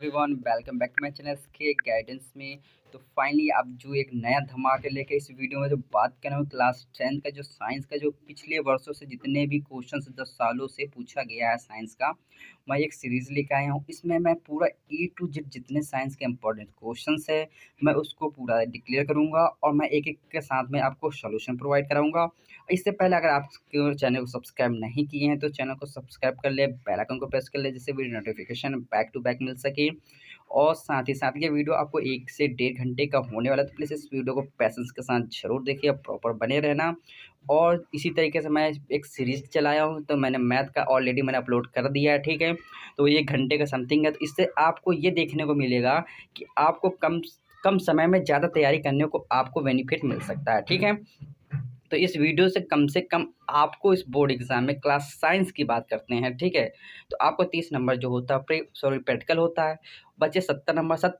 Everyone, welcome back to my channel के guidance में। तो फाइनली आप जो एक नया धमाके लेके इस वीडियो में जो बात कर रहे हो क्लास 10 का जो साइंस का जो पिछले वर्षों से जितने भी क्वेश्चंस 10 सालों से पूछा गया है साइंस का, मैं एक सीरीज लेके आया हूँ। इसमें मैं पूरा ए टू जेड जितने साइंस के इंपॉर्टेंट क्वेश्चंस है मैं उसको पूरा डिक्लेयर करूँगा और मैं एक एक के साथ में आपको सोल्यूशन प्रोवाइड कराऊंगा। इससे पहले अगर आप चैनल को सब्सक्राइब नहीं किए हैं तो चैनल को सब्सक्राइब कर ले, बेल आइकन को प्रेस कर ले जिससे video notification back to back मिल सके। और साथ ही साथ ये वीडियो आपको 1 से 1.5 घंटे का होने वाला है, तो प्लीज़ इस वीडियो को पैशंस के साथ ज़रूर देखिए, प्रॉपर बने रहना। और इसी तरीके से मैं एक सीरीज़ चलाया हूँ, तो मैंने मैथ का ऑलरेडी मैंने अपलोड कर दिया है, ठीक है। तो ये 1 घंटे का समथिंग है, तो इससे आपको ये देखने को मिलेगा कि आपको कम कम समय में ज़्यादा तैयारी करने को आपको बेनिफिट मिल सकता है, ठीक है। तो इस वीडियो से कम आपको इस बोर्ड एग्जाम में क्लास साइंस की बात करते हैं, ठीक है। तो आपको 30 नंबर जो होता है प्रैक्टिकल होता है, बचे 70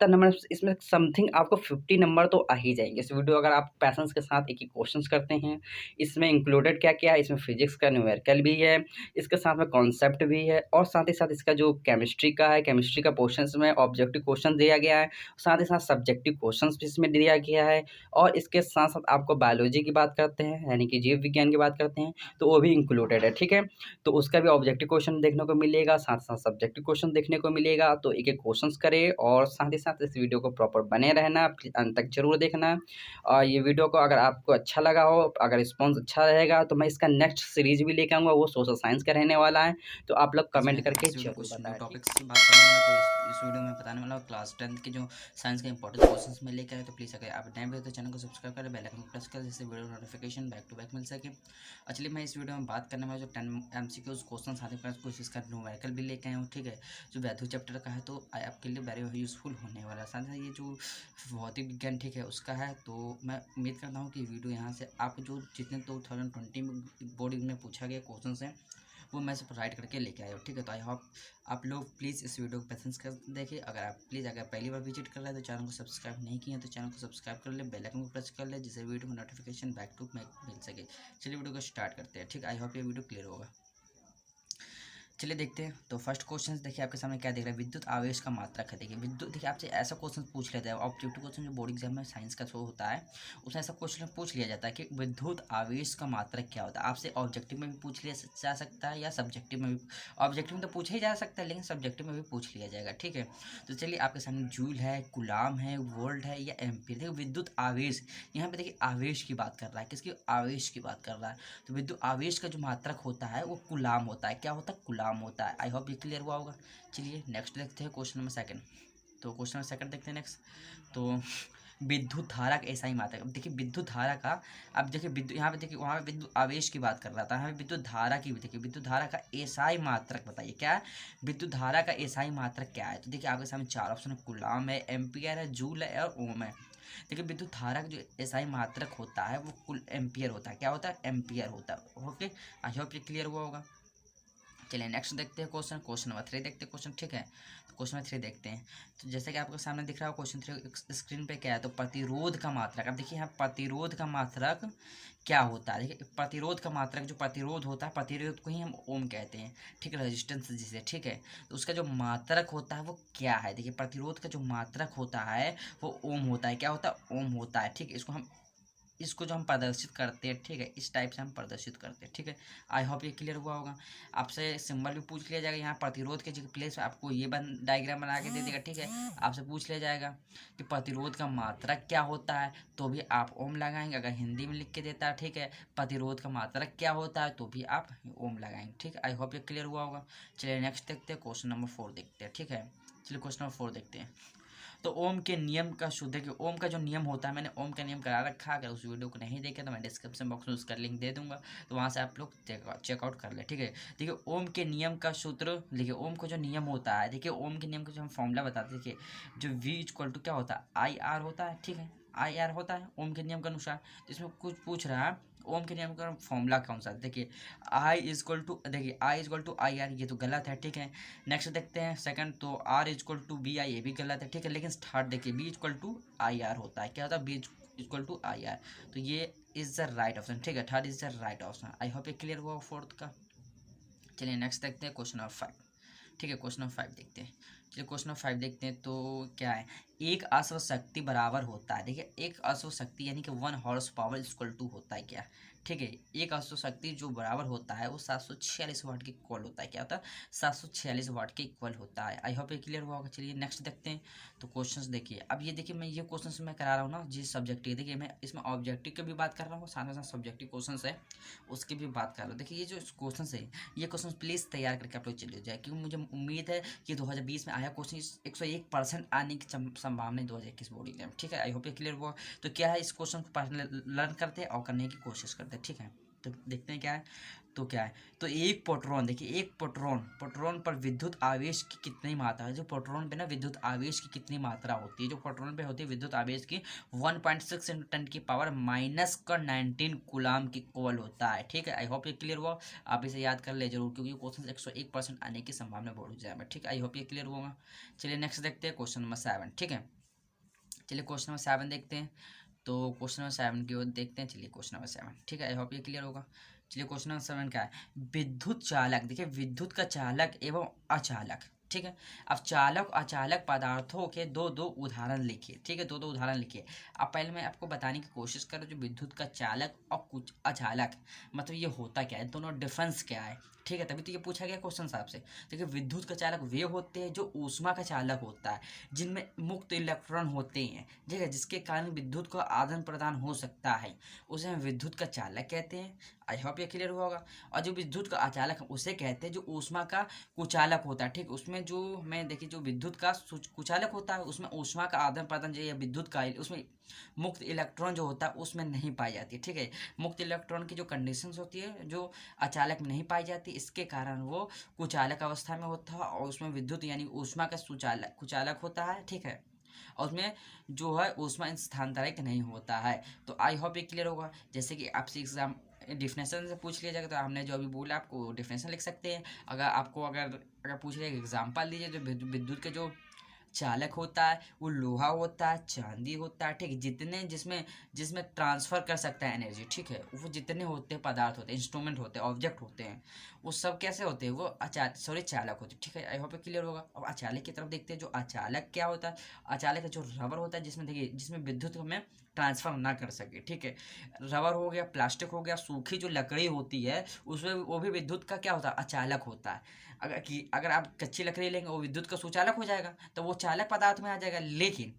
नंबर इसमें समथिंग आपको 50 नंबर तो आ ही जाएंगे इस वीडियो अगर आप पैशंस के साथ एक ही क्वेश्चंस करते हैं। इसमें इंक्लूडेड क्या क्या है, इसमें फिजिक्स का न्यूमेरिकल भी है, इसके साथ में कॉन्सेप्ट भी है, और साथ ही साथ इसका जो केमिस्ट्री का है, केमिस्ट्री का पोर्शन में ऑब्जेक्टिव क्वेश्चन दिया गया है, साथ ही साथ सब्जेक्टिव क्वेश्चन भी इसमें दिया गया है। और इसके साथ साथ आपको बायोलॉजी की बात करते हैं यानी कि जीव विज्ञान की बात करते हैं तो वो भी इंक्लूडेड है, ठीक है। तो उसका भी ऑब्जेक्टिव क्वेश्चन देखने को मिलेगा, साथ साथ सब्जेक्टिव क्वेश्चन देखने को मिलेगा। तो एक एक क्वेश्चन करें और साथ ही साथ इस वीडियो को प्रॉपर बने रहना, अंत तक जरूर देखना। और ये वीडियो को अगर आपको अच्छा लगा हो, अगर रिस्पॉन्स अच्छा रहेगा तो मैं इसका नेक्स्ट सीरीज भी लेके आऊँगा, वो सोशल साइंस का रहने वाला है। तो आप लोग कमेंट करके जरूर बताएं। टॉपिक्स की बात करने वाला तो इस वीडियो में बताने वाला हूँ क्लास 10 के जो साइंस के इंपॉर्टेंट क्वेश्चंस में लेकर आए। तो प्लीज़ अगर आप नए हो तो चैनल को सब्सक्राइब करें, बेल आइकन को प्रेस करें जिससे video notification back to back मिल सके। एक्चुअली मैं इस वीडियो में बात करने वाला जो 10 MCQs क्वेश्चन आते हैं कुछ इसका न्यूमेरिकल भी लेके आया हूँ, ठीक है। जो वैल्यू चैप्टर का है तो आपके लिए वेरी यूजफुल होने वाला है। साथ ही ये जो भौतिक विज्ञान, ठीक है, उसका है। तो मैं उम्मीद करता हूँ कि वीडियो यहाँ से आप जो जितने 2020 में बोर्ड में पूछा गया क्वेश्चन है वो मैं सब राइट करके लेके आया हूँ, ठीक है। तो आई होप आप लोग प्लीज़ इस वीडियो को पेशेंस कर देखिए। अगर पहली बार विजिट कर रहे हैं तो चैनल को सब्सक्राइब नहीं किया तो चैनल को सब्सक्राइब कर ले, बेल आइकन को प्रेस कर ले जिससे वीडियो में नोटिफिकेशन बैक टू बैक मिल सके। चलिए वीडियो को स्टार्ट करते हैं, ठीक है। आई होप ये वीडियो क्लियर होगा। चलिए देखते हैं। तो फर्स्ट क्वेश्चन देखिए आपके सामने क्या दिख रहा है, विद्युत आवेश का मात्रक है। देखिए विद्युत, देखिए आपसे ऐसा क्वेश्चन पूछ लेते हैं ऑब्जेक्टिव क्वेश्चन जो बोर्ड एग्जाम में साइंस का शो होता है उसमें ऐसा क्वेश्चन पूछ लिया जाता है कि विद्युत आवेश का मात्रक क्या होता है। आपसे ऑब्जेक्टिव में भी पूछ लिया जा सकता है या सब्जेक्टिव में भी। ऑब्जेक्टिव में तो पूछा ही जा सकता है लेकिन सब्जेक्टिव में भी पूछ लिया जाएगा, ठीक है। तो चलिए आपके सामने जूल है, कुलाम है, वोल्ट है या एम्पीयर। देखिए विद्युत आवेश, यहाँ पे देखिए आवेश की बात कर रहा है, किसकी, आवेश की बात कर रहा है। तो विद्युत आवेश का जो मात्रक होता है वो कुलाम होता है। क्या होता है, कुलाम होता है। आई होप ये क्लियर हुआ होगा। चलिए नेक्स्ट देखते हैं क्वेश्चन नंबर सेकंड। तो क्वेश्चन नंबर सेकंड देखते हैं नेक्स्ट। तो विद्युत धारा का ऐसा ही मात्रक। अब देखिए विद्युत धारा का, अब देखिए विद्युत, यहाँ पे देखिए वहाँ पे विद्युत आवेश की बात कर रहा था, यहाँ पे विद्युत धारा की भी। देखिए विद्युत धारा का एसआई मात्रक बताइए क्या है, विद्युत धारा का एसआई मात्रक क्या है। तो देखिए आपके सामने चार ऑप्शन है, कुलाम है, एम्पियर है, जूल है और ओम है। देखिए विद्युत धारा का जो एसआई मात्रक होता है वो कुल एम्पियर होता है। क्या होता है, एम्पियर होता है। ओके, आई होप ये क्लियर हुआ होगा। चलिए नेक्स्ट देखते हैं क्वेश्चन नंबर 3 देखते हैं क्वेश्चन, ठीक है। तो क्वेश्चन नंबर 3 देखते हैं। तो जैसे कि आपको सामने दिख रहा है क्वेश्चन 3 स्क्रीन पे क्या है, तो प्रतिरोध का मात्रक। अब देखिए यहाँ प्रतिरोध का मात्रक क्या होता है। देखिए प्रतिरोध का मात्रक, जो प्रतिरोध होता है, प्रतिरोध को ही हम ओम कहते हैं, ठीक है, रेजिस्टेंस जिसे, ठीक है। तो उसका जो मात्रक होता है वो क्या है। देखिए प्रतिरोध का जो मात्रक होता है वो ओम होता है। क्या होता है, ओम होता है, ठीक है। इसको जो हम प्रदर्शित करते हैं, ठीक है, इस टाइप से हम प्रदर्शित करते हैं, ठीक है। आई होप ये क्लियर हुआ होगा। आपसे सिंबल भी पूछ लिया जाएगा, यहाँ प्रतिरोध के जगह प्लेस आपको ये डायग्राम बना के दे देगा, ठीक है। आपसे पूछ लिया जाएगा कि प्रतिरोध का मात्रक क्या होता है तो भी आप ओम लगाएंगे। अगर हिंदी में लिख के देता है, ठीक है, प्रतिरोध का मात्रक क्या होता है तो भी आप ओम लगाएंगे, ठीक है। आई होप ये क्लियर हुआ होगा। चलिए नेक्स्ट देखते हैं, क्वेश्चन नंबर 4 देखते हैं, ठीक है। चलिए क्वेश्चन नंबर 4 देखते हैं। तो ओम के नियम का शुद्ध, देखिए ओम का जो नियम होता है, मैंने ओम का नियम करा रखा है। अगर उस वीडियो को नहीं देखे तो मैं डिस्क्रिप्शन बॉक्स में उसका लिंक दे दूंगा, तो वहाँ से आप लोग चेकआउट कर ले, ठीक है। देखिए ओम के नियम का सूत्र, देखिए ओम का जो नियम होता है, देखिए ओम के नियम का जो हम फॉर्मूला बताते हैं, देखिए जो V इक्वल टू क्या होता है, IR होता है, ठीक है। IR होता है ओम के नियम के अनुसार। तो इसमें कुछ पूछ रहा है ओम के नियम का फॉर्मूला कौन सा। देखिए आई इजक्वल टू, देखिए आई इजक्वल टू IR, ये तो गलत है, ठीक है। नेक्स्ट देखते हैं सेकंड, तो R इजक्वल टू BI, ये भी गलत है, ठीक है। लेकिन थर्ड देखिए B इक्वल टू IR होता है। क्या होता है, B इक्वल टू IR। तो ये इज द राइट ऑप्शन, ठीक है। Third is the right option. I hope ये क्लियर हुआ फोर्थ का। चलिए नेक्स्ट देखते हैं क्वेश्चन नंबर 5, ठीक है। क्वेश्चन नंबर 5 देखते हैं। चलिए क्वेश्चन नंबर 5 देखते हैं। तो क्या है, एक अश्व शक्ति बराबर होता है। देखिए एक अश्व शक्ति यानी कि 1 हॉर्स पावर इक्वल टू होता है क्या, ठीक है। एक अश्व शक्ति जो बराबर होता है वो 746 वाट के इक्वल होता है। क्या होता है, 746 वाट के इक्वल होता है। आई होप ये क्लियर हुआ होगा। चलिए नेक्स्ट देखते हैं। तो क्वेश्चंस देखिए, अब ये देखिए मैं ये क्वेश्चंस मैं करा रहा हूँ ना जिस सब्जेक्टिव, देखिए मैं इसमें ऑब्जेक्टिव की भी बात कर रहा हूँ, साथ में साथ सब्जेक्टिव क्वेश्चंस है उसकी भी बात कर रहा हूँ। देखिए ये जो क्वेश्चन है ये क्वेश्चन प्लीज़ तैयार करके आप लोग चले जाए, क्योंकि मुझे उम्मीद है कि 2020 में आया क्वेश्चन 101% आने की संभावना है 2021 बोर्ड एग्जाम, ठीक है। आई होप ये क्लियर हुआ। तो क्या है, इस क्वेश्चन को लर्न करते हैं और करने की कोशिश करते हैं, ठीक है। तो देखते हैं क्या है। तो क्या है, तो एक प्रोटॉन, देखिए एक प्रोटॉन पर विद्युत आवेश की कितनी मात्रा है। जो प्रोटॉन पे ना विद्युत आवेश की कितनी मात्रा होती है, जो प्रोटॉन पे होती है विद्युत आवेश की 1.6 × 10⁻⁻19 कूलाम की इक्वल होता है, ठीक है। आई होप ये क्लियर हुआ। आप इसे याद कर ले जरूर, क्योंकि क्वेश्चन 101% आने की संभावना बोर्ड एग्जाम है, ठीक है। आई होप ये क्लियर होगा। चलिए नेक्स्ट देखते हैं क्वेश्चन नंबर 7, ठीक है। चलिए क्वेश्चन नंबर 7 देखते हैं। तो क्वेश्चन नंबर 7 की ओर देखते हैं। चलिए क्वेश्चन नंबर 7, ठीक है। आई होप ये क्लियर होगा। चलिए क्वेश्चन नंबर 7 क्या है, विद्युत चालक। देखिए विद्युत का चालक एवं अचालक, ठीक है। अब चालक अचालक पदार्थों के दो दो उदाहरण लिखिए, ठीक है। दो दो उदाहरण लिखिए। अब पहले मैं आपको बताने की कोशिश करूँ जो विद्युत का चालक और कुछ अचालक मतलब ये होता क्या है, दोनों डिफरेंस क्या है, ठीक है। तभी तो ये पूछा गया क्वेश्चन साहब से। देखिए विद्युत का चालक वे होते हैं जो ऊष्मा का चालक होता है, जिनमें मुक्त इलेक्ट्रॉन होते हैं, ठीक है, जिसके कारण विद्युत का आदान प्रदान हो सकता है, उसे हम विद्युत का चालक कहते हैं। आई होप ये क्लियर हुआ होगा। और जो विद्युत का अचालक है उसे कहते हैं जो ऊष्मा का कुचालक होता है, ठीक। उसमें जो मैं देखिए जो विद्युत का कुचालक होता है उसमें ऊष्मा का आदान प्रदान जो या विद्युत का उसमें मुक्त इलेक्ट्रॉन जो होता है उसमें नहीं पाई जाती है, ठीक है। मुक्त इलेक्ट्रॉन की जो कंडीशंस होती है जो अचालक में नहीं पाई जाती, इसके कारण वो कुचालक अवस्था में होता है और उसमें विद्युत यानी ऊष्मा का सुचालक कुचालक होता है, ठीक है। और उसमें जो है ऊष्मा स्थानांतरित नहीं होता है। तो आई होप ये क्लियर होगा। जैसे कि आपसे एग्जाम डिफिनेशन से पूछ लिया जाएगा तो हमने जो अभी बोला आपको डिफिनेशन लिख सकते हैं। अगर आपको अगर पूछ लिया एग्जाम्पल दीजिए, जो विद्युत के जो चालक होता है वो लोहा होता है, चांदी होता है, ठीक है। जितने जिसमें जिसमें ट्रांसफर कर सकता है एनर्जी, ठीक है, वो जितने होते हैं पदार्थ होते हैं, इंस्ट्रूमेंट होते हैं, ऑब्जेक्ट होते हैं, वो सब कैसे होते हैं, वो चालक होते हैं, ठीक है। आई होप क्लियर होगा। अब अचालक की तरफ देखते हैं। जो अचालक क्या होता है, अचालक जो रबर होता है जिसमें देखिए जिसमें विद्युत हमें ट्रांसफर ना कर सके, ठीक है। रबर हो गया, प्लास्टिक हो गया, सूखी जो लकड़ी होती है उसमें वो भी विद्युत का क्या होता है, अचालक होता है। अगर आप कच्ची लकड़ी लेंगे वो विद्युत का सुचालक हो जाएगा, तो वो चालक पदार्थ में आ जाएगा। लेकिन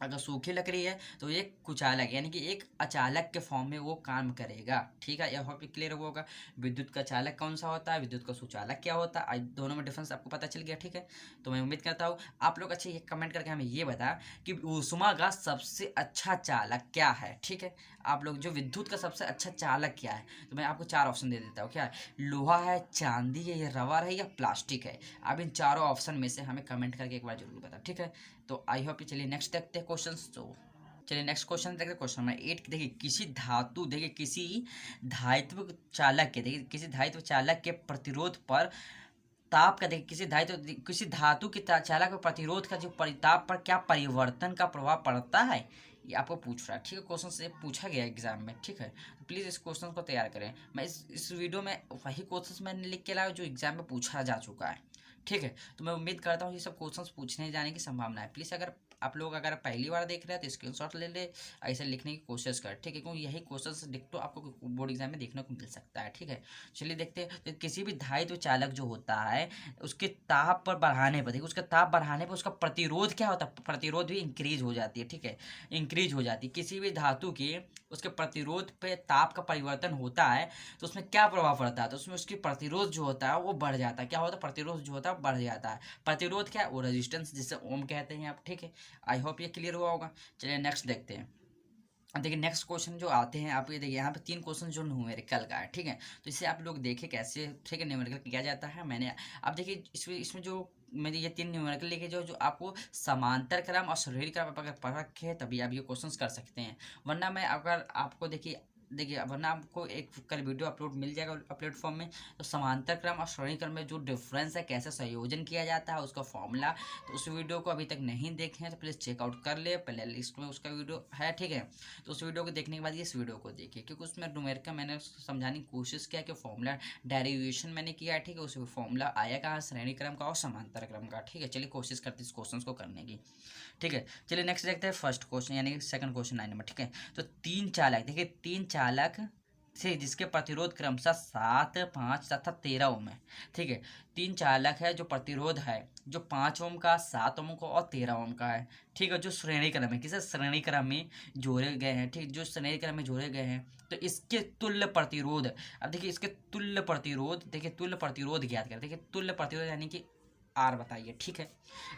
अगर सूखी लकड़ी है तो एक कुचालक यानी कि एक अचालक के फॉर्म में वो काम करेगा, ठीक है। यह भी क्लियर होगा। विद्युत का चालक कौन सा होता है, विद्युत का सुचालक क्या होता है, दोनों में डिफरेंस आपको पता चल गया, ठीक है। तो मैं उम्मीद करता हूँ आप लोग अच्छे ये कमेंट करके हमें ये बता कि ऊष्मा का सबसे अच्छा चालक क्या है, ठीक है। आप लोग जो विद्युत का सबसे अच्छा चालक क्या है, तो मैं आपको 4 ऑप्शन दे देता हूँ। क्या है, लोहा है, चांदी है, या रबर है, या प्लास्टिक है। आप इन चारों ऑप्शन में से हमें कमेंट करके एक बार जरूर बता, ठीक है। तो आई होप। चलिए नेक्स्ट देखते हैं क्वेश्चन। तो चलिए नेक्स्ट क्वेश्चन देखते हैं। क्वेश्चन नंबर 8 देखिए किसी धातु, देखिए किसी धायित्व चालक के, देखिए किसी धायित्व चालक के प्रतिरोध पर ताप का, देखिए किसी धातु के चालक पर प्रतिरोध का जो परिताप पर क्या परिवर्तन का प्रभाव पड़ता है, ये आपको पूछ रहा है, ठीक है। क्वेश्चन से पूछा गया एग्जाम में, ठीक है। तो प्लीज़ इस क्वेश्चन को तैयार करें। मैं इस वीडियो में वही क्वेश्चन मैंने लिख के लाया जो एग्जाम में पूछा जा चुका है, ठीक है। तो मैं उम्मीद करता हूँ ये सब क्वेश्चंस पूछने जाने की संभावना है। प्लीज़ अगर आप लोग अगर पहली बार देख रहे हैं तो स्क्रीनशॉट ले ले, ऐसे लिखने की कोशिश कर, ठीक है, क्योंकि यही क्वेश्चंस डिक्टो आपको बोर्ड एग्जाम में देखने को मिल सकता है, ठीक है। चलिए देखते हैं। तो किसी भी धायित्व चालक जो होता है उसके ताप पर बढ़ाने पर, देखिए उसका ताप बढ़ाने पर उसका प्रतिरोध क्या होता है, प्रतिरोध भी इंक्रीज हो जाती है, ठीक है, इंक्रीज हो जाती है। किसी भी धातु की उसके प्रतिरोध पे ताप का परिवर्तन होता है तो उसमें क्या प्रभाव पड़ता है, तो उसमें उसकी प्रतिरोध जो होता है वो बढ़ जाता है। क्या होता है, प्रतिरोध जो होता है बढ़ जाता है। प्रतिरोध क्या है, वो रेजिस्टेंस जिसे ओम कहते हैं आप, ठीक है। आई होप ये क्लियर हुआ होगा। चलिए नेक्स्ट देखते हैं। अब देखिए नेक्स्ट क्वेश्चन जो आते हैं आप ये देखिए यहाँ पे 3 क्वेश्चन जो न्यूमेरिकल का है, ठीक है। तो इसे आप लोग देखें कैसे, ठीक है, न्यूमेरिकल किया जाता है। मैंने अब देखिए इसमें जो मैंने ये 3 न्यूमेरिकल लिखे जो आपको समांतर क्रम और श्रेणी क्रम अगर पढ़ रखे हैं तभी आप ये क्वेश्चंस कर सकते हैं। वरना मैं अगर आपको देखिए देखिए अब ना आपको एक कल वीडियो अपलोड मिल जाएगा प्लेटफॉर्म में। तो समांतर क्रम और श्रेणी क्रम में जो डिफरेंस है, कैसे संयोजन किया जाता है, उसका फॉर्मूला, तो उस वीडियो को अभी तक नहीं देखे हैं तो प्लीज़ चेकआउट कर ले, प्ले लिस्ट में उसका वीडियो है, ठीक है। तो उस वीडियो को देखने के बाद इस वीडियो को देखिए, क्योंकि उसमें न्यूमेरिकल मैंने समझाने की कोशिश किया कि फॉर्मूला डेरिवेशन मैंने किया है, ठीक है। उस फॉर्मूला आया कहाँ, श्रेणी क्रम का और समांतर क्रम का, ठीक है। चलिए कोशिश करते हैं इस क्वेश्चन को करने की, ठीक है। चलिए नेक्स्ट देखते हैं फर्स्ट क्वेश्चन यानी सेकंड क्वेश्चन 9 नंबर, ठीक है। तो तीन चालक, देखिए तीन चालक से जिसके प्रतिरोध क्रमशः 7, 5 तथा 13 ओम है, ठीक है। तीन चालक है जो प्रतिरोध है जो 5 ओम का, 7 ओम का और 13 ओम का है, ठीक है। जो श्रेणी क्रम है, किसे श्रेणी क्रम में जोड़े गए हैं, ठीक, जो श्रेणी क्रम में जोड़े गए हैं, तो इसके तुल्य प्रतिरोध, अब देखिए इसके तुल्य प्रतिरोध, देखिए तुल्य प्रतिरोध ज्ञात करें। देखिए तुल्य प्रतिरोध यानी कि आर बताइए, ठीक है।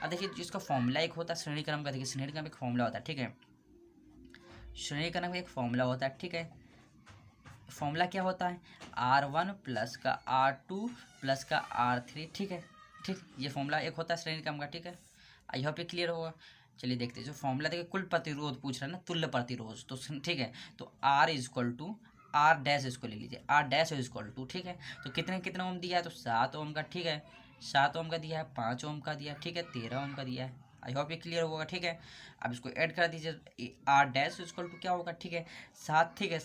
अब देखिए जिसका फॉर्मूला एक होता है श्रेणी क्रम का, देखिए श्रेणी क्रम एक फॉर्मूला होता है, ठीक है। श्रेणी क्रम का एक फॉर्मूला होता है, ठीक है। फॉर्मूला क्या होता है, R1 प्लस का R2 प्लस का R3, ठीक है। ठीक, ये फॉर्मूला एक होता है श्रेणी क्रम का, ठीक है। आई होप ये क्लियर होगा। चलिए देखते हैं जो फॉर्मूला, देखिए कुल प्रतिरोध पूछ रहा है ना, तुल्य प्रतिरोध, तो ठीक है। तो R is equal to R dash, इसको ले लीजिए, आर डैश इजक्वल टू, ठीक है। तो कितने कितना ओम दिया है, तो 7 ओम का, ठीक है। 7 ओम का दिया है, 5 ओम का दिया है, ठीक है, 13 ओम का दिया है। आई होप ये क्लियर होगा, ठीक है। अब इसको ऐड कर दीजिए, आर डैश इक्वल टू क्या होगा, ठीक है 7, ठीक है।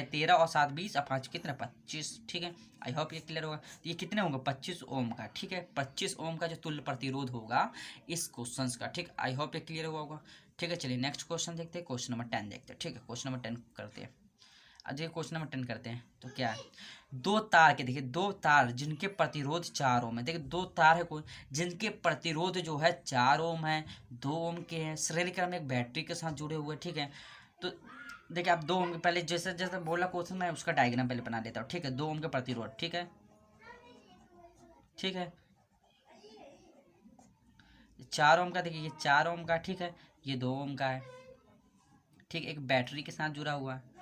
13 और 7 20 और 5 कितना 25, ठीक है। आई होप ये क्लियर होगा। तो ये कितने होंगे 25 ओम का, ठीक है। 25 ओम का जो तुल्य प्रतिरोध होगा इस क्वेश्चन का, ठीक। आई होप ये क्लियर हुआ होगा, ठीक है। चलिए नेक्स्ट क्वेश्चन देखते हैं, क्वेश्चन नंबर 10 देखते हैं, ठीक है। क्वेश्चन नंबर 10 करते हैं। आज ये क्वेश्चन नंबर 10 करते हैं, तो क्या है, दो तार के, देखिए दो तार जिनके प्रतिरोध 4 ओम है, देखिए दो तार है कोई जिनके प्रतिरोध जो है 4 ओम है, 2 ओम के हैं, श्रेणी क्रम में एक बैटरी के साथ जुड़े हुए, ठीक है। तो देखिए आप 2 ओम के, पहले जैसे जैसे बोला क्वेश्चन मैं उसका डायग्राम पहले बना लेता हूँ, ठीक है। 2 ओम के प्रतिरोध, ठीक है, ठीक है। 4 ओम का, देखिए ये 4 ओम का, ठीक है। ये 2 ओम का है, ठीक, एक बैटरी के साथ जुड़ा हुआ है।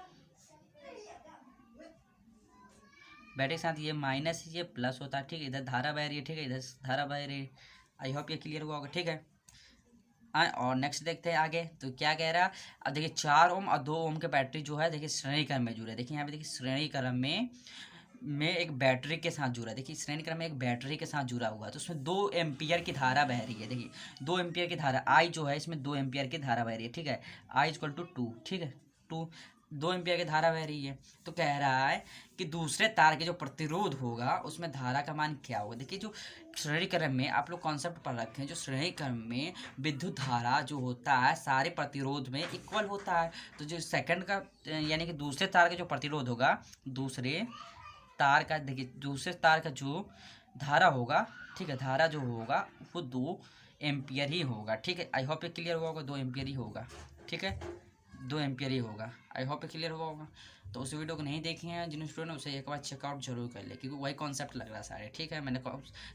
बैटरी के साथ ये माइनस, ये प्लस होता है, ठीक है। इधर धारा बह रही है, ठीक है, इधर धारा बह रही है। आई होप ये क्लियर हुआ होगा, ठीक है। और नेक्स्ट देखते हैं आगे, तो क्या कह रहा है। अब देखिए 4 ओम और 2 ओम के बैटरी जो है, देखिए श्रेणी क्रम में जुड़े, देखिए यहाँ पे देखिए श्रेणी क्रम में एक बैटरी के साथ जुड़ा है, देखिए श्रेणी क्रम में एक बैटरी के साथ जुड़ा हुआ है। तो उसमें 2 एम्पियर की धारा बह रही है, देखिए 2 एम्पियर की धारा, आई जो है इसमें 2 एम्पियर की धारा बह रही है, ठीक है। आई इक्वल टू 2, ठीक है, 2 एम्पियर की धारा बह रही है। तो कह रहा है कि दूसरे तार के जो प्रतिरोध होगा उसमें धारा का मान क्या होगा। देखिए जो श्रेणी क्रम में आप लोग कॉन्सेप्ट पढ़ रखे हैं, जो श्रेणी क्रम में विद्युत धारा जो होता है सारे प्रतिरोध में इक्वल होता है। तो जो सेकंड का यानी कि दूसरे तार का जो प्रतिरोध होगा, दूसरे तार का, देखिए दूसरे तार का जो धारा होगा, ठीक है, धारा जो होगा वो 2 एम्पियर ही होगा, ठीक है। आई होप ये क्लियर हुआ होगा, 2 एम्पियर ही होगा, ठीक है, 2 एम्पियर ही होगा। आई होप ये क्लियर हुआ होगा। तो उस वीडियो को नहीं देखे हैं जिन स्टूडेंट ने, उसे एक बार चेकआउट जरूर कर ले, क्योंकि वही कॉन्सेप्ट लग रहा है सारे, ठीक है। मैंने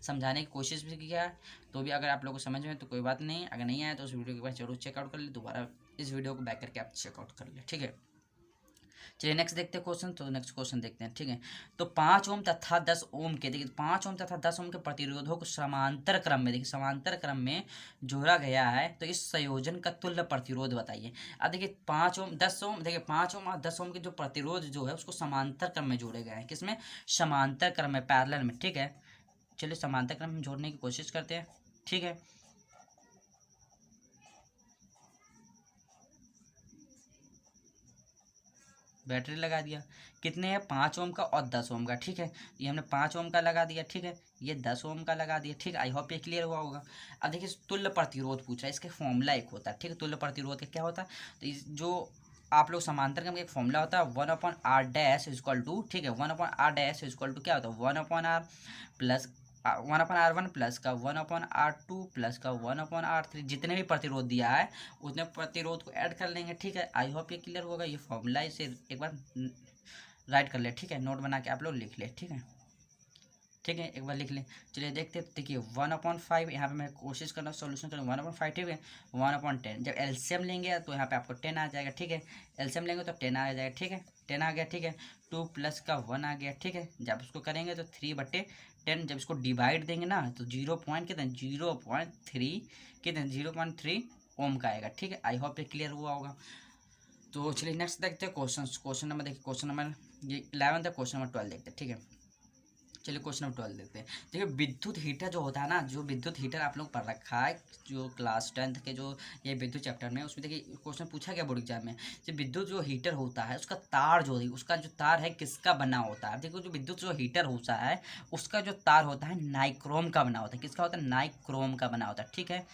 समझाने की कोशिश भी किया है, तो भी अगर आप लोगों को समझ में तो कोई बात नहीं, अगर नहीं आया तो उस वीडियो के बाद जरूर चेकआउट कर ले, दोबारा इस वीडियो को बैक करके आप चेकआउट कर ले, ठीक है। चलिए नेक्स्ट देखते हैं क्वेश्चन, तो नेक्स्ट क्वेश्चन देखते हैं, ठीक है। तो 5 ओम तथा 10 ओम के, देखिए 5 ओम तथा 10 ओम के प्रतिरोधों को समांतर क्रम में, देखिए समांतर क्रम में जोड़ा गया है, तो इस संयोजन का तुल्य प्रतिरोध बताइए। अब देखिए 5 ओम 10 ओम, देखिए 5 ओम और 10 ओम के जो प्रतिरोध जो है उसको समांतर क्रम में जोड़े गए हैं, किसमें, समांतर क्रम में, पैरेलल में, ठीक है। चलिए समांतर क्रम में जोड़ने की कोशिश करते हैं, ठीक है। बैटरी लगा दिया, कितने हैं 5 ओम का और 10 ओम का, ठीक है। ये हमने 5 ओम का लगा दिया, ठीक है, ये 10 ओम का लगा दिया, ठीक है। आई होप ये क्लियर हुआ होगा। अब देखिए तुल्य प्रतिरोध पूछ रहा है, इसके फॉर्मूला एक होता है, ठीक है। तुल्य प्रतिरोध का क्या होता है, तो जो आप लोग समांतर क्रम का एक फॉर्मूला होता है 1/r डैश इक्वल टू, ठीक है, 1/r डैश इक्वल टू क्या होता है 1/r प्लस 1/r1 प्लस का 1/r2 प्लस का 1/r3, जितने भी प्रतिरोध दिया है उतने प्रतिरोध को ऐड कर लेंगे, ठीक है। आई होप ये क्लियर होगा। ये फॉर्मूला इसे एक बार राइट कर ले, ठीक है, नोट बना के आप लोग लिख ले, ठीक है, ठीक है, एक बार लिख लें। चलिए देखते हैं, देखिए 1/5, यहाँ पे मैं कोशिश कर रहा हूँ सोल्यूशन करूँ, 1/5, ठीक है, 1/10, जब एलसीएम लेंगे तो यहाँ पे आपको 10 आ जाएगा, ठीक है। एलसीएम लेंगे तो 10 आ जाएगा, ठीक है, 10 आ गया, ठीक है। 2 प्लस का 1 आ गया, ठीक है। जब उसको करेंगे तो 3/10, जब इसको डिवाइड देंगे ना तो 0 कितने 0.3 कितने 0.3 ओम का आएगा, ठीक है। आई होप ये क्लियर हुआ होगा। तो चलिए नेक्स्ट देखते हैं क्वेश्चन नंबर देखिए, क्वेश्चन नंबर ये 11 है, क्वेश्चन नंबर 12 देखते हैं, ठीक है। चलिए क्वेश्चन नंबर 12 देखते हैं। देखिए विद्युत हीटर जो होता है ना, जो विद्युत हीटर आप लोग पढ़ रखा है जो क्लास 10th के जो ये विद्युत चैप्टर में, उसमें देखिए क्वेश्चन पूछा गया बोर्ड एग्जाम में, जो विद्युत जो हीटर होता है उसका तार जो है, उसका जो तार है किसका बना होता है। देखो जो विद्युत जो हीटर होता है उसका जो तार होता है नाइक्रोम का बना होता है। किसका होता है? नाइक्रोम का बना होता है, ठीक है।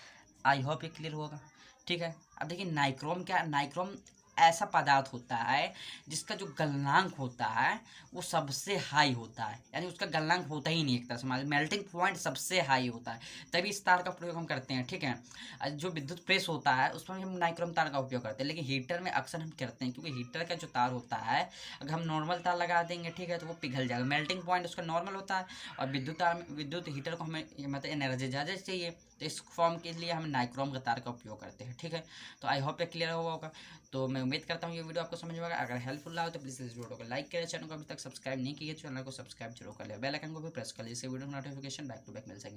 आई होप ये क्लियर होगा, ठीक है। अब देखिए नाइक्रोम क्या, नाइक्रोम ऐसा पदार्थ होता है जिसका जो गलनांक होता है वो सबसे हाई होता है, यानी उसका गलनांक होता ही नहीं, एक तरह से मान मेल्टिंग पॉइंट सबसे हाई होता है, तभी इस तार का प्रयोग हम करते हैं, ठीक है। जो विद्युत प्रेस होता है उसमें हम नाइक्रोम तार का उपयोग करते हैं, लेकिन हीटर में अक्सर हम करते हैं, क्योंकि हीटर का जो तार होता है अगर हम नॉर्मल तार लगा देंगे, ठीक है, तो वो पिघल जाएगा, मेल्टिंग पॉइंट उसका नॉर्मल होता है। और विद्युत तार, विद्युत हीटर को हमें मतलब एनर्जी ज़्यादा चाहिए, तो इस फॉर्म के लिए हम नाइक्रोम का तार का उपयोग करते हैं, ठीक है। तो आई होप ये क्लियर हुआ होगा। तो मैं उम्मीद करता हूँ ये वीडियो आपको समझ में आएगा। अगर हेल्पफुल रहा हो तो प्लीज़ इस वीडियो को लाइक करें, चैनल को अभी तक सब्सक्राइब नहीं किया चैनल को सब्सक्राइब जरूर कर ले, बेल आइकन को भी प्रेस कर ले, जिससे वीडियो को नोटिफिकेशन बैक टू बैक मिल सके।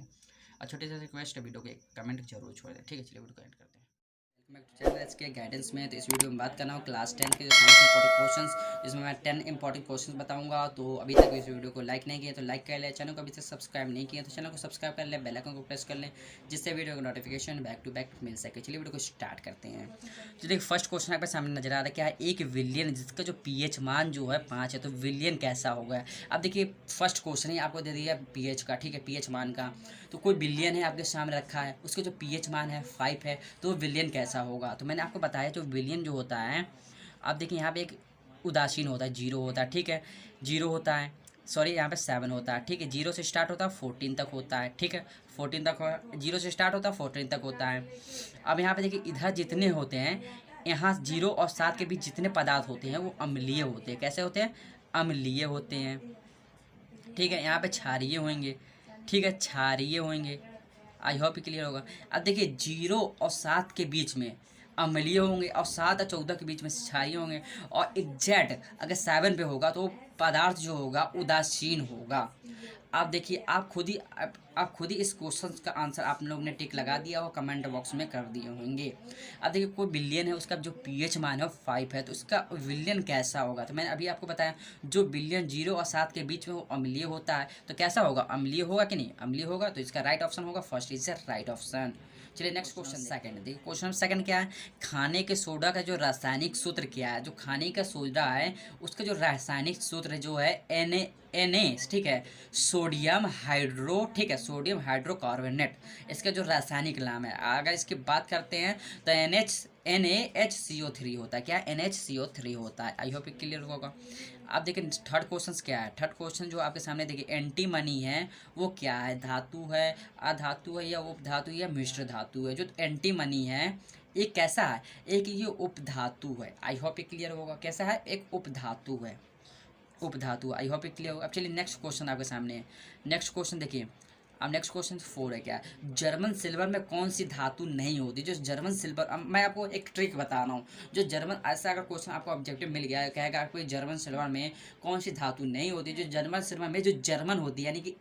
और छोटी सी रिक्वेस्ट है, वीडियो को एक कमेंट जरूर छोड़ दें, ठीक है। चलिए वीडियो को एंड करते हैं। चैनल एच के गाइडेंस में, तो इस वीडियो में बात करना हो क्लास 10 के जो साइंस इंपॉर्टेंट क्वेश्चंस, जिसमें मैं 10 इंपॉर्टेंट क्वेश्चंस बताऊंगा। तो अभी तक इस वीडियो को लाइक नहीं किया तो लाइक कर ले, चैनल को अभी तक सब्सक्राइब नहीं किया तो चैनल को सब्सक्राइब कर ले, बेल आइकन को प्रेस कर ले, जिससे वीडियो को नोटिफिकेशन बैक टू बैक मिल सके। चलिए वीडियो को स्टार्ट करते हैं। तो देखिए फर्स्ट क्वेश्चन आपके सामने नजर आ रहा है, क्या है? एक विलियन जिसका जो पीएच मान जो है 5 है, तो विलियन कैसा होगा। अब देखिए फर्स्ट क्वेश्चन ही आपको दे दिया पीएच का, ठीक है, पीएच मान का। तो कोई बिलियन है आपके सामने रखा है, उसका जो पीएच मान है 5 है, तो विलियन कैसा होगा। तो मैंने आपको बताया जो विलियन जो होता है, आप देखिए यहाँ पे एक उदासीन होता है, जीरो होता है, ठीक है, जीरो होता है, सॉरी यहाँ पे 7 होता है, ठीक है, जीरो से स्टार्ट होता है 14 तक होता है, ठीक है, 14 तक, जीरो से स्टार्ट होता है 14 तक होता है। अब यहाँ पे देखिए इधर जितने होते हैं, यहाँ 0 और 7 के बीच जितने पदार्थ होते हैं वो अम्लीय होते हैं। कैसे होते हैं? अम्लीय होते हैं, ठीक है। यहाँ पे क्षारीय होंगे, ठीक है, क्षारीय होंगे। आई होप क्लियर होगा। अब देखिए 0 और 7 के बीच में अम्लीय होंगे और 7 और 14 के बीच में क्षारीय होंगे, और एग्जैक्ट अगर 7 पे होगा तो पदार्थ जो होगा उदासीन होगा। आप देखिए आप खुद ही इस क्वेश्चन का आंसर आप लोग ने टिक लगा दिया हो, कमेंट बॉक्स में कर दिए होंगे। अब देखिए कोई बिलियन है, उसका जो पीएच मान है 5 है, तो उसका विलियन कैसा होगा। तो मैंने अभी आपको बताया जो बिलियन 0 और 7 के बीच में वो अम्लीय होता है, तो कैसा होगा? अम्लीय होगा कि नहीं? अम्लीय होगा, तो इसका राइट ऑप्शन होगा फर्स्ट, इज राइट ऑप्शन। चलिए नेक्स्ट क्वेश्चन सेकंड देखिए, क्वेश्चन सेकंड क्या है? खाने के सोडा का जो रासायनिक सूत्र क्या है। जो खाने का सोडा है उसका जो रासायनिक सूत्र जो है Na, ठीक है, सोडियम हाइड्रो, ठीक है, सोडियम हाइड्रोकार्बोनेट, इसका जो रासायनिक नाम है। अगर इसकी बात करते हैं तो NaHCO3 होता है। क्या? NaHCO3 होता है। आई होप क्लियर होगा। अब देखिए थर्ड क्वेश्चन क्या है। थर्ड क्वेश्चन जो आपके सामने देखिए एंटीमनी है वो क्या है? धातु है, अधातु है, या उपधातु या मिश्र धातु है। जो एंटीमनी है एक कैसा है? एक ये उपधातु है। आई होप क्लियर होगा। कैसा है? एक उपधातु है, उपधातु। आई होप क्लियर होगा। अब चलिए नेक्स्ट क्वेश्चन आपके सामने है। नेक्स्ट क्वेश्चन देखिए, अब नेक्स्ट क्वेश्चन 4 है, क्या जर्मन सिल्वर में कौन सी धातु नहीं होती। जो जर्मन सिल्वर, अब मैं आपको एक ट्रिक बता रहा हूँ। जो जर्मन, ऐसा अगर क्वेश्चन आपको ऑब्जेक्टिव मिल गया है, कहेगा कोई जर्मन सिल्वर में कौन सी धातु नहीं होती। जो जर्मन सिल्वर में जो जर्मन होती है, यानी कि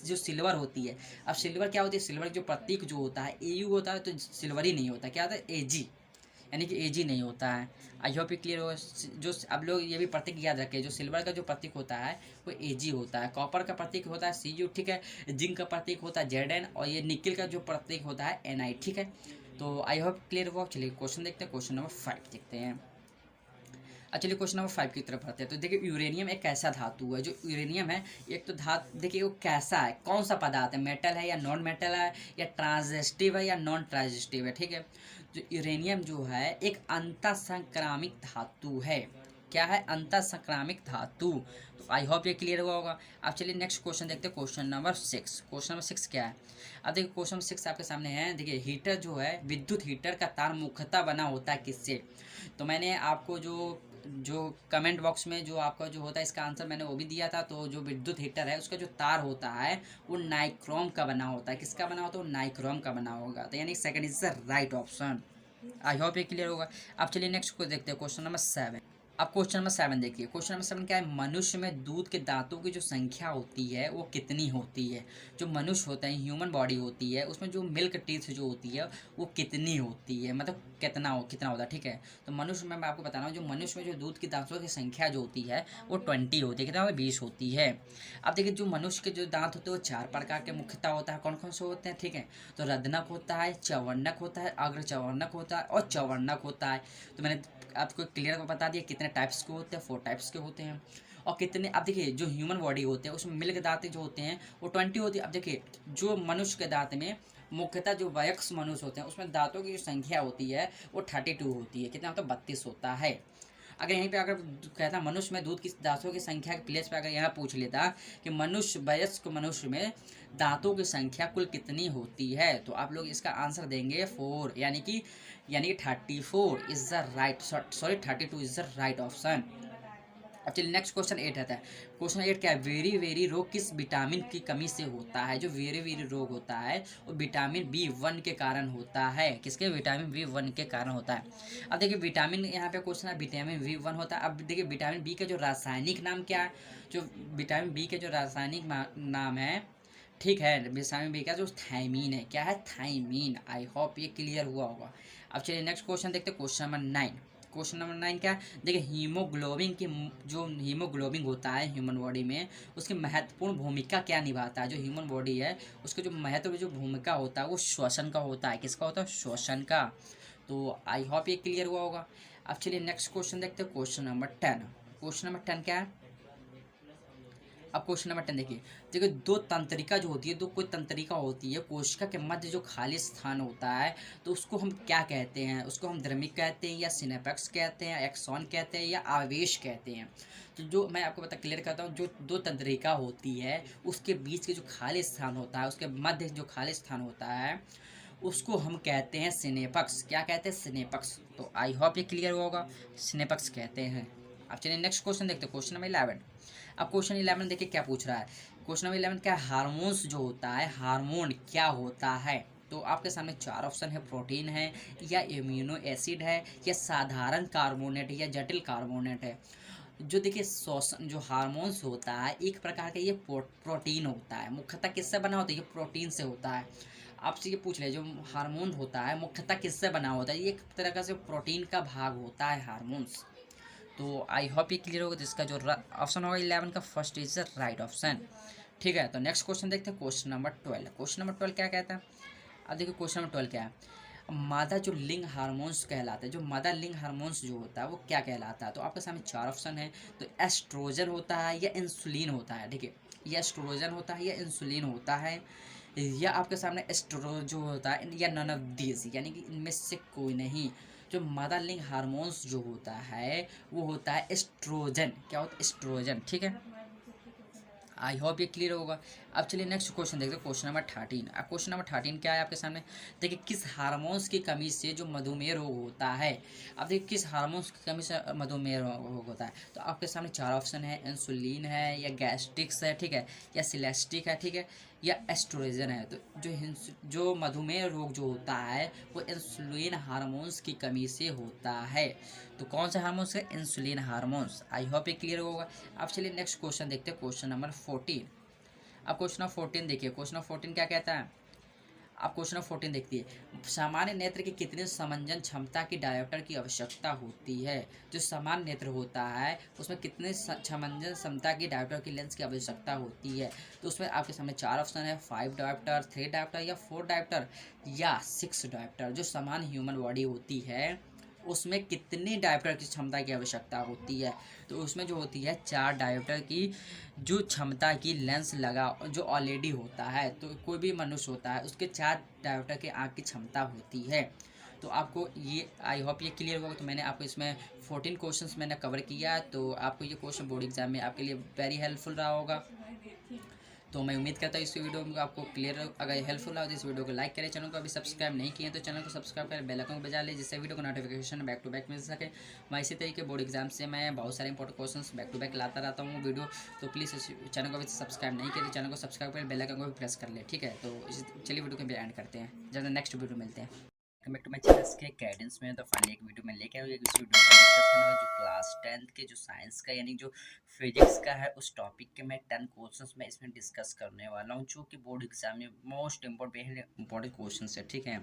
जो सिल्वर होती है। अब सिल्वर क्या होती है? सिल्वर जो प्रतीक जो होता है AU होता है, तो सिल्वर ही नहीं होता। क्या होता है? AG, यानी कि AG नहीं होता है। आई होप क्लियर हो। जो अब लोग ये भी प्रतीक याद रखें, जो सिल्वर का जो प्रतीक होता है वो AG होता है। कॉपर का प्रतीक होता है CU, ठीक है। जिंक का प्रतीक होता है Zn, और ये निकिल का जो प्रतीक होता है Ni, ठीक है। तो आई होप क्लियर हुआ। चलिए क्वेश्चन देखते हैं, क्वेश्चन नंबर 5 देखते हैं। चलिए क्वेश्चन नंबर 5 की तरफ बढ़ते हैं। तो देखिए यूरेनियम एक कैसा धातु है। जो यूरेनियम है एक तो धातु, देखिए वो कैसा है, कौन सा पदार्थ है, मेटल है या नॉन मेटल है, या ट्रांजिस्टिव है या नॉन ट्रांजिस्टिव है, ठीक है। जो यूरेनियम जो है एक अंतःसंक्रामिक धातु है। क्या है? अंतःसंक्रामिक धातु। तो आई होप ये क्लियर हुआ होगा। अब चलिए नेक्स्ट क्वेश्चन देखते हैं, क्वेश्चन नंबर 6। क्वेश्चन नंबर 6 क्या है? अब देखिए क्वेश्चन नंबर 6 आपके सामने है। देखिए हीटर जो है, विद्युत हीटर का तार मुख्यतः बना होता है किससे। तो मैंने आपको जो कमेंट बॉक्स में जो आपका जो होता है इसका आंसर मैंने वो भी दिया था। तो जो विद्युत हीटर है उसका जो तार होता है वो नाइक्रोम का बना होता है। किसका बना होता है? वो नाइक्रोम का बना होगा। तो यानी second is the right option. I hope ये क्लियर होगा। अब चलिए नेक्स्ट को देखते हैं, क्वेश्चन नंबर 7। अब क्वेश्चन नंबर 7 देखिए। क्वेश्चन नंबर 7 क्या है? मनुष्य में दूध के दांतों की जो संख्या होती है वो कितनी होती है? जो मनुष्य होता है, ह्यूमन बॉडी होती है, उसमें जो मिल्क टीथ जो होती है वो कितनी होती है, मतलब कितना होता है, ठीक है। तो मनुष्य में मैं आपको बता रहा हूँ, जो मनुष्य में जो दूध के दांतों की संख्या जो होती है वो 20 होती है। कितना होता है? 20 होती है। अब देखिए, जो मनुष्य के जो दांत होते हैं वो 4 प्रकार के मुख्यतः होता है। कौन कौन से होते हैं? ठीक है, तो रदनक होता है, चवर्णक होता है, अग्र चवर्णक होता है और चवर्णक होता है। तो मैंने आपको क्लियर बता दिया कितने टाइप्स के होते हैं, 4 टाइप्स के होते हैं। और कितने, अब देखिए, जो ह्यूमन बॉडी होते हैं उसमें मिल्क दांत जो होते हैं वो 20 होती है। अब देखिए, जो मनुष्य के दांत में मुख्यतः जो वयस्क मनुष्य होते हैं उसमें दांतों की जो संख्या होती है वो 32 होती है। कितना होता है? 32 होता है। अगर यहीं पे अगर कहता मनुष्य में दूध की दांतों की संख्या के प्लेस पे अगर यहाँ पूछ लेता कि मनुष्य, वयस्क मनुष्य में दांतों की संख्या कुल कितनी होती है, तो आप लोग इसका आंसर देंगे 4, यानी कि 34 is the right, sorry 32 is the right option. अब चलिए नेक्स्ट क्वेश्चन 8 आता है। क्वेश्चन 8 क्या है? वेरी वेरी रोग किस विटामिन की कमी से होता है? जो वेरी वेरी रोग होता है वो विटामिन B1 के कारण होता है। किसके? विटामिन B1 के कारण होता है। अब देखिए, विटामिन यहाँ पे क्वेश्चन है, विटामिन B1 होता है। अब देखिए, विटामिन बी का जो रासायनिक नाम क्या है? जो विटामिन बी के जो रासायनिक नाम है, ठीक है, विटामिन बी का जो थायमीन है, क्या है? थायमीन। आई होप ये क्लियर हुआ होगा। अब चलिए नेक्स्ट क्वेश्चन देखते हैं, क्वेश्चन नंबर 9। क्वेश्चन नंबर 9 क्या है? देखिए, हीमोग्लोबिन की, जो हीमोग्लोबिन होता है ह्यूमन बॉडी में, उसकी महत्वपूर्ण भूमिका क्या निभाता है? जो ह्यूमन बॉडी है उसका जो महत्व, जो भूमिका होता है वो श्वसन का होता है। किसका होता है? श्वसन का। तो आई होप ये क्लियर हुआ होगा। अब चलिए नेक्स्ट क्वेश्चन देखते हैं, क्वेश्चन नंबर 10। क्वेश्चन नंबर 10 क्या है? अब क्वेश्चन नंबर 10 देखिए। देखिए, दो तंत्रिका जो होती है, दो कोई तंत्रिका होती है, कोशिका के मध्य जो खाली स्थान होता है तो उसको हम क्या कहते हैं? उसको हम द्रमिक कहते हैं, या सिनेप्स कहते हैं, एक्सॉन कहते हैं, या आवेश कहते हैं। तो जो मैं आपको बता क्लियर करता हूँ, जो दो तंत्रिका होती है उसके बीच के जो खाली स्थान होता है, उसके मध्य जो खाली स्थान होता है उसको हम कहते हैं सिनेपक्स। क्या कहते हैं? सिनेपक्स। तो आई होप ये क्लियर होगा, सिनेपक्स कहते हैं। अब चलिए नेक्स्ट क्वेश्चन देखते हैं, क्वेश्चन नंबर 11। अब क्वेश्चन 11 देखिए क्या पूछ रहा है। क्वेश्चन नंबर 11 क्या? हार्मोन्स जो होता है, हार्मोन क्या होता है? तो आपके सामने 4 ऑप्शन है, प्रोटीन है, या इम्यूनो एसिड है, या साधारण कार्बोनेट, या जटिल कार्बोनेट है। जो देखिए, श्वसन जो हार्मोन्स होता है एक प्रकार का ये प्रोटीन होता है। मुख्यतः किससे बना होता है? ये प्रोटीन से होता है। आपसे ये पूछ ले, जो हार्मोन होता है मुख्यतः किससे बना होता है? ये एक तरह का से प्रोटीन का भाग होता है हार्मोन्स। तो आई होप ये क्लियर होगा। जिसका जो ऑप्शन होगा 11 का first is the right option. ठीक है, तो नेक्स्ट क्वेश्चन देखते हैं, क्वेश्चन नंबर 12। क्वेश्चन नंबर 12 क्या कहता है? अब देखिए, क्वेश्चन नंबर 12 क्या है? मादा जो लिंग हार्मोन्स कहलाते हैं, जो मादा लिंग हार्मोन्स जो होता है वो क्या कहलाता है? तो आपके सामने 4 ऑप्शन है। तो एस्ट्रोजन होता है, या इंसुलिन होता है। ठीक है, या एस्ट्रोजन होता है, या इंसुलिन होता है, या आपके सामने एस्ट्रो जो होता है, या नन ऑफ दिस, यानी कि इनमें से कोई नहीं। जो मदर लिंग हार्मोन्स जो होता है वो होता है एस्ट्रोजन। क्या होता है? एस्ट्रोजन। ठीक है, आई होप ये क्लियर होगा। अब चलिए नेक्स्ट क्वेश्चन देखते हैं, क्वेश्चन नंबर 13। अब क्वेश्चन नंबर 13 क्या है आपके सामने? देखिए, किस हार्मोन्स की कमी से जो मधुमेह रोग होता है? अब देखिए, किस हार्मोन्स की कमी से मधुमेह रोग होता है? तो आपके सामने 4 ऑप्शन है, इंसुलिन है, या गैस्ट्रिक्स है, ठीक है, या सिलेस्टिक है, ठीक है, या एस्ट्रोजन है। तो जो मधुमेह रोग जो होता है वो इंसुलिन हार्मोन्स की कमी से होता है। तो कौन से हार्मोन्स है? Insulin hormones. आई होप ये क्लियर होगा। अब चलिए नेक्स्ट क्वेश्चन देखते हैं, क्वेश्चन नंबर 14। अब क्वेश्चन नंबर 14 देखिए, क्वेश्चन नंबर 14 क्या कहता है? आप क्वेश्चन नंबर 14 देखिए। सामान्य नेत्र की कितनी समंजन क्षमता की डायोप्टर की आवश्यकता होती है? जो सामान्य नेत्र होता है उसमें कितने समंजन क्षमता की डायोप्टर की लेंस की आवश्यकता होती है? तो उसमें आपके सामने 4 ऑप्शन है, 5 डायोप्टर, 3 डायोप्टर, या 4 डायोप्टर, या 6 डायोप्टर। जो सामान्य ह्यूमन बॉडी होती है उसमें कितनी डायोप्टर की क्षमता की आवश्यकता होती है? तो उसमें जो होती है 4 डायोप्टर की जो क्षमता की लेंस लगा जो ऑलरेडी होता है। तो कोई भी मनुष्य होता है उसके 4 डायोप्टर के आँख की क्षमता होती है। तो आपको ये आई होप ये क्लियर होगा। तो मैंने आपको इसमें 14 क्वेश्चंस मैंने कवर किया। तो आपको ये क्वेश्चन बोर्ड एग्जाम में आपके लिए वेरी हेल्पफुल रहा होगा। तो मैं उम्मीद करता हूँ इस वीडियो में आपको क्लियर, अगर हेल्पफुल रहा तो इस वीडियो को लाइक करें। चैनल को अभी सब्सक्राइब नहीं किए तो चैनल को सब्सक्राइब करें, बेल आइकन को बजा लें, जिससे वीडियो को नोटिफिकेशन बैक टू बैक मिल सके। मैं इसी तरीके बोर्ड एग्जाम से मैं बहुत सारे important questions back to back लाता रहता हूँ वीडियो। तो प्लीज़ इस चैनल को अभी सब्सक्राइब नहीं किया तो चैनल को सब्सक्राइब करें, बेल आइकन को भी प्रेस कर लें। ठीक है, तो चलिए वीडियो को भी एंड करते हैं, जब नेक्स्ट वीडियो मिलते हैं। Welcome back to my channel के गाइडेंस में। तो फाइनली एक वीडियो में लेके आया हूँ। इस वीडियो में डिस्कस करने वाला जो क्लास 10th के जो साइंस का यानी जो फिजिक्स का है उस टॉपिक के मैं 10 क्वेश्चंस में इसमें डिस्कस करने वाला हूँ, जो कि बोर्ड एग्जाम में मोस्ट इंपॉर्टेंट क्वेश्चंस है। ठीक है,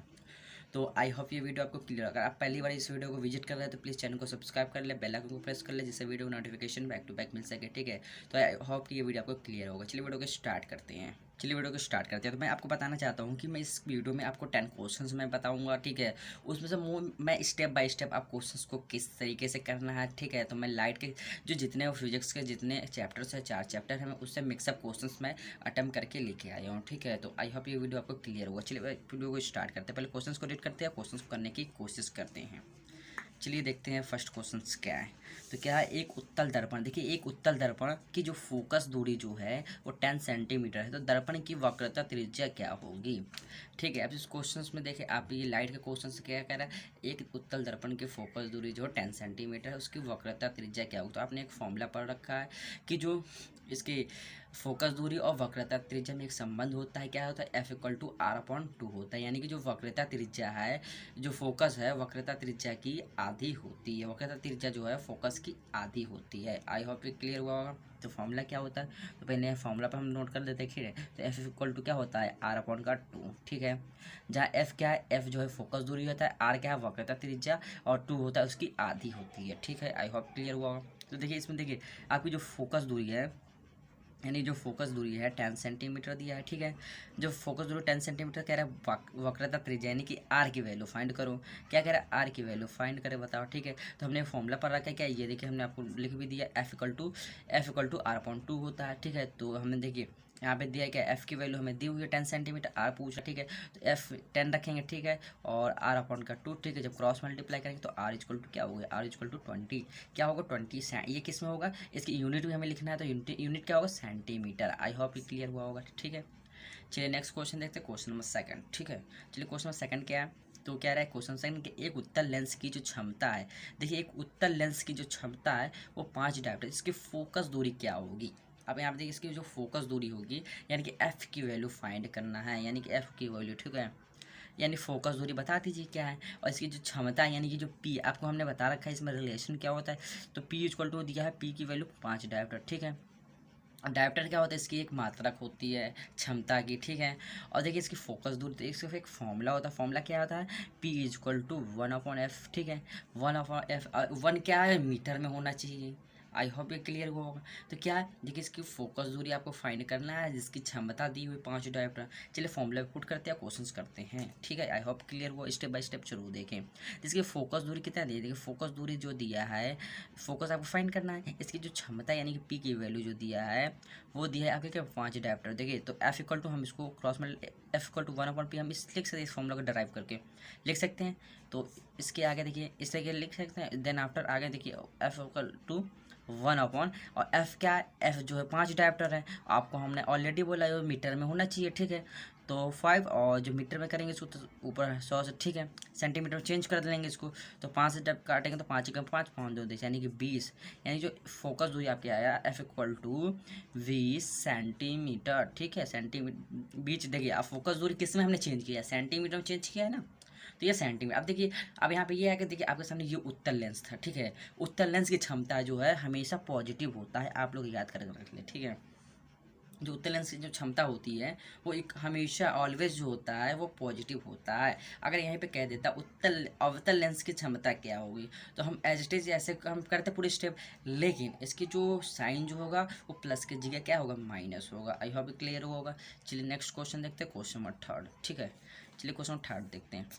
तो आई होप ये वीडियो आपको क्लियर। अगर आप पहली बार इस वीडियो को विजिट कर रहे हैं तो प्लीज़ चैनल को सब्सक्राइब कर ले, बेल आइकन को प्रेस कर ले, जिससे video notification back to back मिल सके। ठीक है, तो आई होप कि ये वीडियो आपको क्लियर होगा। चलिए वीडियो को स्टार्ट करते हैं। तो मैं आपको बताना चाहता हूँ कि मैं इस वीडियो में आपको 10 क्वेश्चंस मैं बताऊंगा। ठीक है, उसमें से मैं स्टेप बाय स्टेप आप क्वेश्चंस को किस तरीके से करना है। ठीक है, तो मैं लाइट के जो जितने फिजिक्स के जितने चैप्टर्स है 4 चैप्टर है, मैं उससे मिक्सअप क्वेश्चंस मैं अटेम्प्ट करके लेके आया हूँ। ठीक है, तो आई होप ये वीडियो आपको क्लियर होगा। चलिए वीडियो को स्टार्ट करते हैं। पहले क्वेश्चंस को रीड करते हैं, क्वेश्चंस को करने की कोशिश करते हैं। चलिए देखते हैं फर्स्ट क्वेश्चन क्या है। तो क्या है, एक उत्तल दर्पण। देखिए, एक उत्तल दर्पण की जो फोकस दूरी जो है वो 10 सेंटीमीटर है, तो दर्पण की वक्रता त्रिज्या क्या होगी। ठीक है, अब इस क्वेश्चन में देखिए, आप ये लाइट के क्वेश्चन क्या कह रहा है, एक उत्तल दर्पण की फोकस दूरी जो 10 सेंटीमीटर है उसकी वक्रता त्रिज्या क्या होगी। तो आपने एक फॉर्मूला पढ़ रखा है कि जो इसकी फोकस दूरी और वक्रता त्रिज्या में एक संबंध होता है। क्या होता है, F=R/2 होता है। यानी कि जो वक्रता त्रिज्या है, जो फोकस है, वक्रता त्रिज्या की आधी होती है। वक्रता त्रिज्या जो है फोकस की आधी होती है। आई होप ये क्लियर हुआ होगा। तो फॉर्मूला क्या होता है, तो पहले फॉर्मूला पर हम नोट कर लेते हैं। ठीक है, तो F= क्या होता है, R/2। ठीक है, जहाँ F क्या है, F जो है फोकस दूरी होता है, R क्या है वक्रता त्रिज्या, और 2 होता है उसकी आधी होती है। ठीक है, आई होप क्लियर हुआ होगा। तो देखिए इसमें देखिए आपकी जो फोकस दूरी है, यानी जो फोकस दूरी है 10 सेंटीमीटर दिया है। ठीक है, जो फोकस दूरी 10 सेंटीमीटर कह रहा है, वक्रता त्रिज्या यानी कि आर की वैल्यू फाइंड करो। क्या कह रहा है, आर की वैल्यू फाइंड करे, बताओ। ठीक है, तो हमने फॉर्मूला पढ़ रखा है। क्या ये देखिए, हमने आपको लिख भी दिया, F=R/2 होता है। ठीक है, तो हमने देखिए यहाँ पे दिया है क्या, एफ की वैल्यू हमें दी हुई है 10 सेंटीमीटर, आर पूछा। ठीक है, तो एफ 10 रखेंगे। ठीक है, और R/2। ठीक है, जब क्रॉस मल्टीप्लाई करेंगे तो R= क्या होगा, R=20। क्या होगा, 20। ये किस में होगा, इसकी यूनिट भी हमें लिखना है, तो यूनिट क्या होगा, सेंटीमीटर। आई होप ये क्लियर हुआ होगा। ठीक है, चलिए नेक्स्ट क्वेश्चन देखते हैं, क्वेश्चन नंबर 2। ठीक है, चलिए क्वेश्चन नंबर 2 क्या है। तो क्या रहा है क्वेश्चन सेकंड कि एक उत्तल लेंस की जो क्षमता है, देखिए एक उत्तल लेंस की जो क्षमता है वो 5 डायोप्टर, इसकी फोकस दूरी क्या होगी। अब यहाँ पे देखिए इसकी जो फोकस दूरी होगी, यानी कि एफ़ की वैल्यू फाइंड करना है, यानी कि एफ़ की वैल्यू। ठीक है, यानी फोकस दूरी बता दीजिए क्या है, और इसकी जो क्षमता है यानी कि जो पी आपको हमने बता रखा है, इसमें रिलेशन क्या होता है। तो P= दिया है, पी की वैल्यू 5 डायोप्टर। ठीक है, डायोप्टर क्या होता है, इसकी एक मात्रक होती है क्षमता की। ठीक है, और देखिए इसकी फोकस दूरी, तो इसका एक फॉर्मूला होता है। फॉर्मूला क्या होता है, P=1/f। ठीक है, 1/f, 1 क्या है, मीटर में होना चाहिए। आई होप ये क्लियर हुआ होगा। तो क्या है, देखिए इसकी फोकस दूरी आपको फाइंड करना है, जिसकी क्षमता दी हुई 5 डायोप्टर। चलिए फॉर्मूला पुट करते हैं, क्वेश्चंस करते हैं। ठीक है, आई होप क्लियर हुआ। स्टेप बाय स्टेप जरूर देखें। जिसकी फोकस दूरी कितना दी है, देखिए फोकस दूरी जो दिया है, फोकस आपको फाइंड करना है, इसकी जो क्षमता यानी कि पी की वैल्यू जो दिया है वो दिया है आपके क्या, 5 डायोप्टर। देखिए तो F= हम इसको क्रॉस में F=1/p हम इस लिख सकते हैं, इस फॉर्मूला को डराइव करके लिख सकते हैं। तो इसके आगे देखिए इस तरीके लिख सकते हैं। देन आफ्टर आगे देखिए F=1/, और F क्या है, F जो है 5 डायोप्टर है। आपको हमने ऑलरेडी बोला है मीटर में होना चाहिए। ठीक है, तो 5, और जो मीटर में करेंगे इसको तो ऊपर 100 से, ठीक है, सेंटीमीटर में चेंज कर देंगे इसको। तो 5 से जब काटेंगे तो 5 का 5, 5 2 10 यानी कि 20। यानी जो फोकस दूरी आपके आया F=20 सेंटीमीटर। ठीक है, सेंटीमीटर बीच देखिए, अब फोकस दूरी किस में हमने चेंज किया, सेंटीमीटर में चेंज किया है ना, तो ये सेंटीमीटर। अब देखिए, अब यहाँ पे ये है कि देखिए आपके सामने ये उत्तल लेंस था। ठीक है, उत्तल लेंस की क्षमता जो है हमेशा पॉजिटिव होता है, आप लोग याद करके रख ले। ठीक है, जो उत्तल लेंस की जो क्षमता होती है वो एक हमेशा ऑलवेज जो होता है वो पॉजिटिव होता है। अगर यहीं पे कह देता अवतल लेंस की क्षमता क्या होगी, तो हम एज इट इज ऐसे हम करते पूरे स्टेप, लेकिन इसकी जो साइन जो होगा वो प्लस की जगह क्या होगा, माइनस होगा। आई होप क्लियर होगा। चलिए नेक्स्ट क्वेश्चन देखते हैं, क्वेश्चन नंबर 3। ठीक है, चलिए क्वेश्चन नंबर 3 देखते हैं।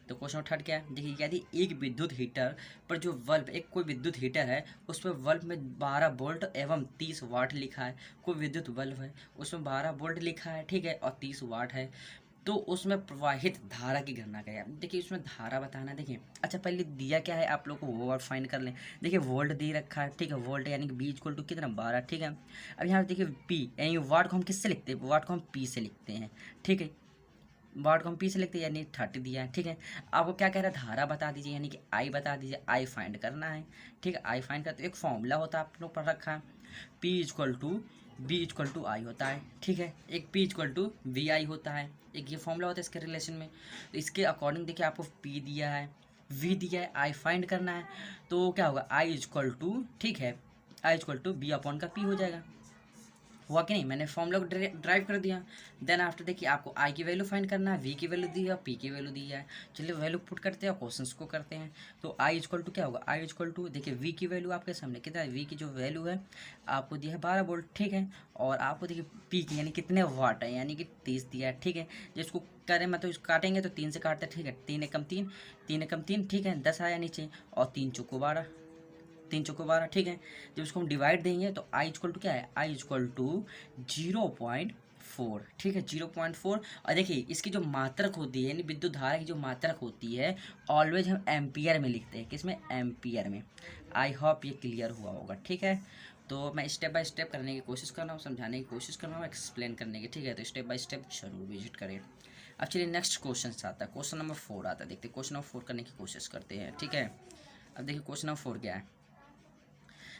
तो क्वेश्चन नंबर 3 क्या है, देखिए यदि एक विद्युत हीटर पर जो बल्ब, एक कोई विद्युत हीटर है उस पर बल्ब में 12 वोल्ट एवं 30 वाट लिखा है। कोई विद्युत बल्ब है उसमें 12 वोल्ट लिखा है, ठीक है, और 30 वाट है, तो उसमें प्रवाहित धारा की गणना करें। देखिए उसमें धारा बताना है। देखिए अच्छा पहले दिया क्या है, आप लोग को वो वर्ड फाइंड कर लें। देखिए वोल्ट दे रखा है, ठीक है, वोल्ट यानी कि B= कितना, 12। ठीक है, अब यहाँ देखिए पी यानी वाट को हम किससे लिखते हैं, वाट को हम पी से लिखते हैं। ठीक है, वाट को हम पी से लिखते हैं, यानी 30 दिया है। ठीक है, आपको क्या कह रहा है, धारा बता दीजिए, यानी कि आई बता दीजिए, आई फाइंड करना है। ठीक है, आई फाइंड करते एक फॉर्मूला होता है, आप लोग पढ़ रखा है, P= बी इक्वल टू आई होता है, ठीक है। एक पी इक्वल टू वी आई होता है, एक ये फॉर्मूला होता है इसके रिलेशन में। तो इसके अकॉर्डिंग देखिए आपको पी दिया है, वी दिया है, आई फाइंड करना है। तो क्या होगा, आई इक्वल टू, ठीक है, I equal to B upon का पी हो जाएगा। हुआ कि नहीं, मैंने फॉर्मूला को ड्राइव कर दिया। देन आफ्टर देखिए आपको आई की वैल्यू फाइंड करना है, वी की वैल्यू दी है, पी की वैल्यू दी है। चलिए वैल्यू पुट करते हैं और क्वेश्चंस को करते हैं। तो आई इक्वल टू क्या होगा, आई इक्वल टू देखिए वी की वैल्यू आपके सामने कितना है, वी की जो वैल्यू है आपको दिया है 12 वोल्ट, ठीक है। और आपको देखिए पी की यानी कितने वाट है, यानी कि 30 दिया है, ठीक है। जिसको करें मतलब इसको काटेंगे तो 3 से काटते हैं, ठीक है। 3 एकम 3, 3 एकम 3, ठीक है, 10 आया नीचे, और 3 चौको 12, 3 चौको 12, ठीक है। जब इसको हम डिवाइड देंगे तो आई इक्वल टू क्या है, आई इक्वल टू 0.4, ठीक है, 0.4। और देखिए इसकी जो मात्रक होती है यानी विद्युत धारा की जो मात्रक होती है ऑलवेज हम एम्पियर में लिखते हैं, किसमें, एम्पियर में। आई होप ये क्लियर हुआ होगा, ठीक है। तो मैं स्टेप बाय स्टेप करने की कोशिश कर रहा हूँ, समझाने की कोशिश कर रहा हूँ, एक्सप्लेन करने की, ठीक है। तो स्टेप बाय स्टेप जरूर विजिट करें। अब चलिए नेक्स्ट क्वेश्चन आता है, क्वेश्चन नंबर 4 आता है, देखते हैं क्वेश्चन नंबर 4 करने की कोशिश करते हैं, ठीक है। अब देखिए क्वेश्चन नंबर 4 क्या है।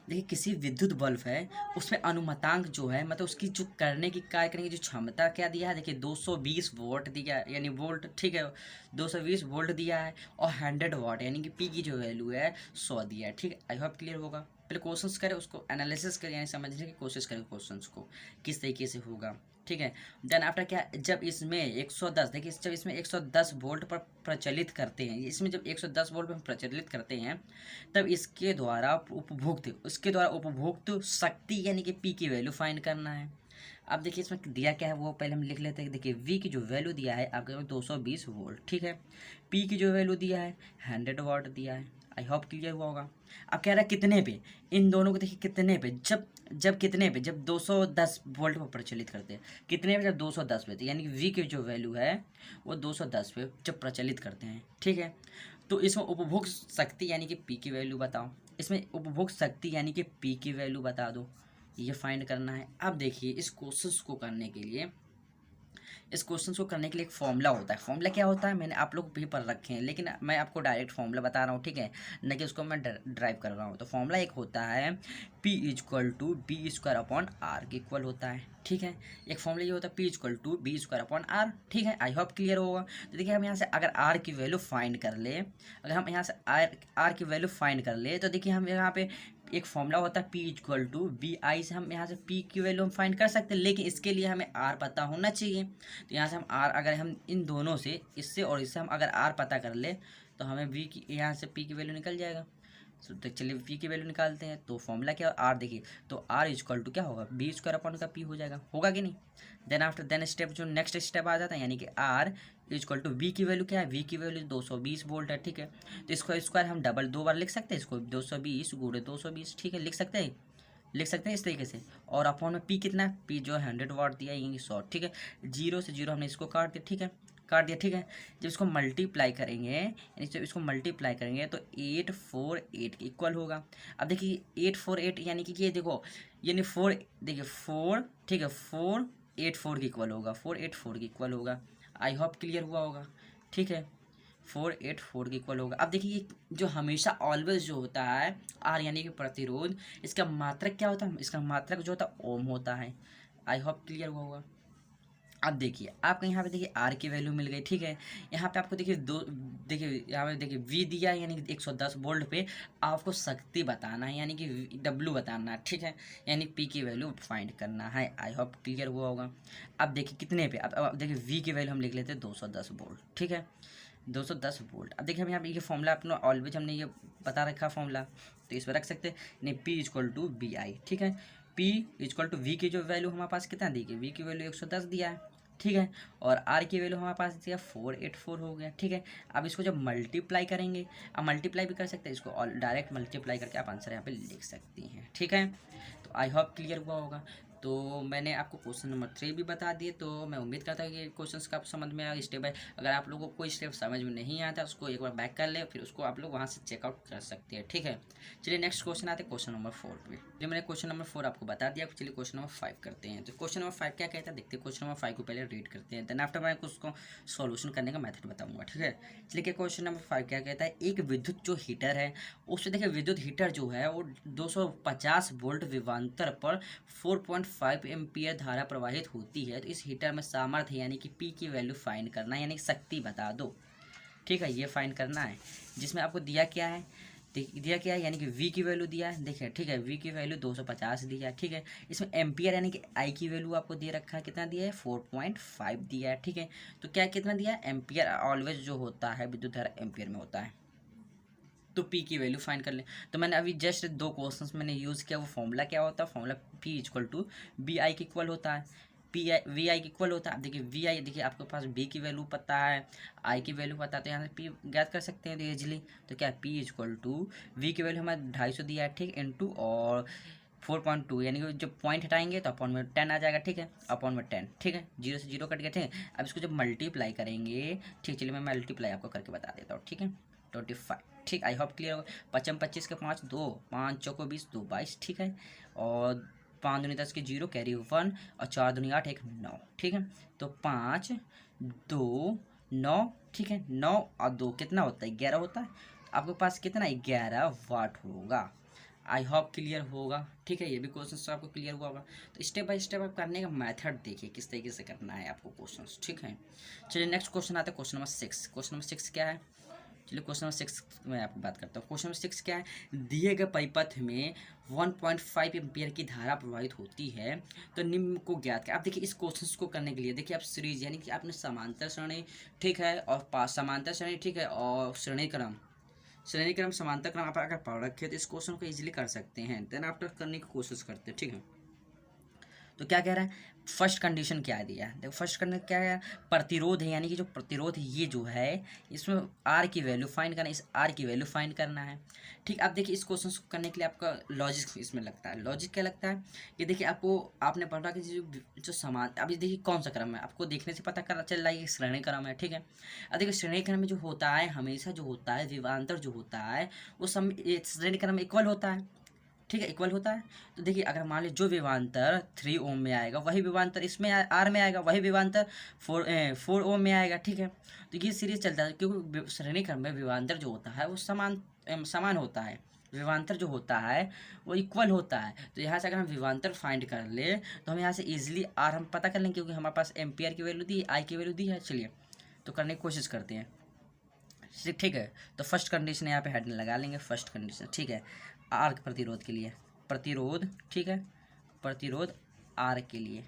देखिए किसी विद्युत बल्ब है, उसमें अनुमतांक जो है मतलब उसकी जो करने की कार्य करने की जो क्षमता क्या दिया है, देखिए 220 वोल्ट दिया है, यानी वोल्ट, ठीक है, 220 वोल्ट दिया है। और 100 वाट यानी कि पी की जो वैल्यू है 100 दिया है, ठीक है। आई होप क्लियर होगा। पहले क्वेश्चंस करें, उसको एनालिसिस करें, यानी समझने की कोशिश करें क्वेश्चंस को किस तरीके से होगा, ठीक है। देन आफ्टर क्या, जब इसमें 110, देखिए जब इसमें 110 वोल्ट पर प्रचलित करते हैं, इसमें जब 110 वोल्ट पर प्रचलित करते हैं तब इसके द्वारा उपभोक्त शक्ति यानी कि पी की वैल्यू फाइंड करना है। अब देखिए इसमें दिया क्या है वो पहले हम लिख लेते हैं। देखिए वी की जो वैल्यू दिया है आपके 220 वोल्ट, ठीक है। पी की जो वैल्यू दिया है 100 वाट दिया है। आई होप क्लियर हुआ होगा। अब कह रहा है कितने पे, इन दोनों को देखिए कितने पे, जब जब कितने पे, जब 210 वोल्ट पर प्रचलित करते हैं, कितने पे, जब 210 पे, यानी कि वी की जो वैल्यू है वो 210 पे जब प्रचलित करते हैं, ठीक है। तो इसमें उपभोग शक्ति यानी कि पी की वैल्यू बताओ, इसमें उपभोग शक्ति यानी कि पी की वैल्यू बता दो, ये फाइंड करना है। अब देखिए इस क्वेश्चन को करने के लिए, इस क्वेश्चन को करने के लिए एक फॉर्मूला होता है। फॉर्मूला क्या होता है मैंने आप लोग भी पढ़ रखे हैं, लेकिन मैं आपको डायरेक्ट फॉर्मूला बता रहा हूँ, ठीक है, न कि उसको मैं ड्राइव कर रहा हूँ। तो फॉर्मूला एक होता है P equal to V square upon R के इक्वल होता है, ठीक है। एक फॉर्मूला ये होता है P equal to V square upon R, ठीक है। आई होप क्लियर होगा। तो देखिए हम यहाँ से अगर आर की वैल्यू फाइंड कर ले, अगर हम यहाँ से आर की वैल्यू फाइंड कर ले तो देखिए हम यहाँ पे एक फॉर्मूला होता है P equal to V I, से हम यहाँ से पी की वैल्यू हम फाइंड कर सकते हैं, लेकिन इसके लिए हमें आर पता होना चाहिए। तो यहाँ से हम आर, अगर हम इन दोनों से, इससे और इससे हम अगर आर पता कर ले तो हमें वी की, यहाँ से पी की वैल्यू निकल जाएगा। तो चलिए पी की वैल्यू निकालते हैं। तो फॉर्मूला क्या, आर देखिए, तो आर इक्वल टू क्या होगा, बी स्क्वायर अपॉन का पी हो जाएगा, होगा कि नहीं। देन आफ्टर देन स्टेप जो नेक्स्ट स्टेप आ जाता है, यानी कि आर इक्वल टू वी की वैल्यू क्या है, वी की वैल्यू 220 वोल्ट है, ठीक है। तो इसको स्क्वायर हम डबल 2 बार लिख सकते हैं, इसको 220 गुणे 220, ठीक है, लिख सकते हैं इस तरीके से। और अपॉन में पी कितना है, पी जो है 100 वाट दिया है, 100, ठीक है। 0 से 0 हमने इसको काट दिया, ठीक है, काट दिया, ठीक है। जब इसको मल्टीप्लाई करेंगे, यानी जब इसको मल्टीप्लाई करेंगे तो 848 के इक्वल होगा। अब देखिए 848 यानी कि ये देखो, यानी 4, देखिए 4, ठीक है, 484 के इक्वल होगा, 484 के इक्वल होगा। आई होप क्लियर हुआ होगा, ठीक है, 484 के इक्वल होगा। अब देखिए जो हमेशा ऑलवेज जो होता है आर यानी कि प्रतिरोध, इसका मात्रक क्या होता है, इसका मात्रक जो होता है ओम होता है। आई होप क्लियर हुआ होगा। अब देखिए आपको यहाँ पे देखिए आर की वैल्यू मिल गई, ठीक है। यहाँ पे आपको देखिए देखिए यहाँ पे देखिए वी दिया है, यानी कि 110 वोल्ट पे आपको शक्ति बताना है, यानी कि डब्लू बताना है, ठीक है, यानी पी की वैल्यू फाइंड करना है। आई होप क्लियर हुआ होगा। अब देखिए कितने पे, अब देखिए वी की वैल्यू हम लिख लेते हैं 210 वोल्ट, ठीक है, 210 वोल्ट। अब देखिए हम यहाँ पे ये फॉर्मूला अपना ऑलवेज हमने ये बता रखा फॉर्मूला, तो इस पर रख सकते हैं, नहीं P equal to V I, ठीक है। पी इक्वल टू वी की जो वैल्यू हमारे पास कितना दी गई, वी की वैल्यू 110 दिया है, ठीक है। और आर की वैल्यू हमारे पास दिया 484 हो गया, ठीक है। अब इसको जब मल्टीप्लाई करेंगे, अब मल्टीप्लाई भी कर सकते हैं, इसको डायरेक्ट मल्टीप्लाई करके आप आंसर यहाँ पे लिख सकती हैं, ठीक है। तो आई होप क्लियर हुआ होगा। तो मैंने आपको क्वेश्चन नंबर 3 भी बता दिए, तो मैं उम्मीद करता हूँ कि क्वेश्चंस का आप समझ में आया स्टेप बाय। अगर आप लोगों को कोई स्टेप समझ में नहीं आता उसको एक बार बैक कर ले, फिर उसको आप लोग वहाँ से चेकआउट कर सकते हैं, ठीक है। चलिए नेक्स्ट क्वेश्चन आते हैं क्वेश्चन नंबर 4 पे। जो मैंने क्वेश्चन नंबर 4 आपको बता दिया, चलिए क्वेश्चन नंबर 5 करते हैं। तो क्वेश्चन नंबर 5 क्या कहता है देखते हैं। क्वेश्चन नंबर 5 को पहले रीड करते हैं, देन आफ्टर मैं उसको सॉल्यूशन करने का मेथड बताऊंगा, ठीक है। चलिए क्वेश्चन नंबर 5 क्या कहता है, एक विद्युत जो हीटर है उससे देखिए विद्युत हीटर जो है वो 250 वोल्ट विभवांतर पर 0.5 एम्पियर धारा प्रवाहित होती है तो इस हीटर में सामर्थ्य यानी कि पी की वैल्यू फाइंड करना है, यानी कि शक्ति बता दो। ठीक है, ये फाइंड करना है, जिसमें आपको दिया क्या है, दिया क्या है यानी कि v की वैल्यू दिया है। देखिए ठीक है, v की वैल्यू 250 दिया है। ठीक है, इसमें एम्पियर यानी कि I की वैल्यू आपको दे रखा है, कितना दिया है 4.5 दिया है। ठीक है, तो क्या कितना दिया है, एम्पियर ऑलवेज जो होता है विद्युत धारा एम्पियर में होता है। तो P की वैल्यू फाइंड कर लें। तो मैंने अभी जस्ट 2 क्वेश्चंस मैंने यूज़ किया, वो फॉर्मूला क्या होता है, formula P equal to V I के इक्वल होता है, पी आई वी आई के इक्वल होता है। अब देखिए वी आई, देखिए आपके पास B की वैल्यू पता है, I की वैल्यू पता है, तो यहाँ से P ज्ञात कर सकते हैं तो ईजिली। तो क्या P इक्वल टू V की वैल्यू हमें 250 दिया है, ठीक, इंटू और 4.2 यानी कि जब पॉइंट हटाएंगे तो अपॉन में 10 आ जाएगा। ठीक है, अपॉन में 10, ठीक है, 0 से 0 कट गया। ठीक है, अब इसको जब मल्टीप्लाई करेंगे, ठीक, चलिए मैं मल्टीप्लाई आपको करके बता देता हूँ। ठीक है, 25, ठीक, आई होप क्लियर होगा। 5 25 के 5 2, 5 चौको 20, 2 22, ठीक है, और 5 दूनी 10 के 0 कैरी 1 और 4 दूनी 8 1 9। ठीक है, तो 5 2 9, ठीक है, 9 और 2 कितना होता है 11 होता है। आपके पास कितना 11 वाट होगा। आई होप क्लियर होगा। ठीक है, ये भी क्वेश्चन आपको क्लियर हुआ होगा। तो स्टेप बाय स्टेप आप करने का मेथड देखिए किस तरीके से करना है आपको क्वेश्चन। ठीक है, चलिए नेक्स्ट क्वेश्चन आता है, क्वेश्चन नंबर 6। क्वेश्चन नंबर 6 क्या है, चलिए क्वेश्चन नंबर 6 में आपको बात करता हूँ। क्वेश्चन नंबर 6 क्या है, दिए गए परिपथ में 1.5 एम्पियर की धारा प्रवाहित होती है तो निम्न को ज्ञात करें। आप देखिए इस क्वेश्चन को करने के लिए देखिए आप सीरीज यानी कि आपने समांतर श्रेणी, ठीक है, और समांतर श्रेणी, ठीक है, और श्रेणी क्रम समांतर क्रम आप अगर पढ़ रखे तो इस क्वेश्चन को इजीली कर सकते हैं। देन आफ्टर करने की कोशिश करते हैं। ठीक है, तो क्या कह रहा है, फर्स्ट कंडीशन क्या दिया है, देखो फर्स्ट कंडीशन क्या है, प्रतिरोध है, यानी कि जो प्रतिरोध ये जो है इसमें आर की वैल्यू फाइंड करना है, इस आर की वैल्यू फाइंड करना है। ठीक, आप देखिए इस क्वेश्चन को करने के लिए आपका लॉजिक इसमें लगता है। लॉजिक क्या लगता है कि देखिए आपको, आपने पढ़ा कि जो समान, अभी देखिए कौन सा क्रम है, आपको देखने से पता कर चल रहा है कि श्रेणी क्रम है। ठीक है, अब देखिए श्रेणी क्रम में जो होता है हमेशा जो होता है विभवांतर जो होता है वो श्रेणी क्रम में इक्वल होता है। ठीक है, इक्वल होता है। तो देखिए अगर मान लीजिए जो विभवांतर 3 ओम में आएगा वही विभवांतर इसमें आर में आएगा, वही विभवांतर 4 ओम में आएगा। ठीक है, तो ये सीरीज चलता है क्योंकि श्रेणी क्रम में विभवांतर जो होता है वो समान होता है, विभवांतर जो होता है वो इक्वल होता है। तो यहाँ से अगर हम विभवांतर फाइंड कर ले तो हम यहाँ से इजीली आर हम पता कर लेंगे क्योंकि हमारे पास एम्पियर की वैल्यू दी है, आई की वैल्यू दी है। चलिए तो करने की कोशिश करते हैं। ठीक है, तो फर्स्ट कंडीशन यहाँ पे हेडिंग लगा लेंगे, फर्स्ट कंडीशन। ठीक है, आर प्रतिरोध के लिए, प्रतिरोध, ठीक है, प्रतिरोध आर के लिए,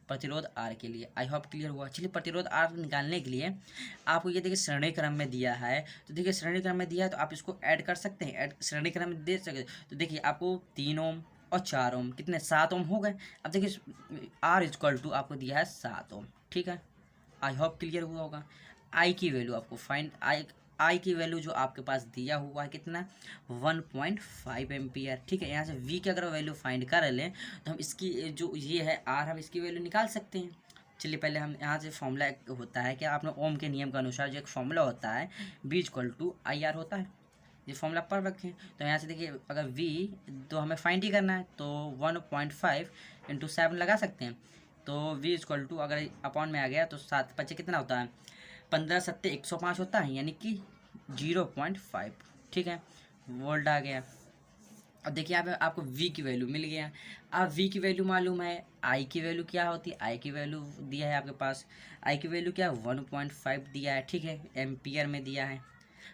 प्रतिरोध आर के लिए। आई होप क्लियर हुआ। चलिए प्रतिरोध आर निकालने के लिए आपको ये देखिए श्रेणी क्रम में दिया है, तो देखिए श्रेणी क्रम में दिया है तो आप इसको ऐड कर सकते हैं, ऐड श्रेणी क्रम में दे सकते। तो देखिए आपको 3 ओम और 4 ओम कितने 7 ओम हो गए। अब देखिए आर इक्वल टू आपको दिया है 7 ओम। ठीक है, आई होप क्लियर हुआ होगा। आई की वैल्यू आपको फाइंड, आई की वैल्यू जो आपके पास दिया हुआ है कितना 1.5 एम्पियर। ठीक है, यहाँ से वी की अगर वैल्यू फाइंड कर लें तो हम इसकी जो ये है आर, हम इसकी वैल्यू निकाल सकते हैं। चलिए पहले हम यहाँ से फॉर्मूला होता है कि आपने ओम के नियम के अनुसार जो एक फॉर्मूला होता है V equal to I R होता है, ये फॉर्मूला पढ़ रखें। तो यहाँ से देखिए अगर वी तो हमें फाइंड ही करना है तो 1.5 इंटू 7 लगा सकते हैं। तो वी इक्वल टू अगर अपॉन में आ गया तो 7 5 कितना होता है 15 7 105 होता है, यानी कि 0.5। ठीक है, वोल्ट आ गया। अब देखिए यहाँ पे आपको V की वैल्यू मिल गया। अब V की वैल्यू मालूम है, I की वैल्यू क्या होती है, I की वैल्यू दिया है आपके पास, I की वैल्यू क्या है 1.5 दिया है। ठीक है, एम्पियर में दिया है।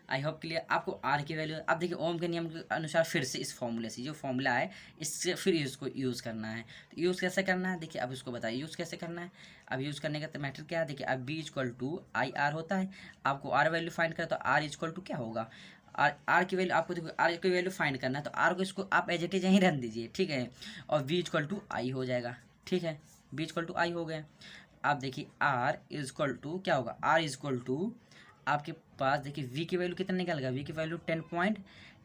I hope clear. आपको आर की वैल्यू, अब देखिए ओम के नियम के अनुसार फिर से इस फॉर्मूले से जो फॉर्मूला है इससे फिर इसको यूज़ करना है। तो यूज़ कैसे करना है देखिए, अब इसको बताइए यूज़ कैसे करना है। अब यूज़ करने का मैटर क्या है देखिए, अब V equal to I R होता है, आपको आर वैल्यू फाइंड करें तो आर इक्वल टू क्या होगा, आर की वैल्यू आपको देखो आर की वैल्यू फाइंड करना है तो आर को इसको आप एज इट इज यहीं रख दीजिए। ठीक है, और वी इक्वल टू आई हो जाएगा। ठीक है, बी इक्वल टू आई हो गया। आप देखिए आर इक्वल टू क्या होगा, आर इक्वल टू आपके पास देखिए वी की वैल्यू कितना निकल गया, वी की वैल्यू 10 पॉइंट,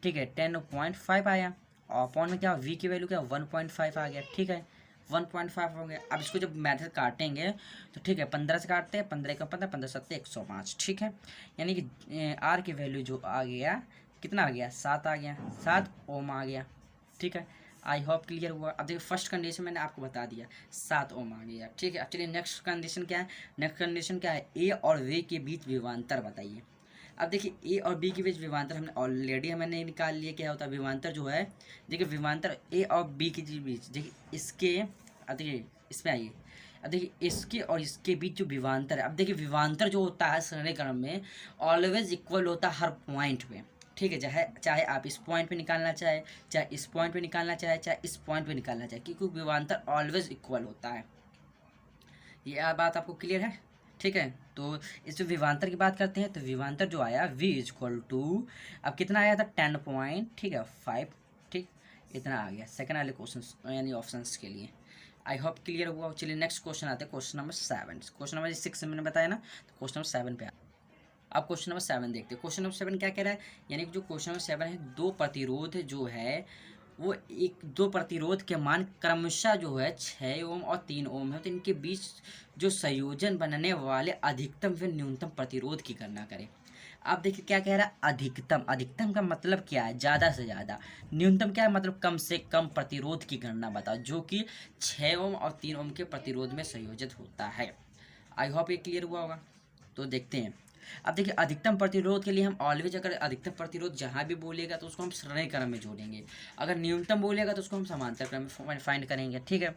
ठीक है 10.5 आया, और अपॉन में क्या वी की वैल्यू क्या 1.5 आ गया। ठीक है, 1.5 हो गया। अब इसको जब मैथड काटेंगे तो ठीक है 15 से काटते हैं, 15 का 15, 15 7 105। ठीक है, यानी कि आर की वैल्यू जो आ गया कितना आ गया 7 आ गया, 7 ओम आ गया। ठीक है, आई होप क्लियर हुआ। अब देखिए फर्स्ट कंडीशन मैंने आपको बता दिया 7 ओम आ गया। ठीक है, अब चलिए नेक्स्ट कंडीशन क्या है, नेक्स्ट कंडीशन क्या है, ए और वे के बीच विभवांतर बताइए। अब देखिए ए और बी के बीच विभवांतर हमने ऑलरेडी हमने निकाल लिया। क्या होता है विभवांतर जो है, देखिए विभवांतर ए और बी के बीच, देखिए इसके, अब देखिए इसमें आइए, अब देखिए इसके और इसके बीच जो विभवांतर है, अब देखिए विभवांतर जो होता है श्रेणी क्रम में ऑलवेज इक्वल होता है हर पॉइंट पे, ठीक है। चाहे चाहे आप इस पॉइंट पे निकालना चाहे, चाहे इस पॉइंट पे निकालना चाहे, चाहे इस पॉइंट पे निकालना चाहे, क्योंकि विभवांतर ऑलवेज इक्वल होता है। ये बात आपको क्लियर है, ठीक है। तो इस जो विभवांतर की बात करते हैं, तो विभवांतर जो आया v इक्वल टू, अब कितना आया था 10 पॉइंट, ठीक है 5, ठीक, इतना आ गया सेकंड वाले क्वेश्चन यानी ऑप्शंस के लिए। आई होप क्लियर हुआ। चलिए नेक्स्ट क्वेश्चन आते हैं, क्वेश्चन नंबर 7। क्वेश्चन नंबर 6 मैंने बताया ना, तो क्वेश्चन नंबर 7 पे अब क्वेश्चन नंबर 7 देखते हैं। क्वेश्चन नंबर 7 क्या कह रहा है, यानी कि जो क्वेश्चन नंबर 7 है, दो प्रतिरोध जो है वो दो प्रतिरोध के मान क्रमशः जो है 6 ओम और 3 ओम है, तो इनके बीच जो संयोजन बनने वाले अधिकतम व न्यूनतम प्रतिरोध की गणना करें। आप देखिए क्या कह रहा है, अधिकतम, अधिकतम का मतलब क्या है, ज़्यादा से ज़्यादा। न्यूनतम क्या है, मतलब कम से कम प्रतिरोध की गणना बताओ, जो कि 6 ओम और 3 ओम के प्रतिरोध में संयोजित होता है। आई होप ये क्लियर हुआ होगा। तो देखते हैं। अब देखिए अधिकतम प्रतिरोध के लिए हम ऑलवेज, अगर अधिकतम प्रतिरोध जहाँ भी बोलेगा तो उसको हम श्रेणी क्रम में जोड़ेंगे, अगर न्यूनतम बोलेगा तो उसको हम समांतर क्रम में फाइंड करेंगे, ठीक है।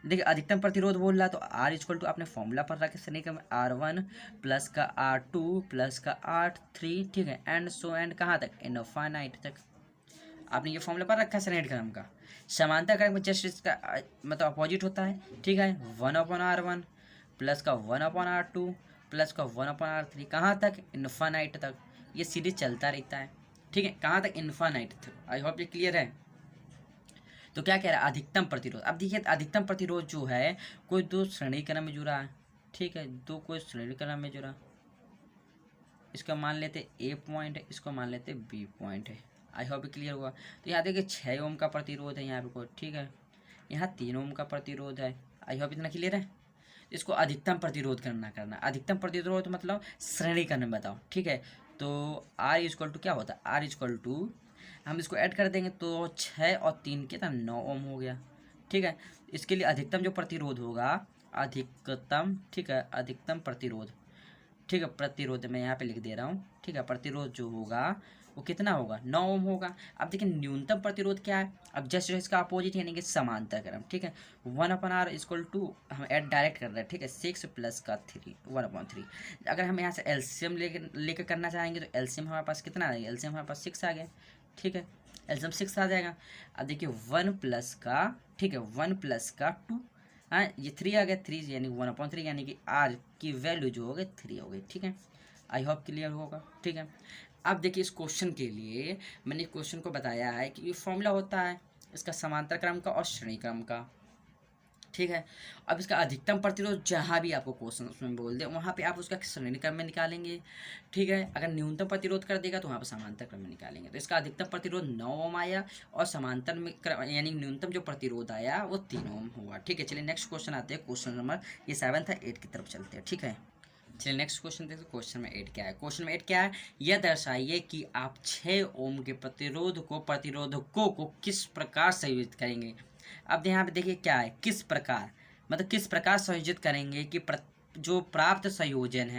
देखिए अधिकतम प्रतिरोध बोल रहा है तो आर इक्वल टू आपने फॉर्मूला पढ़ रखा है श्रेणी क्रम R1 प्लस का R2 प्लस का R3, ठीक है, एंड सो एंड कहाँ तक, इनफाइनाइट तक। आपने ये फॉर्मूला पढ़ रखा है श्रेणी क्रम का। समांतर क्रम में जस्ट इसका मतलब अपोजिट होता है, ठीक है, 1/R1 प्लस का 1/R2 प्लस का 1/R3, कहाँ तक, इन्फानाइट तक। ये सीरीज चलता रहता है, ठीक है, कहाँ तक, इन्फानाइट तक। आई होप ये क्लियर है। तो क्या कह रहा है, अधिकतम प्रतिरोध। अब देखिए अधिकतम प्रतिरोध जो है कोई दो श्रेणी क्रम में जुड़ा है, ठीक है, दो कोई श्रेणी क्रम में जुड़ा, इसका मान लेते ए पॉइंट है, इसको मान लेते बी पॉइंट है। आई होप क्लियर हुआ। तो यहाँ देखिए 6 ओम का प्रतिरोध है यहाँ पे कोई, ठीक है, यहाँ 3 ओम का प्रतिरोध है। आई होप इतना क्लियर है। इसको अधिकतम प्रतिरोध करना अधिकतम प्रतिरोध मतलब श्रेणी क्रम में बताओ, ठीक है। तो R इक्वल टू क्या होता है, R इक्वल टू हम इसको ऐड कर देंगे तो 6 और 3 के 9 ओम हो गया, ठीक है। इसके लिए अधिकतम जो प्रतिरोध होगा, अधिकतम, ठीक है, अधिकतम प्रतिरोध, ठीक है, प्रतिरोध मैं यहाँ पे लिख दे रहा हूँ, ठीक है, प्रतिरोध जो होगा वो कितना होगा, 9 ओम होगा। अब देखिए न्यूनतम प्रतिरोध क्या है, अब जस्ट इसका अपोजिट यानी कि समांतर क्रम, ठीक है, 1/R इक्वल टू हम ऐड डायरेक्ट कर रहे हैं, ठीक है, 6 प्लस का 3 1/3। अगर हम यहाँ से एलसीएम लेकर करना चाहेंगे तो एलसीएम हमारे पास कितना आ गया, एलसीएम हमारे पास 6 आ गया, ठीक है, एलसीएम 6 आ जाएगा। अब देखिए 1 प्लस का, ठीक है, 1 प्लस का 2, हाँ ये 3 आ गया, 3 यानी 1/3 यानी कि आर की वैल्यू जो हो गई 3 हो गई, ठीक है। आई होप क्लियर होगा, ठीक है। अब देखिए इस क्वेश्चन के लिए मैंने क्वेश्चन को बताया है कि ये फॉर्मूला होता है इसका समांतर क्रम का और श्रेणी क्रम का, ठीक है। अब इसका अधिकतम प्रतिरोध जहाँ भी आपको क्वेश्चन उसमें बोल दे वहाँ पे आप उसका श्रेणी क्रम में निकालेंगे, ठीक है। अगर न्यूनतम प्रतिरोध कर देगा तो वहाँ पर समांतर क्रम में निकालेंगे। तो इसका अधिकतम प्रतिरोध 9 ओम आया और समांतर में यानी न्यूनतम जो प्रतिरोध आया वो 3 ओम हुआ, ठीक है। चलिए नेक्स्ट क्वेश्चन आते हैं, क्वेश्चन नंबर ये 7 था, 8 की तरफ चलते हैं, ठीक है। चलिए नेक्स्ट क्वेश्चन देखते हैं, क्वेश्चन में 8 क्या है। क्वेश्चन में 8 क्या है, यह दर्शाइए कि आप 6 ओम के प्रतिरोधकों को किस प्रकार संयोजित करेंगे। अब यहाँ पे देखिए क्या है, किस प्रकार, मतलब किस प्रकार संयोजित करेंगे कि जो प्राप्त संयोजन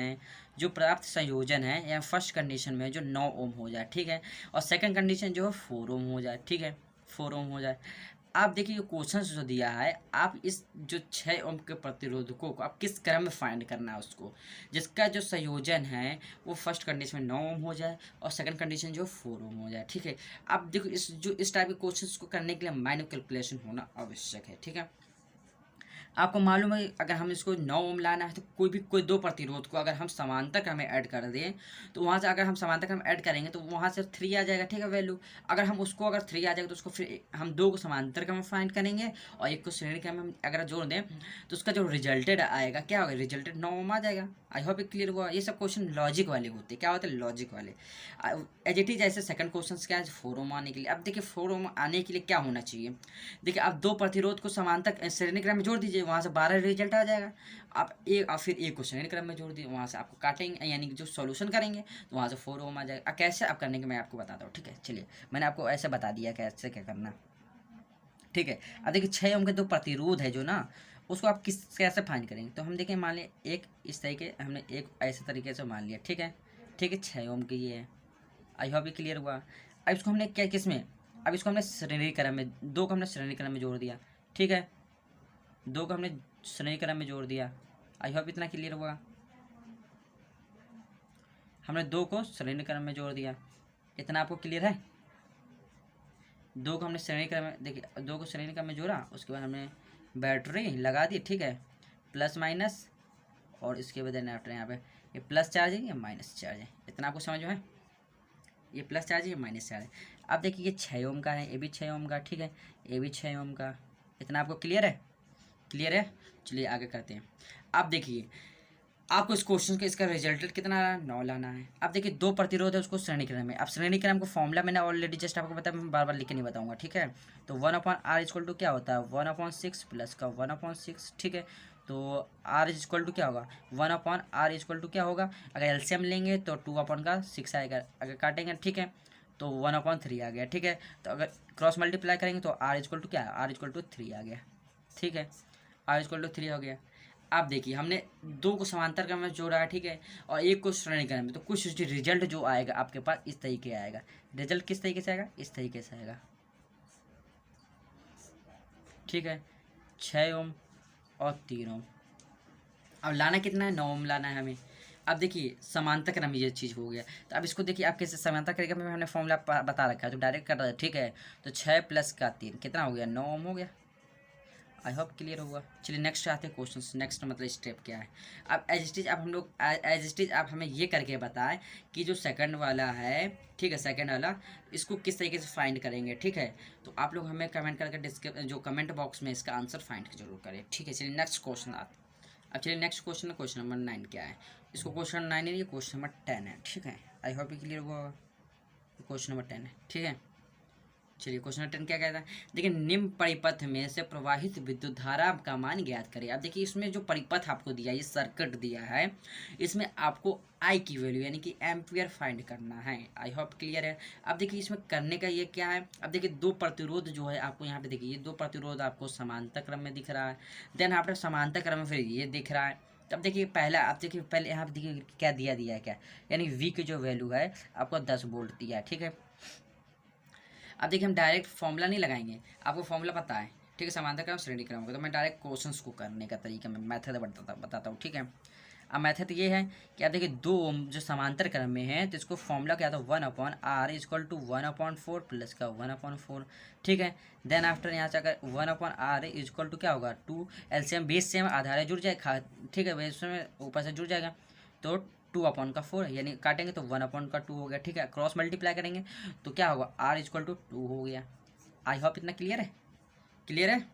है या फर्स्ट कंडीशन में जो 9 ओम हो जाए, ठीक है, और सेकंड कंडीशन जो है 4 ओम हो जाए, ठीक है, 4 ओम हो जाए। आप देखिए ये क्वेश्चन जो दिया है, आप इस जो 6 ओम के प्रतिरोधकों को आप किस क्रम में फाइंड करना है उसको, जिसका जो संयोजन है वो फर्स्ट कंडीशन में 9 ओम हो जाए और सेकंड कंडीशन जो 4 ओम हो जाए, ठीक है। आप देखो इस टाइप के क्वेश्चन को करने के लिए माइनर कैलकुलेशन होना आवश्यक है, ठीक है। आपको मालूम है अगर हम इसको 9 ओम लाना है तो कोई दो प्रतिरोध को अगर हम समांतर क्रम में ऐड कर दें तो वहाँ से अगर हम समांतर क्रम ऐड करेंगे तो वहाँ से 3 आ जाएगा, ठीक है, वैल्यू। अगर हम उसको अगर 3 आ जाएगा तो उसको फिर हम 2 को समांतर क्रम में फाइंड करेंगे और 1 को श्रेणी क्रम में अगर जोड़ दें तो उसका जो रिजल्टेड आएगा क्या होगा, रिजल्टेड 9 ओम आ जाएगा। आई होप क्लियर हुआ। ये सब क्वेश्चन लॉजिक वाले होते हैं, क्या होते हैं, लॉजिक वाले। एज इट इज ऐसे सेकंड क्वेश्चन क्या है, 4 ओम आने के लिए। अब देखिए 4 ओम आने के लिए क्या होना चाहिए, देखिए आप 2 प्रतिरोध को समांतर श्रेणी क्रम में जोड़ दीजिए, वहाँ से 12 रिजल्ट आ जाएगा। आप फिर एक को श्रेणी क्रम में जोड़ दिए, वहाँ से आपको काटेंगे यानी कि जो सॉल्यूशन करेंगे तो वहाँ से 4 ओम आ जाएगा। कैसे आप करने के मैं आपको बताता हूँ, ठीक है। चलिए मैंने आपको ऐसे बता दिया कैसे क्या करना, ठीक है। अब देखिए 6 ओम के 2 प्रतिरोध है जो ना, उसको आप कैसे फाइंड करेंगे। तो हम देखें मान लिया एक इस तरीके हमने एक ऐसे तरीके से मान लिया, ठीक है, ठीक है, 6 ओम की ये है। आई होप ये क्लियर हुआ। अब इसको हमने क्या किस में, अब इसको हमने श्रेणी क्रम में, 2 को हमने श्रेणी क्रम में जोड़ दिया, ठीक है, 2 को हमने श्रेणी क्रम में जोड़ दिया। आई होप इतना क्लियर हुआ। हमने 2 को श्रेणी क्रम में जोड़ दिया, इतना आपको क्लियर है। 2 को हमने श्रेणी क्रम में, देखिए 2 को श्रेणी क्रम में जोड़ा, उसके बाद हमने बैटरी लगा दी, ठीक है, प्लस माइनस, और इसके बाद इन्वर्टर यहाँ पे ये प्लस चार्ज है, ये माइनस चार्ज है, इतना आपको समझ में है। ये प्लस चार्ज है, ये माइनस चार्ज है। अब देखिए ये 6 ओम का है, ये भी 6 ओम का, ठीक है, ये भी 6 ओम का, इतना आपको क्लियर है, क्लियर है। चलिए आगे करते हैं। अब देखिए आपको इस क्वेश्चन का इसका रिजल्ट कितना 9 लाना है। अब देखिए 2 प्रतिरोध है, उसको श्रेणी क्रम में। अब श्रेणी क्रम को फॉर्मूला मैंने ऑलरेडी जस्ट आपको बताया, मैं बार बार लिख के नहीं बताऊंगा, ठीक है। तो 1/r क्या होता है, 1/6 प्लस का 1/6, ठीक है। तो r क्या होगा, 1/r क्या होगा, अगर एलसीएम लेंगे तो 2/6 आएगा, अगर काटेंगे, ठीक है, तो 1/3 आ गया, ठीक है। तो अगर क्रॉस मल्टीप्लाई करेंगे तो r क्या है, r3 आ गया, ठीक है, r3 हो गया। आप देखिए हमने 2 को समांतर क्रम में जोड़ा है, ठीक है, और 1 को श्रेणी क्रम में, तो कुछ रिजल्ट जो आएगा आपके पास इस तरीके आएगा। रिजल्ट किस तरीके से आएगा, इस तरीके से आएगा, ठीक है, 6 ओम और 3 ओम। अब लाना कितना है, 9 ओम लाना है हमें। अब देखिए समांतर क्रम ये चीज़ हो गया, तो अब इसको देखिए आप कैसे समांतर क्रम में हमने फॉर्मूला बता रखा है, तो डायरेक्ट कर रहा है, ठीक है। तो 6 प्लस का 3 कितना हो गया, 9 ओम हो गया। आई होप क्लियर होगा। चलिए नेक्स्ट आते हैं क्वेश्चन, नेक्स्ट मतलब स्टेप क्या है। अब एज स्टेज, अब हम लोग एज स्टेज आप हमें ये करके बताएं कि जो सेकंड वाला है, ठीक है, सेकंड वाला इसको किस तरीके से फाइंड करेंगे, ठीक है। तो आप लोग हमें कमेंट करके जो कमेंट बॉक्स में इसका आंसर फाइंड जरूर करें, ठीक है। चलिए नेक्स्ट क्वेश्चन आते। अब चलिए नेक्स्ट क्वेश्चन, क्वेश्चन नंबर 9 क्या है। इसको क्वेश्चन 9 है, ये क्वेश्चन नंबर 10 है, ठीक है। आई होप क्लियर हुआ। क्वेश्चन नंबर 10 है, ठीक है। चलिए क्वेश्चन 10 क्या कहता है, देखिए निम्न परिपथ में से प्रवाहित विद्युत धारा का मान ज्ञात करें। अब देखिए इसमें जो परिपथ आपको दिया है, ये सर्किट दिया है, इसमें आपको आई की वैल्यू यानी कि एम्पियर फाइंड करना है। आई होप क्लियर है। अब देखिए इसमें करने का ये क्या है, अब देखिए 2 प्रतिरोध जो है आपको यहाँ पे देखिए, ये 2 प्रतिरोध आपको समांतर क्रम में दिख रहा है, देन आपने समांतर क्रम में फिर ये दिख रहा है। तब देखिए पहला, आप देखिए पहले यहाँ पे देखिए क्या दिया है क्या, यानी वी की जो वैल्यू है आपको 10 वोल्ट दिया है, ठीक है। अब देखिए हम डायरेक्ट फॉर्मूला नहीं लगाएंगे, आपको फॉर्मूला पता है, ठीक है, समांतर क्रम श्रेणी क्रम का। तो मैं डायरेक्ट क्वेश्चंस को करने का तरीका मैं मेथड बताता हूँ, ठीक है। अब मेथड ये है कि आप देखिए 2 ओम जो समांतर क्रम में है, तो इसको फॉर्मूला क्या था, 1/r = 1/4 प्लस का 1/4, ठीक है। देन आफ्टर यहाँ से अगर 1/r क्या होगा 2, एलसीएम बेस से आधार जुड़ जाए, ठीक है, बेस में ऊपर से जुड़ जाएगा, तो 2/4 यानी काटेंगे तो 1/2 हो गया, ठीक है। क्रॉस मल्टीप्लाई करेंगे तो क्या होगा, r = 2 हो गया। आई होप इतना क्लियर है, क्लियर है।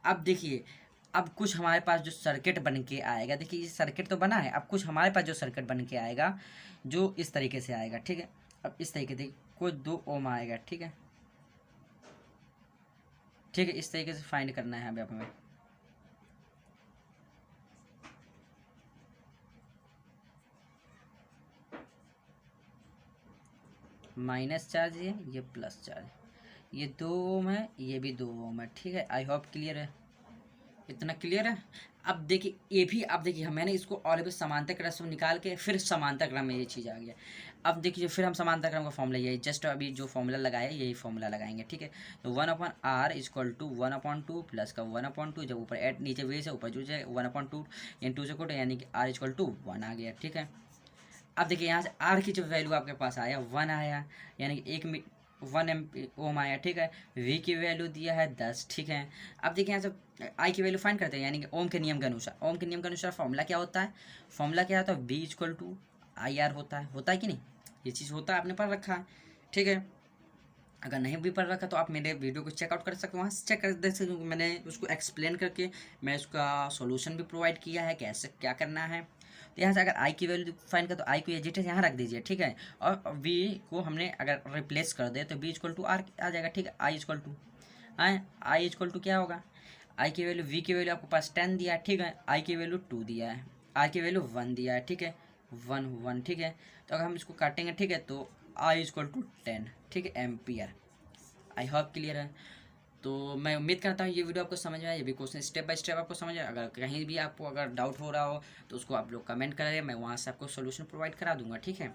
अब देखिए अब कुछ हमारे पास जो सर्किट बन के आएगा, देखिए ये सर्किट तो बना है, अब कुछ हमारे पास जो सर्किट बन के आएगा जो इस तरीके से आएगा, ठीक है। अब इस तरीके से कोई 2 ओम आएगा, ठीक है, ठीक है, इस तरीके से फाइंड करना है अभी हमें। माइनस चार्ज है, ये प्लस चार्ज, ये 2 ओम है, ये भी 2 ओम है, ठीक है। आई होप क्लियर है, इतना क्लियर है। अब देखिए ये भी, अब देखिए मैंने इसको ऑलरेडी समांतर क्रम से निकाल के फिर समांतर क्रम में ये चीज़ आ गया। अब देखिए फिर हम समांतर क्रम का फॉर्मूला यही, जस्ट अभी जो फॉर्मूला लगाया यही फॉर्मूला लगाएंगे, ठीक है। तो 1/r = 1/2 प्लस का 1/2, जब ऊपर एड नीचे वे से ऊपर जुड़ जाए 1/2 यानी 2 से कोट, यानी कि r = 1 आ गया, ठीक है। अब देखिए यहाँ से r की जो वैल्यू आपके पास आया 1 आया, यानी कि 1 ओम आया, ठीक है। v की वैल्यू दिया है 10, ठीक है। अब देखिए यहाँ से i की वैल्यू फाइंड करते हैं, यानी कि ओम के नियम के अनुसार, ओम के नियम के अनुसार फॉर्मूला क्या होता है, फॉर्मूला क्या होता है, v = IR होता है कि नहीं, ये चीज़ होता है, आपने पढ़ रखा है, ठीक है। अगर नहीं भी पढ़ रखा तो आप मेरे वीडियो को चेकआउट कर सकते हो, वहाँ से चेक कर देख सकते हो, मैंने उसको एक्सप्लेन करके मैं उसका सॉल्यूशन भी प्रोवाइड किया है, कैसे क्या करना है। तो यहाँ से अगर आई की वैल्यू फाइंड कर तो आई को एजिट यहाँ रख दीजिए, ठीक है। और वी को हमने अगर रिप्लेस कर दे तो बी = r आ जाएगा, ठीक है। आई क्या होगा, आई की वैल्यू, वी की वैल्यू आपके पास 10 दिया है, ठीक है। आई की वैल्यू 2 दिया है, आर की वैल्यू 1 दिया है, ठीक है, 1 ठीक है। तो अगर हम इसको काटेंगे, ठीक है, तो I = 10, ठीक है, एम्पियर। आई होप क्लियर है। तो मैं उम्मीद करता हूँ ये वीडियो आपको समझ में आए, ये भी क्वेश्चन स्टेप बाय स्टेप आपको समझ आए। अगर कहीं भी आपको अगर डाउट हो रहा हो तो उसको आप लोग कमेंट करें, मैं वहाँ से आपको सोल्यूशन प्रोवाइड करा दूंगा, ठीक है।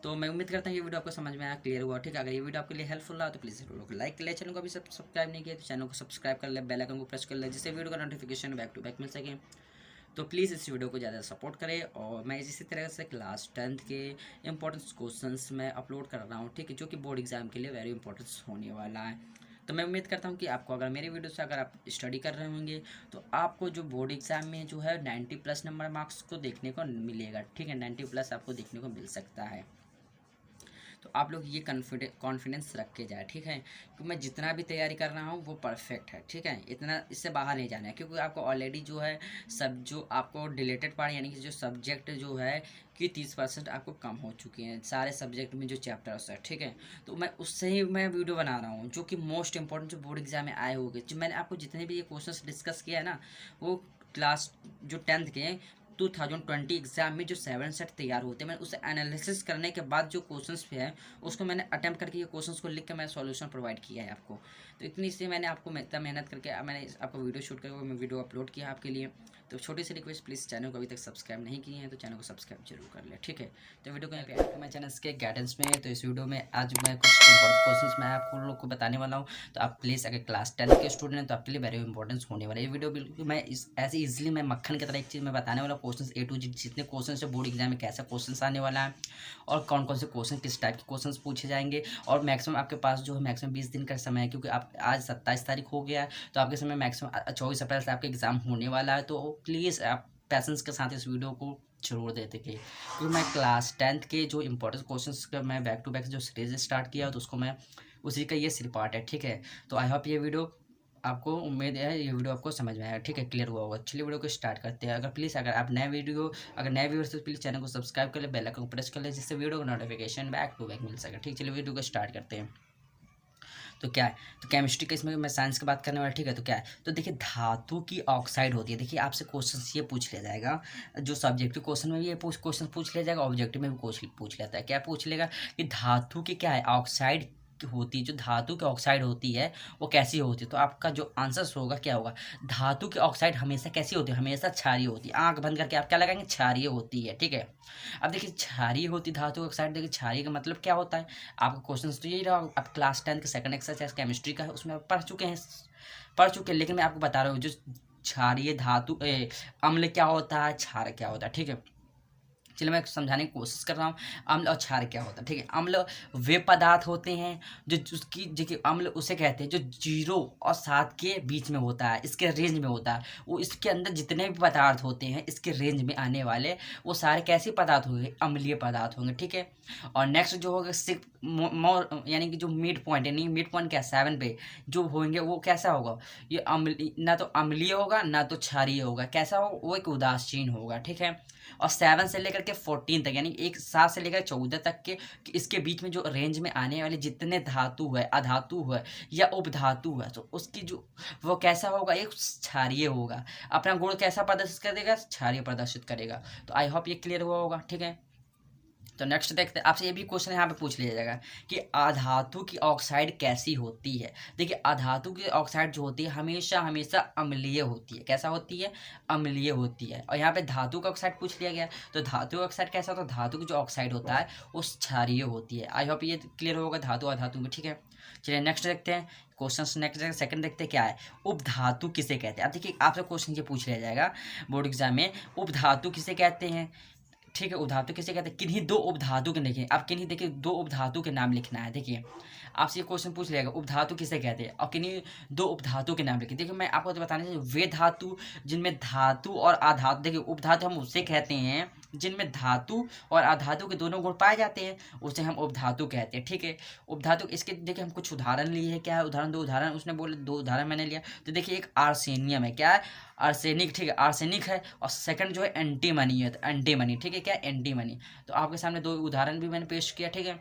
तो मैं उम्मीद करता हूँ ये वीडियो आपको समझ में आया, क्लियर हुआ, ठीक है। अगर ये वीडियो आपके लिए हेल्पफुल रहा तो प्लीज़ लोग लाइक कर ले, चैनल को अभी सब्सक्राइब नहीं किया तो चैनल को सब्सक्राइब कर ले, बेल आइकन को प्रेस कर ले, जिससे वीडियो का नोटिफिकेशन बैक टू बैक मिल सके। तो प्लीज़ इस वीडियो को ज़्यादा सपोर्ट करें। और मैं इसी तरह से क्लास 10th के इंपॉर्टेंस क्वेश्चंस मैं अपलोड कर रहा हूँ, ठीक है, जो कि बोर्ड एग्जाम के लिए वेरी इंपॉर्टेंस होने वाला है। तो मैं उम्मीद करता हूँ कि आपको अगर मेरे वीडियो से अगर आप स्टडी कर रहे होंगे तो आपको जो बोर्ड एग्जाम में जो है 90+ नंबर मार्क्स को देखने को मिलेगा, ठीक है, 90+ आपको देखने को मिल सकता है। तो आप लोग ये कॉन्फिडेंस रख के जाए, ठीक है, क्योंकि मैं जितना भी तैयारी कर रहा हूँ वो परफेक्ट है, ठीक है, इतना इससे बाहर नहीं जाना है। क्योंकि आपको ऑलरेडी जो है सब जो आपको रिलेटेड पार्ट यानी कि जो सब्जेक्ट जो है कि 30% आपको कम हो चुके हैं सारे सब्जेक्ट में जो चैप्टर्स है, ठीक है। तो मैं उससे ही मैं वीडियो बना रहा हूँ जो कि मोस्ट इंपॉर्टेंट जो बोर्ड एग्जाम में आए होंगे। जो मैंने आपको जितने भी ये क्वेश्चन डिस्कस किया है ना, वो क्लास जो 10th के 2020 एग्जाम में जो 7 सेट तैयार होते हैं, मैंने उसे एनालिसिस करने के बाद जो क्वेश्चंस पे है उसको मैंने अटेम्प्ट करके ये क्वेश्चंस को लिख के मैं सॉल्यूशन प्रोवाइड किया है आपको। तो इतनी से मैंने आपको इतना मेहनत करके मैंने आपको वीडियो शूट करके मैं वीडियो अपलोड किया आपके लिए। तो छोटी सी रिक्वेस्ट, प्लीज़ चैनल को अभी तक सब्सक्राइब नहीं किए हैं तो चैनल को सब्सक्राइब जरूर कर ले, ठीक है। तो वीडियो को यहाँ पे आपको मैं चैनल के गाइडेंस में, तो इस वीडियो में आज मैं कुछ इंपॉर्टेंट क्वेश्चंस मैं आपको लोग को बताने वाला हूँ। तो आप प्लीज़ अगर क्लास 10th के स्टूडेंट हैं तो आपके लिए वेरी इंपॉर्टेंस होने वाला है ये वीडियो। बिल्कुल मैं ऐसे ईजिली मैं मक्खन की तरह एक चीज़ मैं बताने वाला हूँ, क्वेश्चन A to Z जितने क्वेश्चन है बोर्ड एग्जाम में कैसा क्वेश्चन आने वाला है और कौन कौन से क्वेश्चन किस टाइप के क्वेश्चन पूछे जाएंगे। और मैक्सिमम आपके पास जो है मैक्सिमम 20 दिन का समय है, क्योंकि आप आज 27 तारीख हो गया है तो आपके समय मैक्सिमम 24 अप्रैल से आपका एग्जाम होने वाला है। तो प्लीज़ आप पैसेंस के साथ इस वीडियो को जरूर देते कि क्योंकि मैं क्लास 10th के जो इंपॉर्टेंट क्वेश्चंस का मैं बैक टू बैक जो सीरीज स्टार्ट किया तो उसको मैं उसी का ये सिर्फ पार्ट है, ठीक है। तो आई होप ये वीडियो आपको, उम्मीद है ये वीडियो आपको समझ में आया, ठीक है, क्लियर हुआ होगा। चलिए वीडियो को स्टार्ट करते हैं। अगर आप नए व्यूअर्स तो प्लीज़ चैनल को सब्सक्राइब कर ले, बेल आइकन को प्रेस कर ले, जिससे वीडियो का नोटिफिकेशन बैक टू बैक मिल सके, ठीक। चलिए वीडियो को स्टार्ट करते हैं। तो क्या है, तो केमिस्ट्री के इसमें मैं साइंस की बात करने वाला, ठीक है। तो क्या है, तो देखिए धातु की ऑक्साइड होती है। देखिए आपसे क्वेश्चन ये पूछ लिया जाएगा, जो सब्जेक्टिव क्वेश्चन में भी ये क्वेश्चन पूछ लिया जाएगा, ऑब्जेक्टिव में भी पूछ लेता है। क्या पूछ लेगा कि धातु की क्या है ऑक्साइड होती है, जो धातु की ऑक्साइड होती है वो कैसी होती है। तो आपका जो आंसर होगा क्या होगा, धातु की ऑक्साइड हमेशा कैसी होती है, हमेशा क्षारीय होती है। आंख बंद करके आप क्या लगाएंगे, क्षारीय होती है, ठीक है। अब देखिए क्षारीय होती धातु की ऑक्साइड, देखिए क्षारीय का मतलब क्या होता है, आपका क्वेश्चन तो यही रहा। आप क्लास 10 के सेकंड एक्सरसाइज केमिस्ट्री का है उसमें आप पढ़ चुके हैं, लेकिन मैं आपको बता रहा हूँ जो क्षारीय धातु अम्ल क्या होता है, क्षार क्या होता है, ठीक है। चलिए मैं समझाने की कोशिश कर रहा हूँ अम्ल और क्षार क्या होता है, ठीक है। अम्ल वे पदार्थ होते हैं जो उसकी देखिए अम्ल उसे कहते हैं जो 0 और 7 के बीच में होता है, इसके रेंज में होता है। वो इसके अंदर जितने भी पदार्थ होते हैं इसके रेंज में आने वाले वो सारे कैसे पदार्थ होंगे, अम्लीय पदार्थ होंगे, ठीक है। और नेक्स्ट जो होगा 6 मोर यानी कि जो मिड पॉइंट यानी मिड पॉइंट क्या 7 पे जो होंगे वो कैसा होगा, ये ना तो अम्लीय होगा ना तो क्षारीय होगा, कैसा होगा वो एक उदासीन होगा, ठीक है। और 7 से लेकर के 14 तक यानी 7 से लेकर 14 तक के इसके बीच में जो रेंज में आने वाले जितने धातु है, अधातु है या उपधातु है, तो उसकी जो वो कैसा होगा, एक क्षारीय होगा। अपना गुण कैसा प्रदर्शित करेगा, क्षारीय प्रदर्शित करेगा। तो आई होप ये क्लियर हुआ होगा, ठीक है। तो नेक्स्ट देखते हैं, आपसे ये भी क्वेश्चन यहाँ पे पूछ लिया जाएगा कि अधातु की ऑक्साइड कैसी होती है। देखिए अधातु की ऑक्साइड जो होती है हमेशा हमेशा अम्लीय होती है, कैसा होती है, अम्लीय होती है। और यहाँ पे धातु का ऑक्साइड पूछ लिया गया, तो धातु का ऑक्साइड कैसा होता है, धातु की जो ऑक्साइड होता है वो क्षारीय होती है। आई होप ये क्लियर होगा धातु अधातु में, ठीक है। चलिए नेक्स्ट देखते हैं क्वेश्चन, नेक्स्ट सेकंड देखते हैं क्या है, उपधातु किसे कहते हैं। अब देखिए आपसे क्वेश्चन ये पूछ लिया जाएगा बोर्ड एग्जाम में, उपधातु किसे कहते हैं, ठीक है। उपधातु किसे कहते हैं, किन्हीं 2 उपधातु के लिखिए, आप किन्हीं देखिए 2 उपधातु के नाम लिखना है। देखिए आपसे ये क्वेश्चन पूछ लेगा उपधातु किसे कहते हैं और किन्हीं 2 उपधातु के नाम लिखिए। देखिए मैं आपको तो बताने चाहिए वे धातु जिनमें धातु और अधातु, देखिए उपधातु हम उसे कहते हैं जिनमें धातु और अधातु के दोनों गुण पाए जाते हैं, उसे हम उपधातु कहते हैं, ठीक है। उपधातु इसके देखिए हम कुछ उदाहरण लिए हैं, क्या है उदाहरण, 2 उदाहरण उसने बोले, 2 उदाहरण मैंने लिया। तो देखिए एक आर्सेनियम है, क्या है आर्सेनिक, ठीक है, आर्सेनिक है। और सेकंड जो है एंटीमनी है, तो एंटीमनी, ठीक है, क्या एंटीमनी। तो आपके सामने 2 उदाहरण भी मैंने पेश किया, ठीक है।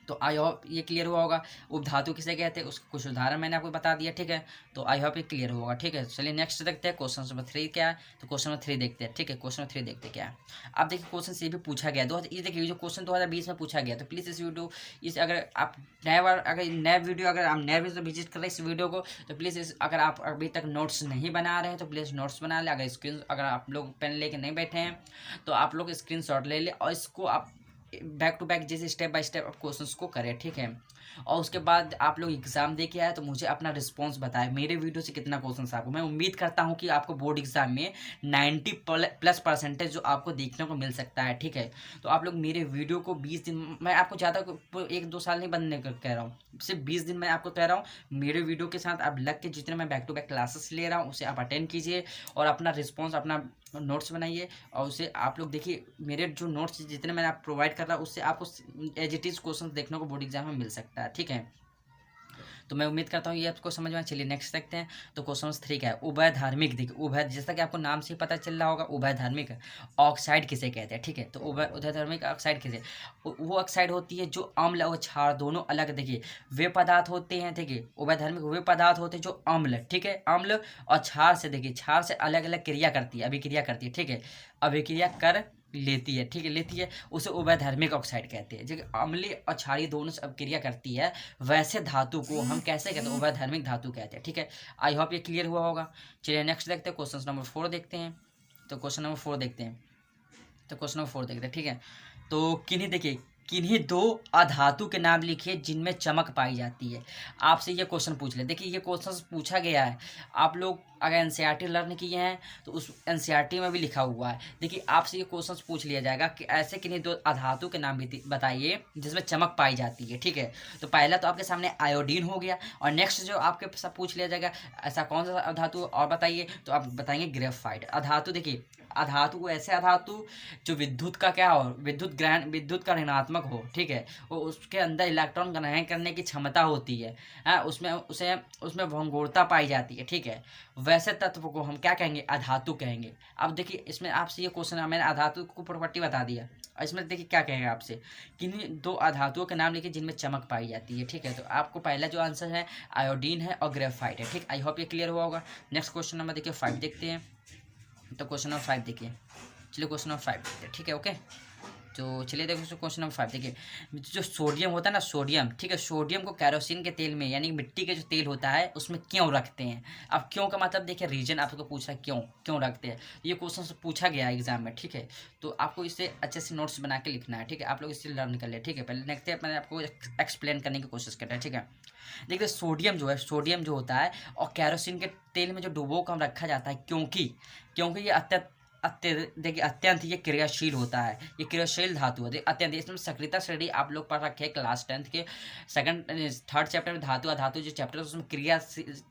तो आई होप ये क्लियर हुआ होगा। उपधातु किसे कहते हैं उसके कुछ उदाहरण मैंने आपको बता दिया, ठीक है। तो आई होप ये क्लियर होगा, ठीक है। चलिए नेक्स्ट देखते हैं क्वेश्चन नंबर 3 क्या है। तो क्वेश्चन नंबर 3 देखते हैं, ठीक है। क्वेश्चन नंबर 3 देखते हैं क्या है। अब देखिए क्वेश्चन से भी पूछा गया ये देखिए जो क्वेश्चन 2020 में पूछा गया। तो प्लीज़ इस वीडियो इस अगर आप नया वीडियो अगर आप नए वीडियो विजिट कर रहे हैं इस वीडियो को, तो प्लीज़ इस अगर आप अभी तक नोट्स नहीं बना रहे हैं तो प्लीज़ नोट्स बना लें। अगर आप लोग पेन लेके नहीं बैठे हैं तो आप लोग स्क्रीनशॉट ले लें और इसको आप बैक टू बैक जैसे स्टेप बाय स्टेप आप क्वेश्चंस को करें, ठीक है। और उसके बाद आप लोग एग्जाम दे के आए तो मुझे अपना रिस्पांस बताएं मेरे वीडियो से कितना क्वेश्चंस आपको। मैं उम्मीद करता हूं कि आपको बोर्ड एग्जाम में 90+ % जो आपको देखने को मिल सकता है, ठीक है। तो आप लोग मेरे वीडियो को 20 दिन, मैं आपको ज़्यादा 1-2 साल नहीं बनने का कह रहा हूँ, सिर्फ 20 दिन मैं आपको कह रहा हूँ। मेरे वीडियो के साथ आप लग के जितने मैं बैक टू बैक क्लासेस ले रहा हूँ उसे आप अटेंड कीजिए और अपना रिस्पॉन्स अपना नोट्स बनाइए और उसे आप लोग देखिए। मेरे जो नोट्स जितने मैंने आप प्रोवाइड कर रहा हूँ उससे आपको एज इट इज़ क्वेश्चन देखने को बोर्ड एग्जाम में मिल सकता है, ठीक है। तो मैं उम्मीद करता हूँ ये आपको समझ में आए। चलिए नेक्स्ट देखते हैं। तो क्वेश्चन नंबर 3 क्या है। उभय धार्मिक, देखिए उभय जैसा कि आपको नाम से ही पता चल रहा होगा उभय धार्मिक ऑक्साइड किसे कहते हैं, ठीक है। तो उभय धार्मिक ऑक्साइड किसे, वो ऑक्साइड होती है जो अम्ल और क्षार दोनों अलग, देखिए वे पदार्थ होते हैं, देखिए उभय धार्मिक वे पदार्थ होते हैं जो अम्ल, ठीक है, अम्ल और क्षार से, देखिए क्षार से अलग अलग क्रिया करती है, अभिक्रिया करती है, ठीक है, अभिक्रिया कर लेती है, ठीक है, लेती है, उसे उभयधार्मिक ऑक्साइड कहते हैं। जो अम्लीय और क्षारीय दोनों से अपक्रिया करती है वैसे धातु को हम कैसे कहते हैं, उभयधार्मिक धातु कहते हैं, ठीक है। आई होप ये क्लियर हुआ होगा। चलिए नेक्स्ट देखते हैं, क्वेश्चन नंबर 4 देखते हैं। तो क्वेश्चन नंबर 4 देखते हैं। तो क्वेश्चन नंबर 4 देखते हैं, ठीक है। तो किन्हीं देखिए किन्हीं 2 अधातु के नाम लिखिए जिनमें चमक पाई जाती है। आपसे ये क्वेश्चन पूछ ले, देखिए ये क्वेश्चन पूछा गया है। आप लोग अगर एनसीईआरटी लर्न किए हैं तो उस एनसीईआरटी में भी लिखा हुआ है। देखिए आपसे ये क्वेश्चन पूछ लिया जाएगा कि ऐसे किन्हीं 2 अधातु के नाम बताइए जिसमें चमक पाई जाती है, ठीक है। तो पहला तो आपके सामने आयोडीन हो गया और नेक्स्ट जो आपके साथ पूछ लिया जाएगा ऐसा कौन सा अधातु और बताइए, तो आप बताएंगे ग्रेफाइट अधातु। देखिए अधातु को ऐसे अधातु जो विद्युत का क्या हो, विद्युत का ऋणात्मक हो, ठीक है, वो उसके अंदर इलेक्ट्रॉन ग्रहण करने की क्षमता होती है, उसमें भंगुरता पाई जाती है, ठीक है। वैसे तत्व को हम क्या कहेंगे, अधातु कहेंगे। अब देखिए इसमें आपसे ये क्वेश्चन है, मैंने अधातु को प्रॉपर्टी बता दिया और इसमें देखिए क्या कहेंगे आपसे, किन्हीं 2 अधातुओं के नाम लिखिए जिनमें चमक पाई जाती है, ठीक है। तो आपको पहला जो आंसर है आयोडीन है और ग्रेफाइट है, ठीक। आई होप ये क्लियर हुआ होगा। नेक्स्ट क्वेश्चन नंबर देखिए 5 देखते हैं। तो क्वेश्चन नंबर 5 देखिए, चलिए क्वेश्चन नंबर 5 देखते हैं, ठीक है, ओके। तो चलिए देखो क्वेश्चन नंबर 5 देखिए, जो सोडियम होता है ना, सोडियम, ठीक है, सोडियम को कैरोसिन के तेल में यानी मिट्टी के जो तेल होता है उसमें क्यों रखते हैं। अब क्यों का मतलब देखिए रीजन आपको पूछा है, क्यों क्यों रखते हैं, ये क्वेश्चन पूछा गया है एग्जाम में, ठीक है। तो आपको इससे अच्छे से नोट्स बना के लिखना है, ठीक है। आप लोग इससे लर्न कर ले, ठीक है। पहले नेक्स्ट मैंने आपको एक्सप्लेन करने की कोशिश कर रहा है, ठीक है। देखिए सोडियम जो है, सोडियम जो होता है और कैरोसिन के तेल में जो डुबो कर रखा जाता है, क्योंकि क्योंकि ये देखिए अत्यंत ये क्रियाशील होता है, ये क्रियाशील धातु है अत्यंत। इसमें सक्रियता श्रेणी आप लोग पढ़ रखे हैं क्लास 10th के 3rd चैप्टर में, धातु अधातु जो चैप्टर है उसमें क्रिया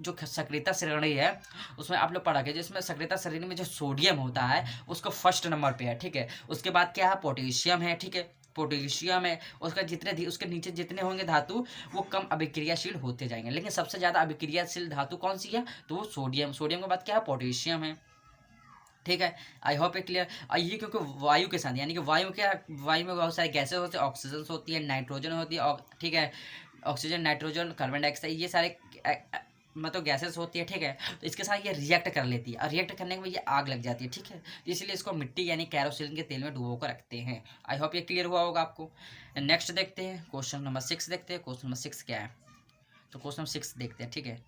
जो सक्रियता श्रेणी है उसमें आप लोग पढ़ रखे हैं। जिसमें सक्रियता श्रेणी में जो सोडियम होता है उसको फर्स्ट नंबर पे है, ठीक है। उसके बाद क्या है, पोटेशियम है, ठीक है, पोटेशियम है। उसके नीचे जितने होंगे धातु वो कम अभिक्रियाशील होते जाएंगे, लेकिन सबसे ज़्यादा अभिक्रियाशील धातु कौन सी है, तो वो सोडियम। सोडियम के बाद क्या है, पोटेशियम है, ठीक है। I hope it clear. और ये क्योंकि वायु के साथ यानी कि वायु में बहुत सारे गैसेज होते हैं, ऑक्सीजन होती है, नाइट्रोजन होती है, ठीक है, ऑक्सीजन, नाइट्रोजन, कार्बन डाइऑक्साइड, ये सारे मतलब गैसेस होती है, ठीक है। तो इसके साथ ये रिएक्ट कर लेती है और रिएक्ट करने में ये आग लग जाती है, ठीक है। तो इसलिए इसको मिट्टी यानी कैरोसिन के तेल में डुबो कर रखते हैं। आई होप ये क्लियर हुआ होगा आपको। नेक्स्ट देखते हैं क्वेश्चन नंबर 6 देखते हैं। क्वेश्चन नंबर 6 क्या है, तो क्वेश्चन नंबर 6 देखते हैं, ठीक है।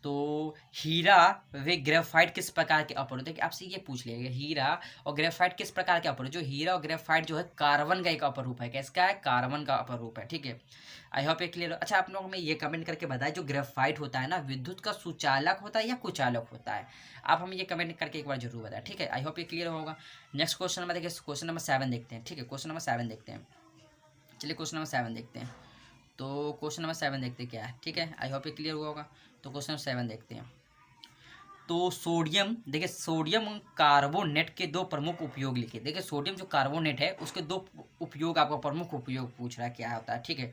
तो हीरा व ग्रेफाइट किस प्रकार के अपर होते हैं, आपसे ये पूछ लिया गया, हीरा और ग्रेफाइट किस प्रकार के अपर। जो हीरा और ग्रेफाइट जो है कार्बन का एक अपर रूप है, किसका है, कार्बन का अपर रूप है, ठीक है। आई होप ये क्लियर हो। अच्छा आप लोगों में ये कमेंट करके बताएं, जो ग्रेफाइट होता है ना विद्युत का सुचालक होता है या कुचालक होता है, आप हमें ये कमेंट करके एक बार जरूर बताएं, ठीक है। आई होप ये क्लियर होगा। नेक्स्ट क्वेश्चन नंबर देखिए, क्वेश्चन नंबर 7 देखते हैं, ठीक है। क्वेश्चन नंबर 7 देखते हैं, चलिए क्वेश्चन नंबर 7 देखते हैं। तो क्वेश्चन नंबर 7 देखते हैं क्या है, ठीक है। आई होप ये क्लियर हुआ होगा। तो क्वेश्चन नंबर 7 देखते हैं। तो सोडियम, देखिए सोडियम कार्बोनेट के 2 प्रमुख उपयोग लिखे। देखिए सोडियम जो कार्बोनेट है उसके 2 उपयोग, आपका प्रमुख उपयोग पूछ रहा है क्या होता है, ठीक है।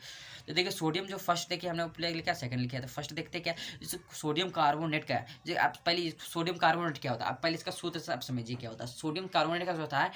तो देखिए सोडियम जो फर्स्ट देखिए हमने उपयोग लिखा, सेकंड लिखा है, तो फर्स्ट देखते क्या जैसे सोडियम कार्बोनेट का है। जो आप पहले सोडियम कार्बोनेट क्या होता है, आप पहले इसका सूत्र से आप समझिए क्या होता है। सोडियम कार्बोनेट का जो होता है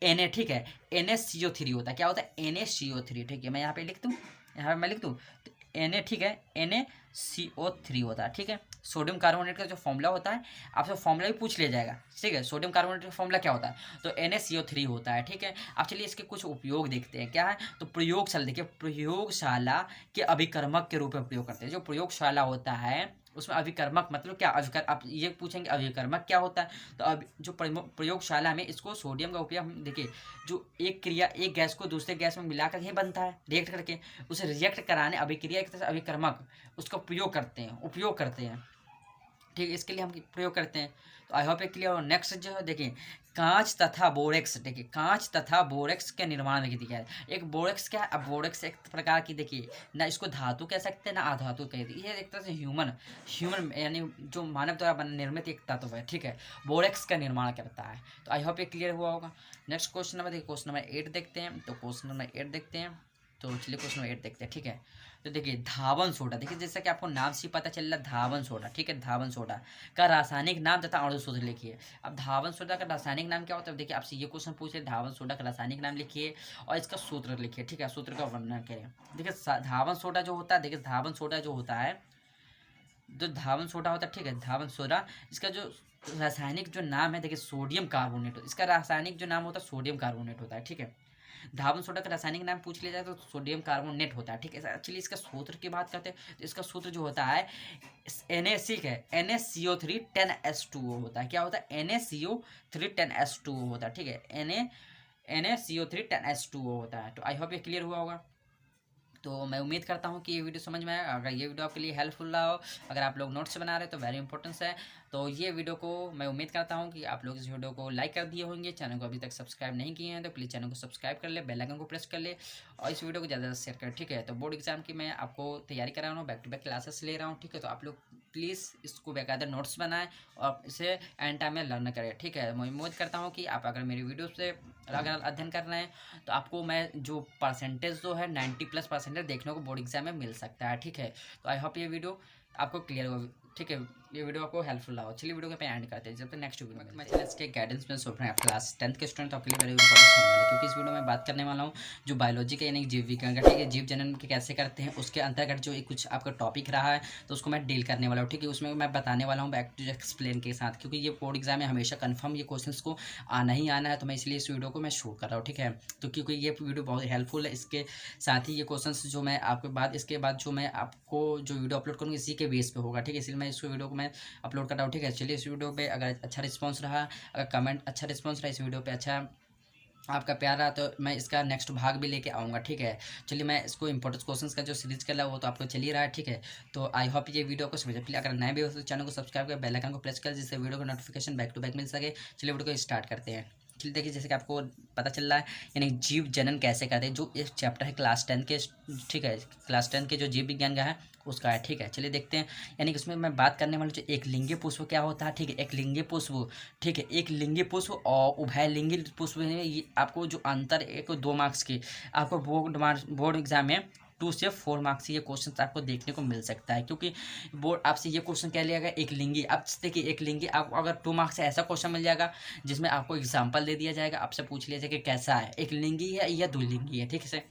Na, ठीक है, NaCO3 होता है, क्या होता है, NaCO3, ठीक है। मैं यहाँ पे लिख दूँ यहाँ पे मैं लिख दूँ तो Na, ठीक है, NaCO3 होता है, ठीक है। सोडियम कार्बोनेट का जो फॉर्मूला होता है आपसे फॉर्मूला भी पूछ लिया जाएगा, ठीक है। सोडियम कार्बोनेट का फॉर्मूला क्या होता है, तो NaCO3 होता है, ठीक है। अब चलिए इसके कुछ उपयोग देखते हैं क्या है। तो प्रयोगशाला, देखिए प्रयोगशाला के अभिकर्मक के रूप में प्रयोग करते हैं। जो प्रयोगशाला होता है उसमें अभिकर्मक मतलब क्या, आप ये पूछेंगे अभिकर्मक क्या होता है, तो अब जो प्रयोगशाला में इसको सोडियम का उपयोग हम देखिए, जो एक गैस को दूसरे गैस में मिलाकर ही बनता है रिएक्ट करके, उसे रिएक्ट कराने अभिक्रिया एक तरह से अभिकर्मक उसका उपयोग करते हैं, ठीक है। इसके लिए हम प्रयोग करते हैं। तो आई होप ये क्लियर हो। नेक्स्ट जो है देखिए कांच तथा बोरेक्स, देखिए कांच तथा बोरेक्स के निर्माण में दिया है। एक बोरेक्स क्या है, अब बोरेक्स एक प्रकार की देखिए ना इसको धातु कह सकते हैं ना अधातु कह सकते हैं, ये एक तरह से ह्यूमन यानी जो मानव द्वारा निर्मित एक तत्व है, ठीक है। बोरेक्स का निर्माण करता है। तो आई होप ये क्लियर हुआ होगा। नेक्स्ट क्वेश्चन नंबर देखिए, क्वेश्चन नंबर 8 देखते हैं। तो क्वेश्चन नंबर 8 देखते हैं, तो चलिए क्वेश्चन नंबर 8 देखते हैं, ठीक है। तो देखिए धावन सोडा, देखिए जैसा कि आपको नाम से पता चल रहा है धावन सोडा, ठीक है। धावन सोडा का रासायनिक नाम तथा अणु सूत्र लिखिए। अब धावन सोडा का रासायनिक नाम क्या होता है, देखिए आपसे ये क्वेश्चन पूछे धावन सोडा का रासायनिक नाम लिखिए और इसका सूत्र लिखिए, ठीक है। सूत्र का वर्णन करें। देखिए धावन सोडा जो होता है, देखिए धावन सोडा जो होता है, जो धावन सोडा होता है, ठीक है, धावन सोडा, इसका जो रासायनिक जो नाम है देखिए सोडियम कार्बोनेट, इसका रासायनिक जो नाम होता है सोडियम कार्बोनेट होता है, ठीक है। धावन सोडा का रासायनिक नाम पूछ लिया जाए तो सोडियम कार्बोनेट होता है, ठीक है। एक्चुअली इसका सूत्र की बात करते हैं तो इसका सूत्र जो होता है NaC है, NaCO3 10H2O होता है। क्या होता है, NaCO3 10H2O होता है, ठीक है। NaCO3 10H2O होता है। तो आई होप ये क्लियर हुआ होगा। तो मैं उम्मीद करता हूँ कि ये वीडियो समझ में आया। अगर ये वीडियो आपके लिए हेल्पफुल रहा हो, अगर आप लोग नोट्स बना रहे हैं तो वेरी इंपॉर्टेंस है। तो ये वीडियो को मैं उम्मीद करता हूँ कि आप लोग इस वीडियो को लाइक कर दिए होंगे। चैनल को अभी तक सब्सक्राइब नहीं किए हैं तो प्लीज़ चैनल को सब्सक्राइब कर ले, बेल आइकन को प्रेस कर ले और इस वीडियो को ज़्यादा शेयर करें, ठीक है। तो बोर्ड एग्जाम की मैं आपको तैयारी करा रहा हूँ, बैक टू बैक क्लासेस ले रहा हूँ, ठीक है। तो आप लोग प्लीज़ इसको बेकायदा नोट्स बनाएं और इसे एंड टाइम में लर्न करें, ठीक है। मैं उम्मीद करता हूँ कि आप अगर मेरी वीडियो से अगर अध्ययन कर रहे हैं तो आपको मैं जो परसेंटेज जो है 90+ देखने को बोर्ड एग्जाम में मिल सकता है, ठीक है। तो आई होप ये वीडियो आपको क्लियर हो, ठीक है। ये वीडियो आपको हेल्पफुल रहा हो। चलिए वीडियो को पे एंड करते हैं, जब तक नेक्स्ट वीडियो में मैं चैनल के गाइडेंस में सोच रहे हैं क्लास 10th के स्टूडेंट आपके लिए वेरी इंपॉर्टेंट होने वाला है, क्योंकि इस वीडियो में बात करने वाला हूँ जो बायोलॉजी के यानी जीव विज्ञान का, ठीक है, जीव जनन के कैसे करते हैं उसके अंतर्गत जो कुछ आपका टॉपिक रहा है तो उसको मैं डील करने वाला हूँ, ठीक है। उसमें मैं बताने वाला हूँ बैक टू एक्सप्लेन के साथ, क्योंकि ये बोर्ड एग्जाम में हमेशा कन्फर्म ये क्वेश्चन को आना ही आना है। तो मैं इसलिए इस वीडियो को मैं शूट कर रहा हूँ, ठीक है। तो क्योंकि ये वीडियो बहुत हेल्पफुल है, इसके साथ ही ये क्वेश्चन जो मैं आपके बाद इसके बाद जो मैं आपको जो वीडियो अपलोड करूँगी इसी के बेस पे होगा, ठीक है। इसलिए मैं इस वीडियो को मैं अपलोड कर रहा हूँ, ठीक है। चलिए इस वीडियो पे अगर अच्छा रिस्पांस रहा, अगर कमेंट अच्छा रिस्पांस रहा, इस वीडियो पे अच्छा आपका प्यार रहा तो मैं इसका नेक्स्ट भाग भी लेके आऊँगा, ठीक है। चलिए मैं इसको इंपॉर्टेंट क्वेश्चंस का जो सीरीज कर रहा है वो तो आपको चल ही रहा है, ठीक है। तो आई होप ये वीडियो को समझे। प्लीज अगर नए भी हो तो चैनल को सब्सक्राइब कर बेल आइकन को प्रेस कर, जिससे वीडियो को नोटिफिकेशन बैक टू बैक मिल सके। चलिए वीडियो को स्टार्ट करते हैं। चलिए देखिए जैसे कि आपको पता चल रहा है यानी जीव जनन कैसे करते हैं, जो एक चैप्टर है क्लास 10 के, ठीक है, क्लास 10 के जो जीव विज्ञान का है उसका है, ठीक है। चलिए देखते हैं, यानी कि उसमें मैं बात करने वाला जो एक लिंगी पुष्प क्या होता है, ठीक है। एक लिंगी पुष्प, ठीक है, एक लिंगी पुष्प और उभयलिंगी पुष्प में ये आपको जो अंतर एक 2 मार्क्स की आपको बोर्ड एग्जाम में 2 से 4 मार्क्स ये क्वेश्चन आपको देखने को मिल सकता है, क्योंकि बोर्ड आपसे ये क्वेश्चन कह लिया गया एक लिंगी। अब देखिए एक लिंगी आपको अगर 2 मार्क्स से ऐसा क्वेश्चन मिल जाएगा जिसमें आपको एग्जाम्पल दे दिया जाएगा, आपसे पूछ लिया जाएगा कि कैसा है, एक लिंगी है या 2 लिंगी है, ठीक है।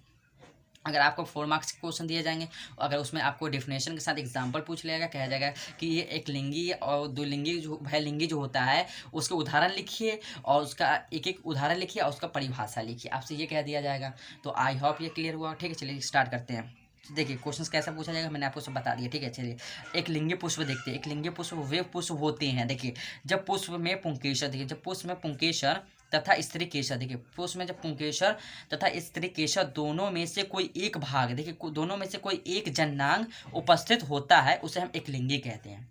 अगर आपको 4 मार्क्स के क्वेश्चन दिए जाएंगे, अगर उसमें आपको डिफिनेशन के साथ एग्जांपल पूछ लिया जाएगा, कहा जाएगा कि ये एक लिंगी और 2 लिंगी जो भयलिंगी जो होता है उसके उदाहरण लिखिए और उसका एक उदाहरण लिखिए और उसका परिभाषा लिखिए, आपसे ये कह दिया जाएगा। तो आई होप ये क्लियर हुआ, ठीक है। चलिए स्टार्ट करते हैं। देखिए क्वेश्चन कैसा पूछा जाएगा मैंने आपको सब बता दिया, ठीक है। चलिए एक लिंगी पुष्प देखते हैं। एक लिंगी पुष्प वे पुष्प होते हैं, देखिए जब पुष्प में पुंकेसर, देखिए जब पुष्प में पुंकेसर तथा स्त्री केसर, देखिए पुष्प में जब पुंकेसर तथा स्त्री केसर दोनों में से कोई एक भाग, देखिए दोनों में से कोई एक जननांग उपस्थित होता है उसे हम एक लिंगी कहते हैं।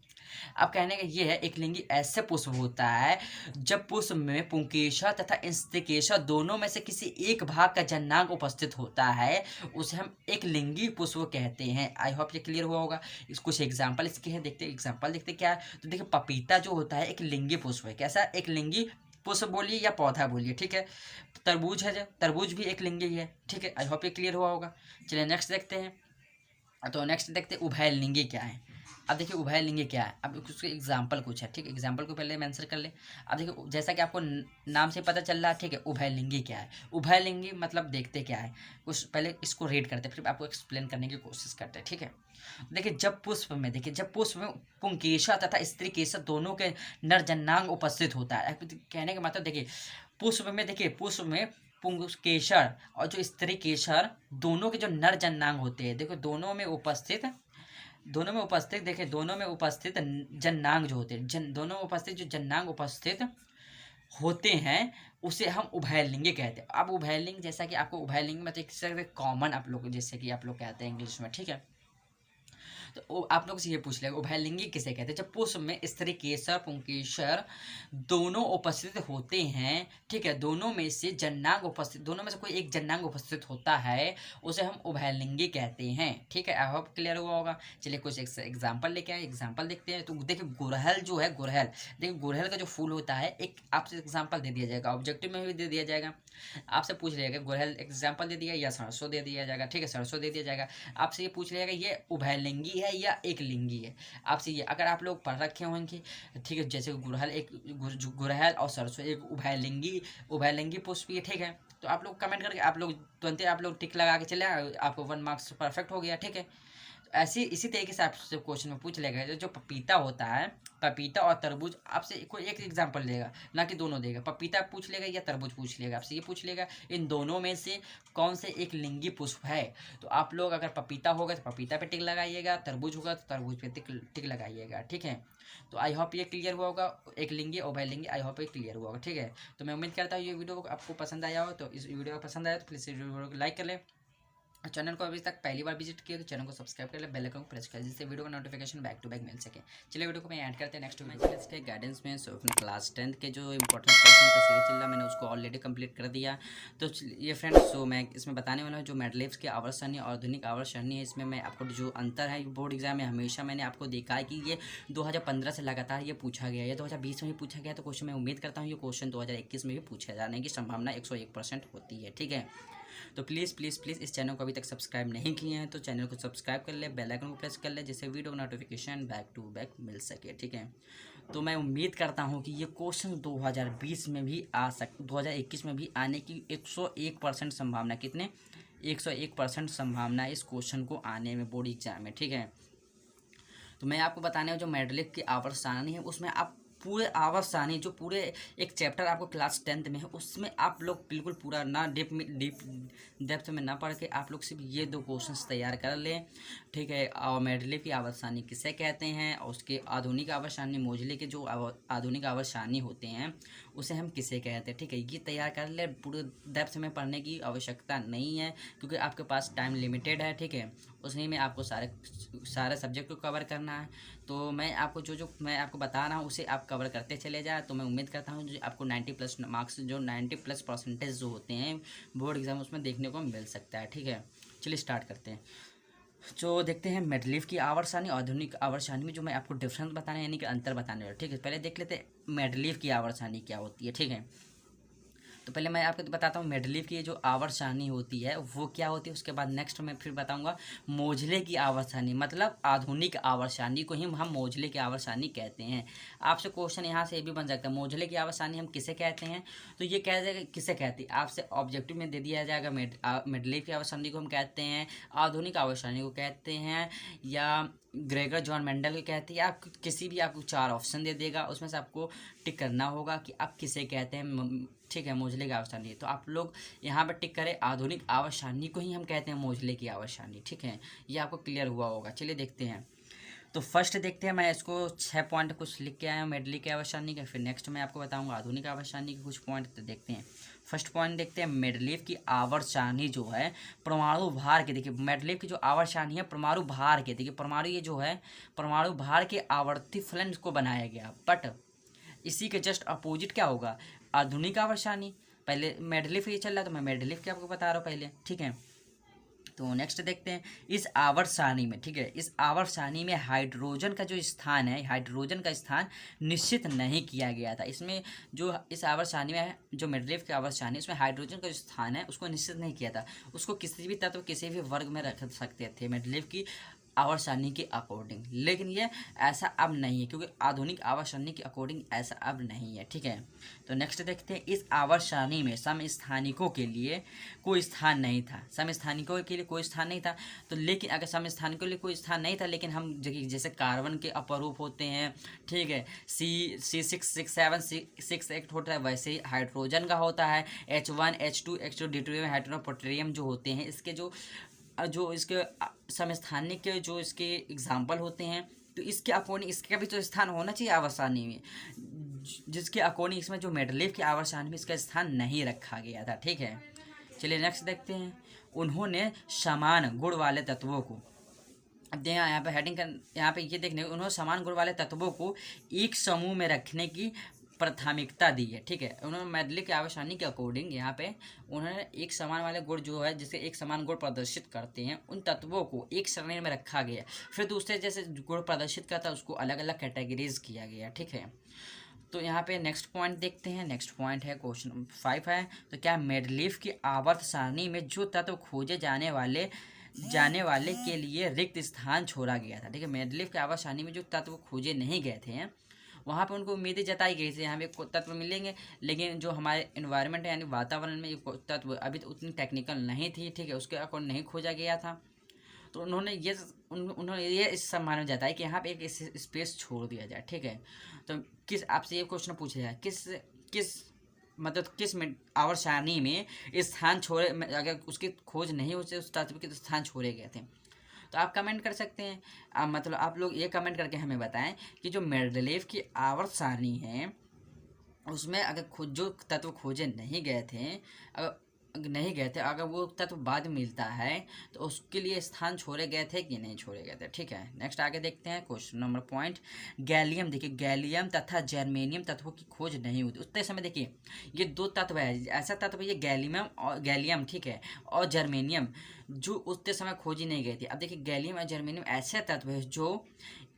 अब कहने का ये है एक लिंगी ऐसे पुष्प होता है जब पुष्प में पुंकेसर तथा स्त्रीकेसर दोनों में से किसी एक भाग का जननांग उपस्थित होता है उसे हम एक लिंगी पुष्प कहते हैं। आई होप ये क्लियर हुआ होगा। इस कुछ एग्जाम्पल इसके हैं, देखते एग्जाम्पल देखते क्या है। तो देखिए पपीता जो होता है एक लिंगी पुष्प है, कैसा एक लिंगी पुष्प बोलिए या पौधा बोलिए, ठीक है। तरबूज है, जो तरबूज भी एक लिंगी है, ठीक है। आई होप ये क्लियर हुआ होगा। चलिए नेक्स्ट देखते हैं। तो नेक्स्ट देखते हैं उभयलिंगी क्या है। अब देखिए उभयलिंगी क्या है, अब उसके एग्जाम्पल कुछ है, ठीक है, एग्जाम्पल को पहले मैं आंसर कर ले। अब देखिए जैसा कि आपको नाम से पता चल रहा है, ठीक है, उभयलिंगी क्या है। उभयलिंगी मतलब देखते क्या है, कुछ पहले इसको रीड करते हैं फिर आपको एक्सप्लेन करने की कोशिश करते हैं, ठीक है। देखिए जब पुष्प में पुंकेसर तथा स्त्री केसर दोनों के नर जन्नांग उपस्थित होता है। कहने का मतलब देखिए पुष्प में पुंकेसर और जो स्त्री केसर दोनों के जो नर जन्नांग होते हैं, देखो दोनों में उपस्थित जन्नांग जो होते हैं, दोनों में उपस्थित जो जन्नांग उपस्थित होते हैं उसे हम उभयलिंगी कहते हैं। अब उभयलिंग जैसा कि आपको उभयलिंग मतलब एक तरह से कॉमन आप लोग जैसे कि आप लोग कहते हैं इंग्लिश में, ठीक है। तो आप लोग से ये पूछ लेगा उभयलिंगी किसे कहते हैं। जब पुष्प में स्त्री केसर पुंकेसर दोनों उपस्थित होते हैं, ठीक है, दोनों में से कोई एक जन्नांग उपस्थित होता है, उसे हम उभयलिंगी कहते हैं, ठीक है। आई होप क्लियर हुआ होगा। चलिए कुछ एग्जाम्पल लेके आए, एग्जाम्पल देखते हैं। तो देखिए गुड़हल जो है, देखिए गुड़हल का जो फूल होता है, एक आपसे एग्जाम्पल दे दिया जाएगा, ऑब्जेक्टिव में भी दे दिया जाएगा, आपसे पूछ लिया गुड़हल एग्जाम्पल दे दिया या सरसों दे दिया जाएगा, ठीक है, सरसों दे दिया जाएगा। आपसे ये पूछ लिया ये उभयलिंगी है या एक लिंगी है। आपसे ये अगर आप लोग पढ़ रखे होंगे, ठीक है, जैसे गुड़हल और सरसों एक उभयलिंगी पुष्प है, ठीक है। तो आप लोग कमेंट करके आप लोग तुरंत आप लोग टिक लगा के चले, आपको 1 मार्क्स परफेक्ट हो गया, ठीक है। ऐसे इसी तरीके से आपसे क्वेश्चन में पूछ लेगा जो पपीता होता है, पपीता और तरबूज, आपसे कोई एक एग्जांपल देगा, ना कि दोनों देगा। पपीता पूछ लेगा या तरबूज पूछ लेगा, आपसे ये पूछ लेगा इन दोनों में से कौन से एक लिंगी पुष्प है। तो आप लोग अगर पपीता होगा तो पपीता पे टिक लगाइएगा, तरबूज होगा तो तरबूज पे टिक लगाइएगा, ठीक है। तो आई होप ये क्लियर हुआ होगा, एक लिंगी और उभयलिंगी, आई होप ये क्लियर हुआ होगा, ठीक है। तो मैं उम्मीद करता हूँ ये वीडियो आपको पसंद आया हो। तो इस वीडियो को पसंद आया तो प्लीज़ वीडियो को लाइक कर ले, चैनल को अभी तक पहली बार विजिट किया तो चैनल को सब्सक्राइब कर ले, बेल आइकन को प्रेस कर, जिससे वीडियो का नोटिफिकेशन बैक टू बैक मिल सके। चलिए वीडियो को मैं ऐड करते हैं नेक्स्ट मैथमेटिक्स के गाइडेंस में। सो अपने क्लास 10 के जो इंपॉर्टेंट क्वेश्चन का सीरीज चल रहा है, मैंने उसको ऑलरेडी कंप्लीट कर दिया। तो ये फ्रेंड्स, सो मैं इसमें बताने वाला हूँ जो मैडलिफ्स की आवर्त सारणी और आधुनिक आवर्त सारणी है, इसमें मैं आपको जो अंतर है बोर्ड एग्जाम में हमेशा मैंने आपको देखा है कि ये 2015 से लगातार ये पूछा गया है, 2020 में भी पूछा गया। तो क्वेश्चन मैं उम्मीद करता हूँ ये क्वेश्चन 2021 में भी पूछे जाने की संभावना 101% होती है, ठीक है। तो प्लीज़ प्लीज़ प्लीज़ इस चैनल को अभी तक सब्सक्राइब नहीं किए हैं तो चैनल को सब्सक्राइब कर ले, बेल आइकन को प्रेस कर ले, जिससे वीडियो का नोटिफिकेशन बैक टू बैक मिल सके, ठीक है। तो मैं उम्मीद करता हूँ कि ये क्वेश्चन 2020 में भी 2021 में भी आने की 101% संभावना, कितने 101% संभावना इस क्वेश्चन को आने में बोर्ड एग्जाम में, ठीक है। तो मैं आपको बताने वाला जो मैडलिक की आवर्त सारणी है उसमें आप पूरे आवर्त सारणी जो पूरे एक चैप्टर आपको क्लास 10th में है उसमें आप लोग बिल्कुल पूरा ना डीप डेप्थ में ना पढ़ के आप लोग सिर्फ ये 2 क्वेश्चंस तैयार कर लें, ठीक है। और मैडलिक की आवर्त सारणी किसे कहते हैं और उसके आधुनिक आवर्त सारणी मोजले के जो आधुनिक आवर्त सारणी होते हैं उसे हम किसे कहते हैं, ठीक है। ये तैयार कर ले, पूरे डेप्थ में पढ़ने की आवश्यकता नहीं है क्योंकि आपके पास टाइम लिमिटेड है, ठीक है। उसी में आपको सारे सब्जेक्ट को कवर करना है। तो मैं आपको जो मैं आपको बता रहा हूँ उसे आप कवर करते चले जाए। तो मैं उम्मीद करता हूँ जो आपको 90+ मार्क्स जो 90+% जो होते हैं बोर्ड एग्जाम उसमें देखने को मिल सकता है, ठीक है। चलिए स्टार्ट करते हैं। जो देखते हैं मैडलिफ की आवर्त सारणी आधुनिक आवर्त सारणी में जो मैं आपको डिफरेंस बताने यानी कि अंतर बताने वाला, ठीक है। पहले देख लेते हैं मैडलिफ की आवर्त सारणी क्या होती है, ठीक है। तो पहले मैं आपको बताता हूँ मैडलिफ की जो आवर्त सारणी होती है वो क्या होती है, उसके बाद नेक्स्ट मैं फिर बताऊंगा मोजले की आवर्त सारणी, मतलब आधुनिक आवर्त सारणी को ही हम मोजले की आवर्त सारणी कहते हैं। आपसे क्वेश्चन यहाँ से ये भी बन सकता है मोजले की आवर्त सारणी हम किसे कहते हैं, तो ये कह जाएगा किसे कहते हैं, आपसे ऑब्जेक्टिव में दे दिया जाएगा मैडलिफ की आवर्त सारणी को हम कहते हैं, आधुनिक आवर्त सारणी को कहते हैं, या ग्रेगर जॉन मेंडल को कहते हैं, या आप किसी भी आपको 4 ऑप्शन दे देगा उसमें से आपको टिक करना होगा कि आप किसे कहते हैं, ठीक है। मोजले की आवर्त सारणी तो आप लोग यहाँ पर टिक करें आधुनिक आवर्त सारणी को ही हम कहते हैं मोजले की आवर्त सारणी, ठीक है। ये आपको क्लियर हुआ होगा। चलिए देखते हैं। तो फर्स्ट देखते हैं, मैं इसको 6 पॉइंट कुछ लिख के आया हूँ मैडलिफ की आवर्त सारणी के, फिर नेक्स्ट मैं आपको बताऊँगा आधुनिक आवर्त सारणी के कुछ पॉइंट। तो देखते हैं फर्स्ट पॉइंट देखते हैं मैडलिफ की आवर्त सारणी जो है परमाणु भार के, देखिए मैडलिफ की जो आवर्त सारणी है परमाणु भार के, देखिए परमाणु ये जो है परमाणु भार के आवर्ती फलन को बनाया गया, बट इसी के जस्ट अपोजिट क्या होगा आधुनिक आवर्त सारणी। पहले मैडलिफ ये चल रहा है तो मैं मैडलिफ के आपको बता रहा हूँ पहले, ठीक है। तो नेक्स्ट देखते हैं इस आवर्त सारणी में, ठीक है, इस आवर्त सारणी में हाइड्रोजन का जो स्थान है हाइड्रोजन का स्थान निश्चित नहीं किया गया था। इसमें जो इस आवर्त सारणी में है जो मैडलिफ की आवर्त सारणी उसमें हाइड्रोजन का जो स्थान है उसको निश्चित नहीं किया था, उसको किसी भी तत्व किसी भी वर्ग में रख सकते थे। मैडलिफ की आवर्त सारणी के अकॉर्डिंग, लेकिन ये ऐसा अब नहीं है क्योंकि आधुनिक आवर्त सारणी के अकॉर्डिंग ऐसा अब नहीं है। ठीक है, तो नेक्स्ट देखते हैं, इस आवर्त सारणी में समस्थानिकों के लिए कोई स्थान नहीं था। समस्थानिकों के लिए कोई स्थान नहीं था, तो लेकिन अगर समस्थानिकों के लिए कोई स्थान नहीं था, लेकिन हम जैसे कार्बन के अपरूप होते हैं, ठीक है, C6H7 6 8 होता है, वैसे ही हाइड्रोजन का होता है, H1 H2 H2 deuterium hydrogen पोटेरियम जो होते हैं, इसके जो इसके समस्थानिक के जो इसके एग्जाम्पल होते हैं, तो इसके अकॉर्डिंग इसका भी तो स्थान होना चाहिए आवर्त सारणी में, जिसके अकॉर्डिंग इसमें जो मेंडलीव की आवर्त सारणी में इसका स्थान नहीं रखा गया था। ठीक है, चलिए नेक्स्ट देखते हैं, उन्होंने समान गुण वाले तत्वों को, अब यहाँ पे हेडिंग कर, यहाँ पे ये देखने, उन्होंने समान गुण वाले तत्वों को एक समूह में रखने की प्राथमिकता दी है। ठीक है, उन्होंने मेंडलीव की आवर्त सारणी के अकॉर्डिंग यहाँ पे उन्होंने एक समान वाले गुण जो है, जिसे एक समान गुण प्रदर्शित करते हैं, उन तत्वों को एक श्रेणी में रखा गया, फिर दूसरे जैसे गुण प्रदर्शित करता है उसको अलग अलग कैटेगरीज किया गया। ठीक है, तो यहाँ पे नेक्स्ट पॉइंट देखते हैं, नेक्स्ट पॉइंट है क्वेश्चन 5 है, तो क्या मेंडलीव की आवर्त सारणी में जो तत्व खोजे जाने वाले के लिए रिक्त स्थान छोड़ा गया था। ठीक है, मेंडलीव की आवर्त सारणी में जो तत्व खोजे नहीं गए थे वहाँ पे उनको उम्मीदें जताई गई थी यहाँ पे तत्व मिलेंगे, लेकिन जो हमारे इन्वायरमेंट है यानी वातावरण में ये तत्व अभी तो उतनी टेक्निकल नहीं थी। ठीक है, उसके अकॉर्डिंग नहीं खोजा गया था, तो उन्होंने ये इस सम्मान में जताया कि यहाँ पे एक स्पेस छोड़ दिया जाए। ठीक है, तो आपसे ये क्वेश्चन पूछा जाए, किस आवर्त सारणी में स्थान छोड़े, अगर उसकी खोज नहीं होती उस तत्व के स्थान छोड़े गए थे, तो आप कमेंट कर सकते हैं। आप लोग ये कमेंट करके हमें बताएं कि जो मेंडलीव की आवर्त सारणी है उसमें अगर जो तत्व खोजे नहीं गए थे, अगर वो तत्व बाद में मिलता है तो उसके लिए स्थान छोड़े गए थे कि नहीं छोड़े गए थे। ठीक है, नेक्स्ट आगे देखते हैं क्वेश्चन नंबर पॉइंट, गैलियम। देखिए, गैलियम तथा जर्मेनियम तत्वों की खोज नहीं होती उतने समय। देखिए, ये दो तत्व है, ऐसा तत्व है, ये गैलियम ठीक है, और जर्मेनियम जो उतने समय खोजी नहीं गई थी। अब देखिए, गैलियम और जर्मेनियम ऐसे तत्व है जो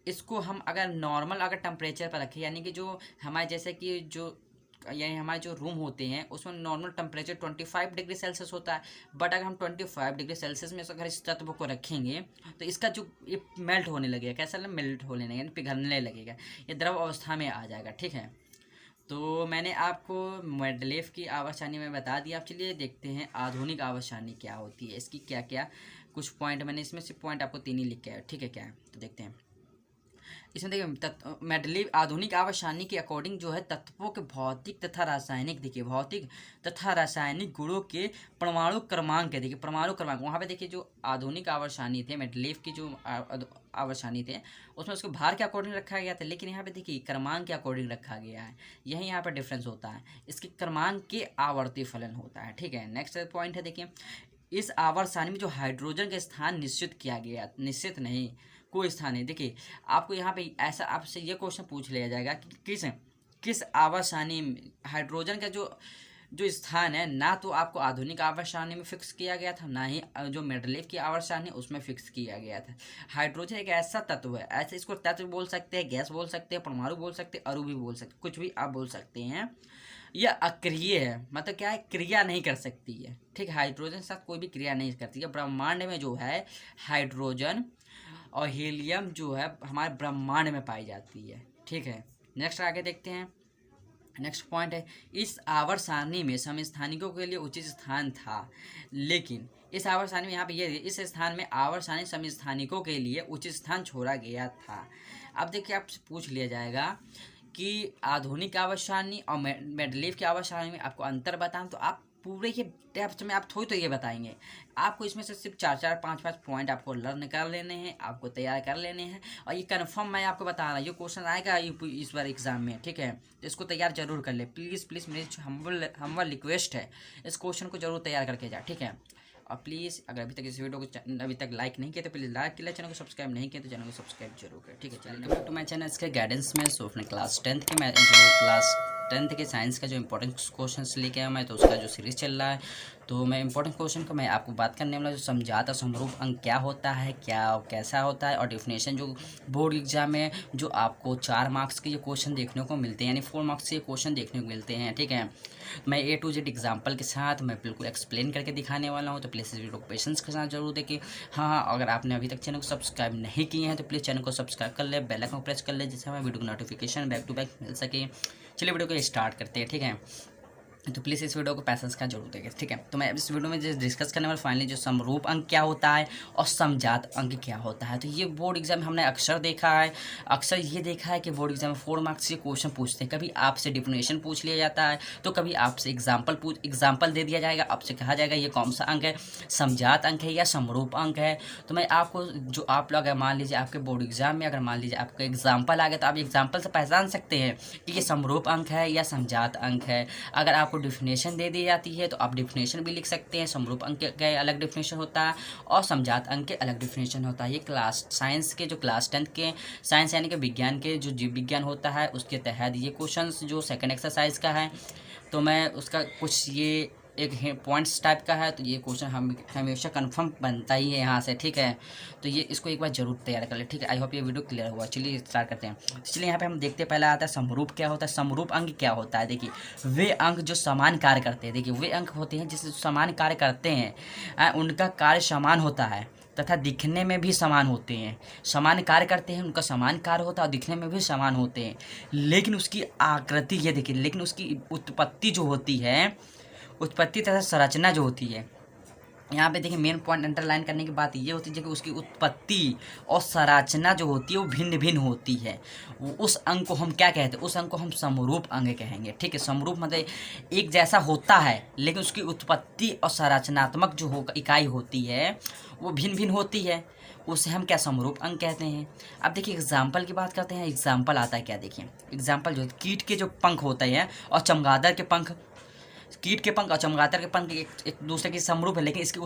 इसको हम अगर नॉर्मल अगर टेम्परेचर पर रखें, यानी कि जो हमारे जैसे कि यानी हमारे जो रूम होते हैं उसमें नॉर्मल टेम्परेचर 25 डिग्री सेल्सियस होता है, बट अगर हम 25 डिग्री सेल्सियस में अगर इस तत्व को रखेंगे तो इसका जो ये मेल्ट होने लगेगा, कैसा मेल्ट होने लगेगा, यानी पिघलने लगेगा, ये द्रव अवस्था में आ जाएगा। ठीक है, तो मैंने आपको मेंडलीव की आवर्त सारणी में बता दिया। अब चलिए देखते हैं आधुनिक आवर्त सारणी क्या होती है, इसकी क्या क्या कुछ पॉइंट, मैंने इसमें से पॉइंट आपको 3 ही लिखे हैं। ठीक है, क्या है तो देखते हैं। इसमें देखिए, मेंडलीव आधुनिक आवर्त सारणी के अकॉर्डिंग जो है तत्वों के भौतिक तथा रासायनिक, देखिए भौतिक तथा रासायनिक गुणों के परमाणु क्रमांक है। देखिए, परमाणु क्रमांक वहाँ पे देखिए, जो आधुनिक आवर्त सारणी थे, मेंडलीव की जो आवर्त सारणी थे उसमें उसको भार के अकॉर्डिंग रखा गया था, लेकिन यहाँ पे देखिए क्रमांक के अकॉर्डिंग रखा गया है, यही यहाँ पर डिफरेंस होता है, इसके क्रमांक के आवर्ती फलन होता है। ठीक है, नेक्स्ट पॉइंट है, देखिए इस आवर्त सारणी में जो हाइड्रोजन का स्थान निश्चित किया गया, निश्चित नहीं कोई स्थान है। देखिए, आपको यहाँ पे ऐसा आपसे ये क्वेश्चन पूछ लिया जाएगा कि किस आवर्त सारणी में हाइड्रोजन का जो स्थान है, ना तो आपको आधुनिक आवर्त सारणी में फिक्स किया गया था, ना ही जो मेंडलीव की आवर्त सारणी उसमें फिक्स किया गया था। हाइड्रोजन एक ऐसा तत्व है, ऐसे इसको तत्व बोल सकते हैं, गैस बोल सकते हैं, परमाणु बोल सकते हैं, अणु भी बोल सकते, कुछ भी आप बोल सकते हैं। यह अक्रिय है, मतलब क्या है, क्रिया नहीं कर सकती है। ठीक है, हाइड्रोजन के साथ कोई भी क्रिया नहीं करती है। ब्रह्मांड में जो है हाइड्रोजन और हीलियम जो है हमारे ब्रह्मांड में पाई जाती है। ठीक है, नेक्स्ट आगे देखते हैं। नेक्स्ट पॉइंट है, इस आवर्त सारणी में समस्थानिकों के लिए उचित स्थान था, लेकिन इस आवर्त सारणी में यहाँ पे ये इस स्थान में आवर्त सारणी समस्थानिकों के लिए उचित स्थान छोड़ा गया था। अब देखिए, आपसे पूछ लिया जाएगा कि आधुनिक आवर्त सारणी और मेंडलीव की आवर्त सारणी में आपको अंतर बताएं, तो आप पूरे ये डेप्थ में आप थोड़ी तो ये बताएंगे, आपको इसमें से सिर्फ 4-4 5-5 पॉइंट आपको लर्न कर लेने हैं, आपको तैयार कर लेने हैं, और ये कन्फर्म मैं आपको बता रहा हूँ, ये क्वेश्चन आएगा इस बार एग्जाम में। ठीक है, तो इसको तैयार जरूर कर ले, प्लीज़ मेरी हम्बल रिक्वेस्ट है, इस क्वेश्चन को जरूर तैयार करके जा। ठीक है, और प्लीज़ अगर अभी तक इस वीडियो को अभी तक लाइक नहीं किया तो प्लीज़ लाइक किया, चैनल को सब्सक्राइब नहीं किया तो चैनल को सब्सक्राइब जरूर करें। ठीक है, चलिए बैक टू माय चैनल इसके गाइडेंस में। सो अपने क्लास 10th के मैं जो क्लास 10th के साइंस का जो इंपॉर्टेंट क्वेश्चन लेके आया मैं, तो उसका जो सीरीज़ चल रहा है, तो मैं इंपॉर्टेंट क्वेश्चन का मैं आपको बात करने वाला, जो समझात और समरूप अंक क्या होता है, क्या कैसा होता है, और डेफिनेशन जो बोर्ड एग्जाम में जो आपको 4 मार्क्स के जो क्वेश्चन देखने को मिलते हैं, यानी 4 मार्क्स के क्वेश्चन देखने को मिलते हैं। ठीक है, मैं A to Z एग्जाम्पल के साथ मैं बिल्कुल एक्सप्लेन करके दिखाने वाला हूँ, तो प्लीज़ इस वीडियो को पेशेंस के साथ जरूर देखिए। हाँ, अगर आपने अभी तक चैनल को सब्सक्राइब नहीं किए हैं तो प्लीज़ चैनल को सब्सक्राइब कर ले, बेल आइकन को प्रेस कर ले, जिससे हमें वीडियो को नोटिफिकेशन बैक टू बैक मिल सके। चलिए वीडियो को स्टार्ट करते हैं। ठीक है, तो प्लीज़ इस वीडियो को पैसेंस का जरूर देखें। ठीक है, तो मैं इस वीडियो में जो डिस्कस करने वाला फाइनली जो समरूप अंक क्या होता है और समजात अंक क्या होता है। तो ये बोर्ड एग्जाम में हमने अक्सर देखा है, अक्सर ये देखा है कि बोर्ड एग्जाम में 4 मार्क्स के क्वेश्चन पूछते हैं। कभी आपसे डिफिनेशन पूछ लिया जाता है, तो कभी आपसे एग्जाम्पल दे दिया जाएगा, आपसे कहा जाएगा ये कौन सा अंक है, समजात अंक है या समरूप अंक है। तो मैं आपको जो आप लोग अगर मान लीजिए आपके बोर्ड एग्जाम में अगर मान लीजिए आपका एग्जाम्पल आ गया, तो आप एग्जाम्पल से पहचान सकते हैं कि ये समरूप अंक है या समजात अंक है। अगर आपको डिफिनेशन दे दी जाती है तो आप डिफिनेशन भी लिख सकते हैं। समरूप अंक के अलग डिफिनेशन होता है और समजात अंक के अलग डिफिनेशन होता है। ये क्लास साइंस के जो क्लास 10 के साइंस यानी कि विज्ञान के जो जीव विज्ञान होता है उसके तहत ये क्वेश्चंस जो सेकंड एक्सरसाइज का है, तो मैं उसका कुछ ये एक पॉइंट्स टाइप का है, तो ये क्वेश्चन हम हमेशा कंफर्म बनता ही है यहाँ से। ठीक है, तो ये इसको एक बार जरूर तैयार कर ले। ठीक है, आई होप ये वीडियो क्लियर हुआ। चलिए स्टार्ट करते हैं। चलिए यहाँ पे हम देखते हैं, पहला आता है समरूप क्या होता है। समरूप अंक क्या होता है, देखिए वे अंक जो समान कार्य करते हैं। देखिए वे अंक होते हैं जिससे समान कार्य करते हैं, उनका कार्य समान होता है तथा दिखने में भी समान होते हैं। समान कार्य करते हैं, उनका समान कार्य होता है और दिखने में भी समान होते हैं, लेकिन उसकी आकृति ये देखिए, लेकिन उसकी उत्पत्ति जो होती है, उत्पत्ति तथा संरचना जो होती है, यहाँ पे देखिए मेन पॉइंट अंडरलाइन करने की बात ये होती है कि उसकी उत्पत्ति और संरचना जो होती है वो भिन्न भिन्न होती है। उस अंग को हम क्या कहते हैं, उस अंग को हम समरूप अंग कहेंगे। ठीक है, समरूप मतलब एक जैसा होता है लेकिन उसकी उत्पत्ति और संरचनात्मक जो इकाई होती है वो भिन्न भिन्न होती है, उसे हम क्या समरूप अंग कहते हैं। अब देखिए एग्जाम्पल की बात करते हैं। एग्जाम्पल आता है क्या, देखिए एग्जाम्पल जो कीट के जो पंख होते हैं और चमगादड़ के पंख, कीट के पंख और चमगादड़ के पंख एक दूसरे की समरूप है, लेकिन इसकी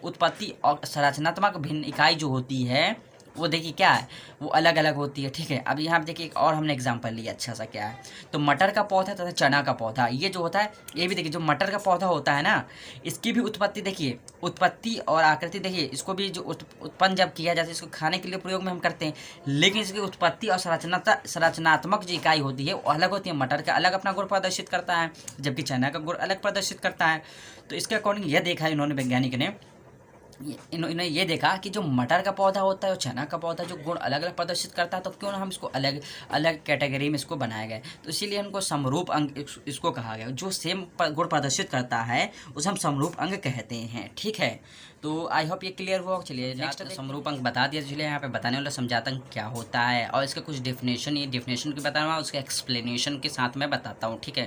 उत्पत्ति और संरचनात्मक भिन्न इकाई जो होती है वो देखिए क्या है, वो अलग अलग होती है। ठीक है, अब यहाँ पे देखिए एक और हमने एग्जांपल लिया अच्छा सा, क्या है तो मटर का पौधा तथा चना का पौधा, ये जो होता है ये भी देखिए, जो मटर का पौधा होता है ना, इसकी भी उत्पत्ति देखिए, उत्पत्ति और आकृति देखिए, इसको भी जो उत्पन्न जब किया जाता है इसको खाने के लिए प्रयोग में हम करते हैं, लेकिन इसकी उत्पत्ति और संरचनात्मक जो इकाई होती है वो अलग होती है। मटर का अलग अपना गुण प्रदर्शित करता है, जबकि चना का गुण अलग प्रदर्शित करता है। तो इसके अकॉर्डिंग यह देखा इन्होंने, वैज्ञानिक ने इन्होंने ये देखा कि जो मटर का पौधा होता है और चना का पौधा जो गुण अलग अलग प्रदर्शित करता है, तो क्यों ना हम इसको अलग अलग कैटेगरी में इसको बनाया गया। तो इसीलिए उनको समरूप अंग इसको कहा गया। जो सेम गुण प्रदर्शित करता है उसे हम समरूप अंग कहते हैं। ठीक है, तो आई होप ये क्लियर हुआ। चलिए नेक्स्ट समरूप अंक बता दिया, चलिए यहाँ पे बताने वाला समझात अंक क्या होता है और इसका कुछ डेफिनेशन, ये डेफिनेशन की बता रहा हूँ, उसके एक्सप्लेनेशन के साथ मैं बताता हूँ। ठीक है,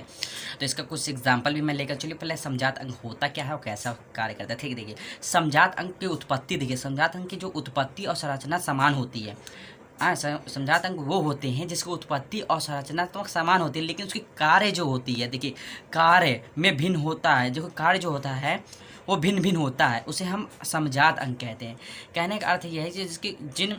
तो इसका कुछ एग्जाम्पल भी मैं लेकर चलिए। पहले समझात अंक होता क्या है और कैसा कार्य करता है। ठीक है, देखिए समझात अंक की उत्पत्ति, देखिए समझात अंक की जो उत्पत्ति और संरचना समान होती है। समझात अंक वो होते हैं जिसकी उत्पत्ति और संरचनात्मक समान होती है, लेकिन उसकी कार्य जो होती है, देखिए कार्य में भिन्न होता है, जो कार्य जो होता है वो भिन्न भिन्न होता है, उसे हम समझात अंक कहते हैं। कहने का अर्थ यह है कि जिसकी जिन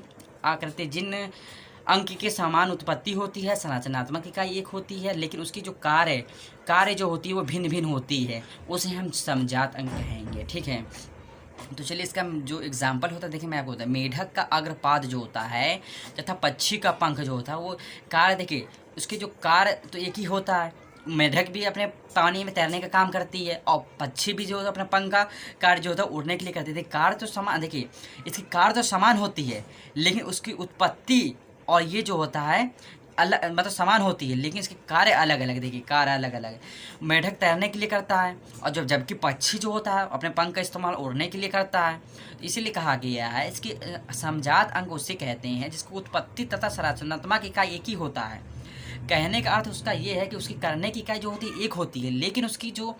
अंक की समान उत्पत्ति होती है, संरचनात्मक इकाई एक होती है, लेकिन उसकी जो कार्य जो होती है वो भिन्न भिन्न होती है, उसे हम समझात अंक कहेंगे। ठीक है, तो चलिए इसका जो एग्जाम्पल होता है, देखिए मैं आपको होता है मेढक का अग्रपाद जो होता है तथा पक्षी का पंख जो होता है, वो कार्य देखिए उसके जो कार्य तो एक ही होता है। मेढक भी अपने पानी में तैरने का काम करती है और पक्षी भी जो है अपने पंख का कार्य जो होता है उड़ने के लिए करती है। कार्य तो समान, देखिए इसकी कार्य तो समान होती है, लेकिन उसकी उत्पत्ति और ये जो होता है अलग, मतलब समान होती है, लेकिन इसके कार्य अलग अलग। देखिए कार्य अलग अलग है, मेढक तैरने के लिए करता है और जबकि पक्षी जो होता है अपने पंख का इस्तेमाल उड़ने के लिए करता है। इसीलिए कहा गया है इसकी समझात अंक उसे कहते हैं जिसकी उत्पत्ति तथा संरचनात्मक इकाई एक ही होता है। कहने का अर्थ उसका ये है कि उसकी करने की इकाई जो होती है एक होती है, लेकिन उसकी जो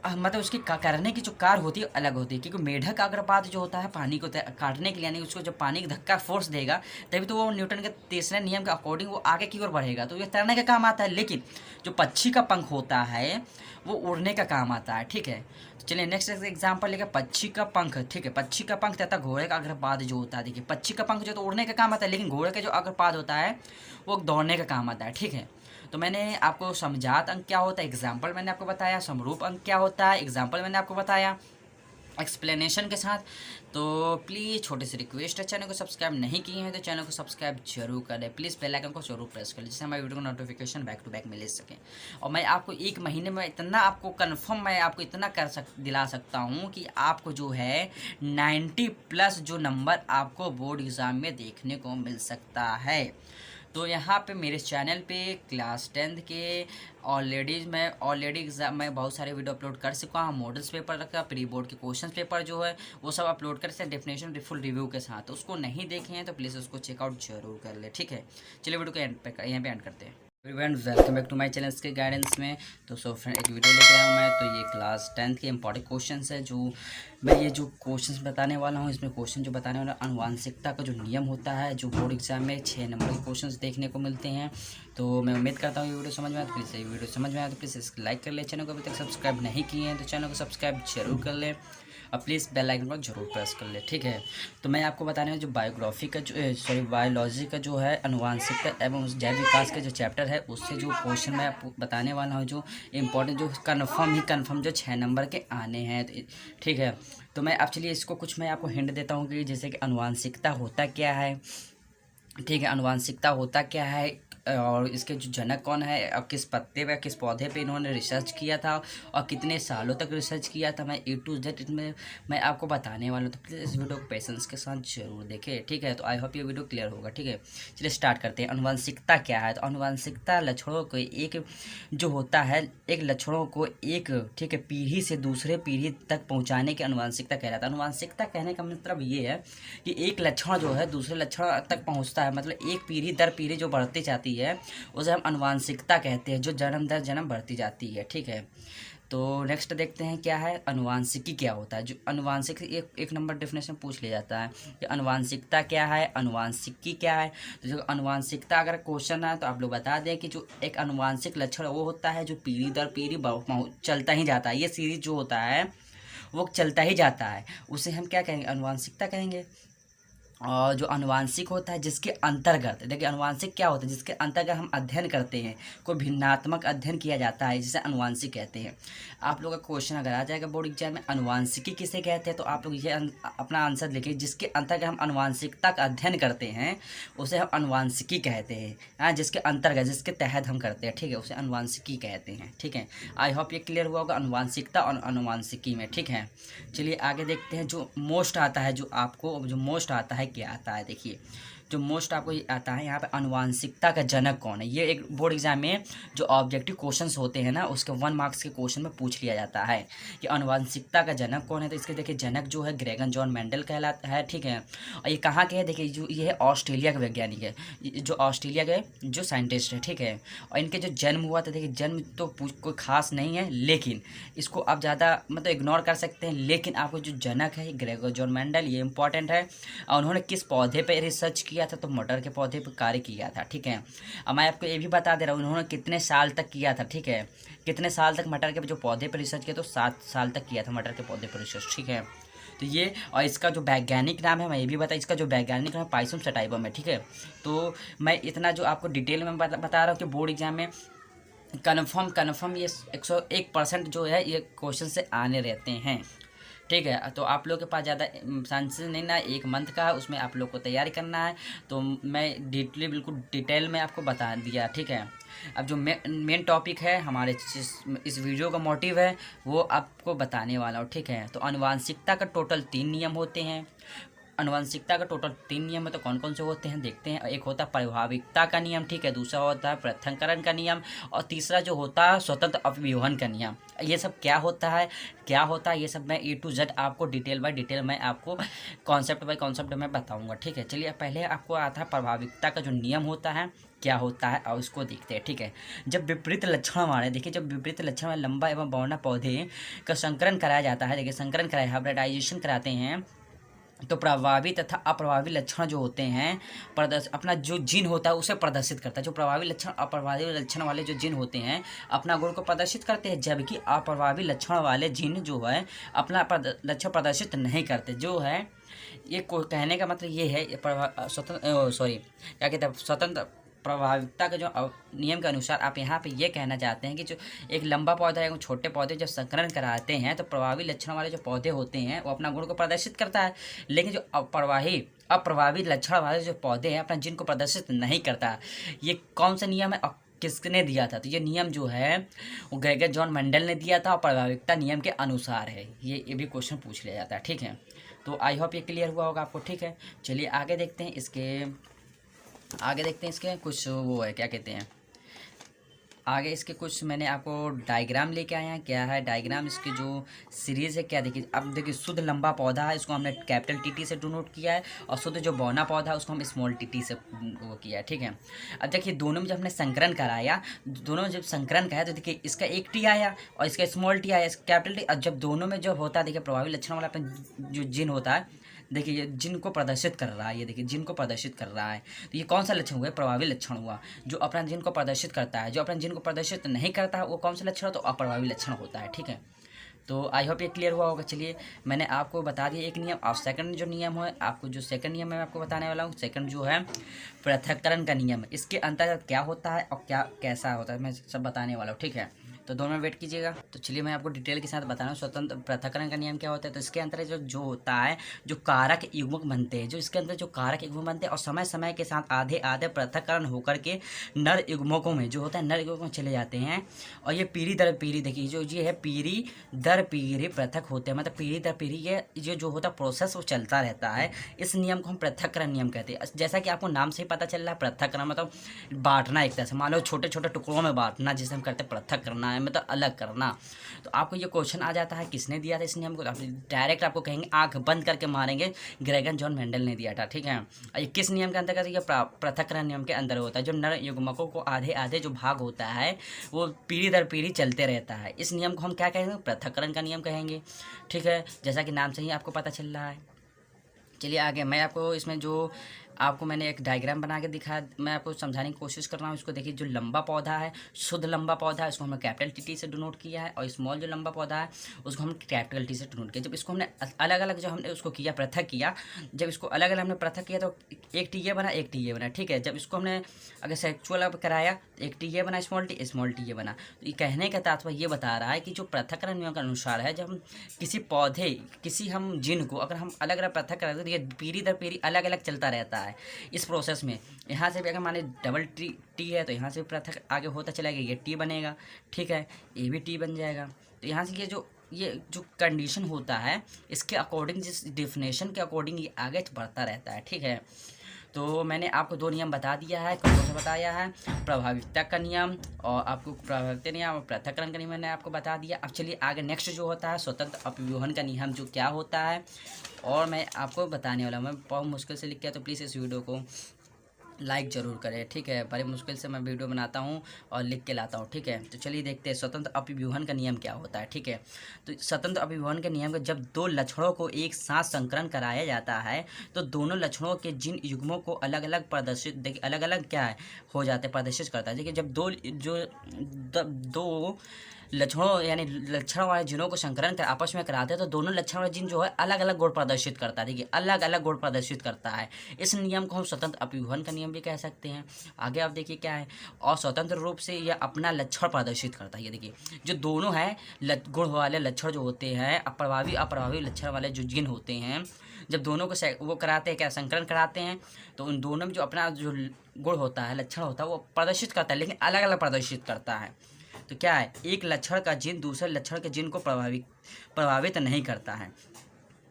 मतलब उसकी करने की जो कार होती है अलग होती है। क्योंकि मेढक अग्रपात जो होता है पानी को काटने के लिए, यानी उसको जब पानी का धक्का फोर्स देगा तभी तो वो न्यूटन के तीसरे नियम के अकॉर्डिंग वो आगे की ओर बढ़ेगा, तो ये तैरने का काम आता है। लेकिन जो पक्षी का पंख होता है वो उड़ने का काम आता है। ठीक है, तो चलिए नेक्स्ट एग्जाम्पल लेकर पक्षी का पंख। ठीक है, पक्षी का पंख तथा घोड़े का अग्रपाद जो होता है, देखिए पक्षी का पंख जो तो उड़ने का काम आता है, लेकिन घोड़े का जो अग्रपाद होता है वो दौड़ने का काम आता है। ठीक है, तो मैंने आपको समझात अंक क्या होता है, एग्जाम्पल मैंने आपको बताया, समरूप अंक क्या होता है, एग्जाम्पल मैंने आपको बताया एक्सप्लेनेशन के साथ। तो प्लीज़ छोटे से रिक्वेस्ट है, चैनल को सब्सक्राइब नहीं किए हैं तो चैनल को सब्सक्राइब जरूर करें, प्लीज़ बेल आइकन को जरूर प्रेस करें, जिससे हमारी वीडियो को नोटिफिकेशन बैक टू बैक मिल सके। और मैं आपको एक महीने में इतना आपको कन्फर्म मैं आपको इतना दिला सकता हूँ कि आपको जो है 90+ जो नंबर आपको बोर्ड एग्ज़ाम में देखने को मिल सकता है। तो यहाँ पे मेरे चैनल पे क्लास 10th के ऑलरेडी एग्जाम में बहुत सारे वीडियो अपलोड कर चुका हूँ, मॉडल्स पेपर रखा, प्री बोर्ड के क्वेश्चन पेपर जो है वो सब अपलोड कर सकते हैं डेफिनेशन फुल रिव्यू के साथ। तो उसको नहीं देखे हैं तो प्लीज़ उसको चेकआउट जरूर कर ले, ठीक है। चलिए वीडियो को यहाँ पे एंड करते हैं। Friends welcome back to my channel के गाइडेंस में। तो सो फ्रेंड एक वीडियो लेके आया हूँ मैं। तो ये क्लास 10th के इंपॉर्टेंट क्वेश्चंस है जो मैं ये जो क्वेश्चंस बताने वाला हूँ, इसमें क्वेश्चन जो बताने वाला आनुवांशिकता का जो नियम होता है जो बोर्ड एग्जाम में 6 नंबर के क्वेश्चंस देखने को मिलते हैं। तो मैं उम्मीद करता हूँ ये वीडियो समझ में आया। तो प्लीज़ ये वीडियो समझ में आया तो प्लीज़ इसको लाइक कर ले, चैनल को अभी तक सब्सक्राइब नहीं किए हैं तो चैनल को सब्सक्राइब जरूर कर ले और प्लीज़ बेल आइकन को जरूर प्रेस कर ले, ठीक है। तो मैं आपको बताने वाला जो बायोग्राफी का जो बायोलॉजी का जो है आनुवांशिकता एवं उस जैव विकास का जो चैप्टर है उससे जो क्वेश्चन मैं आपको बताने वाला हूँ जो इम्पोर्टेंट जो कन्फर्म जो 6 नंबर के आने हैं, ठीक है। तो मैं अब चलिए इसको कुछ मैं आपको हिंट देता हूँ कि जैसे कि आनुवांशिकता होता क्या है, ठीक है। आनुवांशिकता होता क्या है और इसके जो जनक कौन है और किस पत्ते पे किस पौधे पे इन्होंने रिसर्च किया था और कितने सालों तक रिसर्च किया था, मैं A to Z इसमें मैं आपको बताने वाला हूँ। तो प्लीज़ इस वीडियो को पेशेंस के साथ जरूर देखें, ठीक है। तो आई होप ये वीडियो क्लियर होगा, ठीक है। चलिए स्टार्ट करते हैं। आनुवांशिकता क्या है। तो आनुवांशिकता लक्षणों को एक जो होता है एक लक्षणों को एक, ठीक है, पीढ़ी से दूसरे पीढ़ी तक पहुँचाने की आनुवांशिकता कहलाता है। आनुवांशिकता कहने का मतलब ये है कि एक लक्षण जो है दूसरे लक्षण तक पहुँचता है, मतलब एक पीढ़ी दर पीढ़ी जो बढ़ती जाती है उसे हम आनुवांशिकता कहते हैं, जो जन्म दर जन्म बढ़ती जाती है, ठीक है। तो नेक्स्ट देखते हैं क्या है आनुवांशिकी क्या होता है। जो आनुवांशिक एक नंबर डेफिनेशन पूछ लिया जाता है कि आनुवांशिकता क्या है, आनुवांशिकी क्या है। तो जो आनुवांशिकता अगर क्वेश्चन है तो आप लोग बता दें कि जो एक आनुवांशिक लक्षण वो होता है जो पीढ़ी दर पीढ़ी चलता ही जाता है, ये सीरीज जो होता है वो चलता ही जाता है, उसे हम क्या कहेंगे, आनुवांशिकता कहेंगे। और जो आनुवांशिक होता है जिसके अंतर्गत, देखिए आनुवांशिक क्या होता है जिसके अंतर्गत हम अध्ययन करते हैं, कोई भिन्नात्मक अध्ययन किया जाता है जिसे आनुवांशिक कहते हैं। आप लोगों का क्वेश्चन अगर आ जाएगा बोर्ड एग्जाम में आनुवांशिकी किसे कहते हैं तो आप लोग ये अपना आंसर लिखिए, जिसके अंतर्गत हम आनुवांशिकता का अध्ययन करते हैं उसे हम आनुवांशिकी कहते हैं। हाँ, जिसके अंतर्गत जिसके तहत हम करते हैं, ठीक है, उसे आनुवांशिकी कहते हैं, ठीक है। आई होप ये क्लियर हुआ होगा आनुवांशिकता और आनुवांशिकी में, ठीक है। चलिए आगे देखते हैं। जो मोस्ट आता है जो आपको जो मोस्ट आता है क्या आता है, देखिए जो मोस्ट आपको आता है यहाँ पे आनुवांशिकता का जनक कौन है। ये एक बोर्ड एग्जाम में जो ऑब्जेक्टिव क्वेश्चंस होते हैं ना उसके 1 मार्क्स के क्वेश्चन में पूछ लिया जाता है कि आनुवांशिकता का जनक कौन है। तो इसके देखिए जनक जो है ग्रेगन जॉन मेंडल कहलाता है, ठीक है। और ये कहाँ के है, देखिए जो ये है ऑस्ट्रेलिया के वैज्ञानिक है, जो ऑस्ट्रेलिया के जो साइंटिस्ट है, ठीक है। और इनके जो जन्म हुआ था, देखिए जन्म तो कोई खास नहीं है लेकिन इसको आप ज़्यादा मतलब इग्नोर कर सकते हैं, लेकिन आपको जो जनक है ग्रेगन जॉन मेंडल ये इंपॉर्टेंट है। और उन्होंने किस पौधे पर रिसर्च किया था तो मटर के पौधे पर कार्य किया था, ठीक है। अब मैं आपको ये भी बता दे रहा हूँ उन्होंने कितने साल तक किया था, ठीक है, कितने साल तक मटर के जो पौधे पर रिसर्च किया तो 7 साल तक किया था मटर के पौधे पर रिसर्च, ठीक है। तो ये और इसका जो वैज्ञानिक नाम है मैं ये भी बता, इसका जो वैज्ञानिक नाम है पाइसम सटाइवम है, ठीक है। तो मैं इतना जो आपको डिटेल में बता रहा हूँ कि बोर्ड एग्जाम में कन्फर्म ये 101% जो है ये क्वेश्चन से आने रहते हैं, ठीक है। तो आप लोग के पास ज़्यादा चांसेस नहीं ना, 1 मंथ का उसमें आप लोग को तैयारी करना है। तो मैं बिल्कुल डिटेल में आपको बता दिया, ठीक है। अब जो मेन टॉपिक है हमारे इस वीडियो का मोटिव है वो आपको बताने वाला हूँ, ठीक है। तो आनुवांशिकता का टोटल 3 नियम होते हैं। आनुवांशिकता का टोटल 3 नियम है, तो कौन कौन से होते हैं देखते हैं। एक होता है प्रभाविकता का नियम, ठीक है, दूसरा होता है पृथक्करण का नियम और तीसरा जो होता है स्वतंत्र अपव्यूहन का नियम। ये सब क्या होता है ये सब मैं A to Z आपको डिटेल बाय डिटेल मैं आपको कॉन्सेप्ट बाय कॉन्सेप्ट में बताऊंगा, ठीक है। चलिए पहले आपको आता है प्रभाविकता का जो नियम होता है क्या होता है और उसको देखते हैं, ठीक है। जब विपरीत लक्षण वाले, देखिए जब विपरीत लक्षण वाले लंबा एवं बौना पौधे का संकरण कराया जाता है, देखिए संकरण कराया हाइब्रिडाइजेशन कराते हैं तो प्रभावी तथा अप्रभावी लक्षण जो होते हैं अपना जो जीन होता है उसे प्रदर्शित करता है। जो प्रभावी लक्षण अप्रभावी लक्षण वाले जो जीन होते हैं अपना गुण को प्रदर्शित करते हैं, जबकि अप्रभावी लक्षण वाले जीन जो है अपना लक्षण प्रदर्शित नहीं करते। जो है ये कहने का मतलब ये है स्वतंत्र प्रभाविकता के जो नियम के अनुसार आप यहाँ पे ये कहना चाहते हैं कि जो एक लंबा पौधा या छोटे पौधे जब संकरण कराते हैं तो प्रभावी लक्षण वाले जो पौधे होते हैं वो अपना गुण को प्रदर्शित करता है, लेकिन जो अप्रभावित लक्षण वाले जो पौधे हैं अपना जिन को प्रदर्शित नहीं करता। ये कौन सा नियम है और किसने दिया था? तो ये नियम जो है वो ग्रेगर जॉन मेंडल ने दिया था और प्रभाविकता नियम के अनुसार है। ये भी क्वेश्चन पूछ लिया जाता है, ठीक है। तो आई होप ये क्लियर हुआ होगा आपको, ठीक है। चलिए आगे देखते हैं इसके कुछ वो है, क्या कहते हैं, आगे इसके कुछ मैंने आपको डायग्राम लेके आया है। क्या है डायग्राम, इसके जो सीरीज़ है क्या, देखिए अब देखिए शुद्ध लंबा पौधा है, इसको हमने कैपिटल टी से डिनोट किया है, और शुद्ध जो बौना पौधा है उसको हम स्मॉल टी से वो किया है, ठीक है। अब देखिए दोनों में जब हमने संकरण कराया, दोनों में जब संकरण कराया तो देखिए इसका एक टी आया और इसका स्मॉल टी आया, कैपिटल टी। और जब दोनों में जब होता है देखिए प्रभावी लक्षण वाला अपना जो जिन होता है, देखिए ये जिन को प्रदर्शित कर रहा है, ये देखिए जिन को प्रदर्शित कर रहा है, तो ये कौन सा लक्षण हुआ? प्रभावी लक्षण हुआ, जो अपना जिन को प्रदर्शित करता है। जो अपना जिन को प्रदर्शित नहीं करता है वो कौन सा लक्षण? तो अप्रभावी लक्षण होता है, ठीक है। तो आई होप ये क्लियर हुआ होगा। चलिए मैंने आपको बता दिया एक नियम, और सेकंड जो नियम है आपको, जो सेकंड नियम मैं आपको बताने वाला हूँ, सेकंड जो है पृथक्करण का नियम, इसके अंतर्गत क्या होता है और क्या कैसा होता है मैं सब बताने वाला हूँ, ठीक है। तो दोनों में वेट कीजिएगा। तो चलिए मैं आपको डिटेल के साथ बता रहा हूँ स्वतंत्र पृथक्करण का नियम क्या होता है। तो इसके अंतर्गत जो होता है, जो कारक युग्मक बनते हैं, जो इसके अंदर जो कारक युग्मक बनते हैं और समय समय के साथ आधे आधे पृथक्करण होकर के नर युग्मकों में जो होता है नर युग्मकों में चले जाते हैं, और ये पीढ़ी दर पीढ़ी, देखिए जो ये है पीढ़ी दर पीढ़ी पृथक होते हैं, मतलब पीढ़ी दर पीढ़ी ये जो होता है प्रोसेस वो चलता रहता है। इस नियम को हम पृथक्करण नियम कहते हैं। जैसा कि आपको नाम से ही पता चल रहा है, पृथक्करण मतलब बांटना, एक तरह से मान लो छोटे छोटे टुकड़ों में बांटना, जिसे हम कहते हैं पृथक करना है, मतलब अलग करना। तो आपको ये क्वेश्चन आ जाता है किसने दिया था इस नियम को, डायरेक्ट आपको कहेंगे आंख बंद करके मारेंगे ग्रेगर जॉन मेंडल ने दिया था, ठीक है। और ये किस नियम के अंतर्गत? ये पृथक्करण नियम के अंदर होता है। जो नर युग्मकों को आधे आधे जो भाग होता है वो पीढ़ी दर पीढ़ी चलते रहता है। इस नियम को हम क्या कहेंगे? पृथक्करण का नियम कहेंगे, ठीक है, जैसा कि नाम से ही आपको पता चल रहा है। चलिए आगे मैं आपको इसमें जो आपको मैंने एक डायग्राम बना के दिखाया, मैं आपको समझाने की कोशिश कर रहा हूँ। इसको देखिए, जो लंबा पौधा है, शुद्ध लंबा पौधा है, उसको हमने कैपिटल टी से डिनोट किया है, और स्मॉल जो लंबा पौधा है उसको हमने कैपिटल टी से डिनोट किया। जब इसको हमने अलग अलग जो हमने उसको किया, पृथक किया, जब इसको अलग अलग हमने पृथक किया तो एक टी ये बना, एक टी ये बना, ठीक है। जब इसको हमने अगर सेक्चुअल कराया तो एक टी ये बना, स्मॉल टी ये बना। तो ये कहने का तात्पर्य ये बता रहा है कि जो पृथक्करण नियम के अनुसार है, जब हम किसी पौधे, किसी हम जिन को अगर हम अलग अलग पृथक कराते हैं तो ये पीढ़ी दर पीढ़ी अलग अलग चलता रहता है इस प्रोसेस में। यहाँ से भी अगर माने डबल टी है तो यहाँ से पृथक आगे होता चला गया, ये टी बनेगा, ठीक है, ये भी टी बन जाएगा। तो यहाँ से ये जो कंडीशन होता है, इसके अकॉर्डिंग, जिस डेफिनेशन के अकॉर्डिंग ये आगे बढ़ता रहता है, ठीक है। तो मैंने आपको दो नियम बता दिया है, कौन सा बताया है? प्रभाविकता का नियम, और आपको प्रभाविकता नियम और पृथक्करण का नियम मैंने आपको बता दिया। अब चलिए आगे नेक्स्ट जो होता है स्वतंत्र अपव्यूहन का नियम, जो क्या होता है और मैं आपको बताने वाला हूँ। मैं बहुत मुश्किल से लिख के, तो प्लीज़ इस वीडियो को लाइक ज़रूर करें, ठीक है। बड़ी मुश्किल से मैं वीडियो बनाता हूँ और लिख के लाता हूँ, ठीक है। तो चलिए देखते हैं स्वतंत्र अपव्यूहन का नियम क्या होता है, ठीक है। तो स्वतंत्र अपव्यूहन के नियम में जब दो लक्षणों को एक साथ संकरण कराया जाता है तो दोनों लक्षणों के जिन युग्मों को अलग अलग प्रदर्शित, देखिए अलग अलग क्या है हो जाते हैं, प्रदर्शित करता है। देखिए जब दो लक्षणों यानी लक्षण वाले जिनों को संकरण कर आपस में कराते हैं तो दोनों लक्षण वाले जिन जो है अलग अलग गुण प्रदर्शित करता है, देखिए अलग अलग गुण प्रदर्शित करता है। इस नियम को हम स्वतंत्र अपव्यूहन का नियम भी कह सकते हैं। आगे आप देखिए क्या है, और स्वतंत्र रूप से यह अपना लक्षण प्रदर्शित करता है। ये देखिए जो दोनों है गुण वाले लक्षण जो होते हैं, अप्रभावी लक्षण वाले जो जिन होते हैं, जब दोनों को वो कराते हैं, क्या संकरण कराते हैं, तो उन दोनों में जो अपना जो गुण होता है, लक्षण होता है, वो प्रदर्शित करता है, लेकिन अलग अलग प्रदर्शित करता है। तो क्या है, एक लक्षण का जिन दूसरे लक्षण के जिन को प्रभावित नहीं करता है।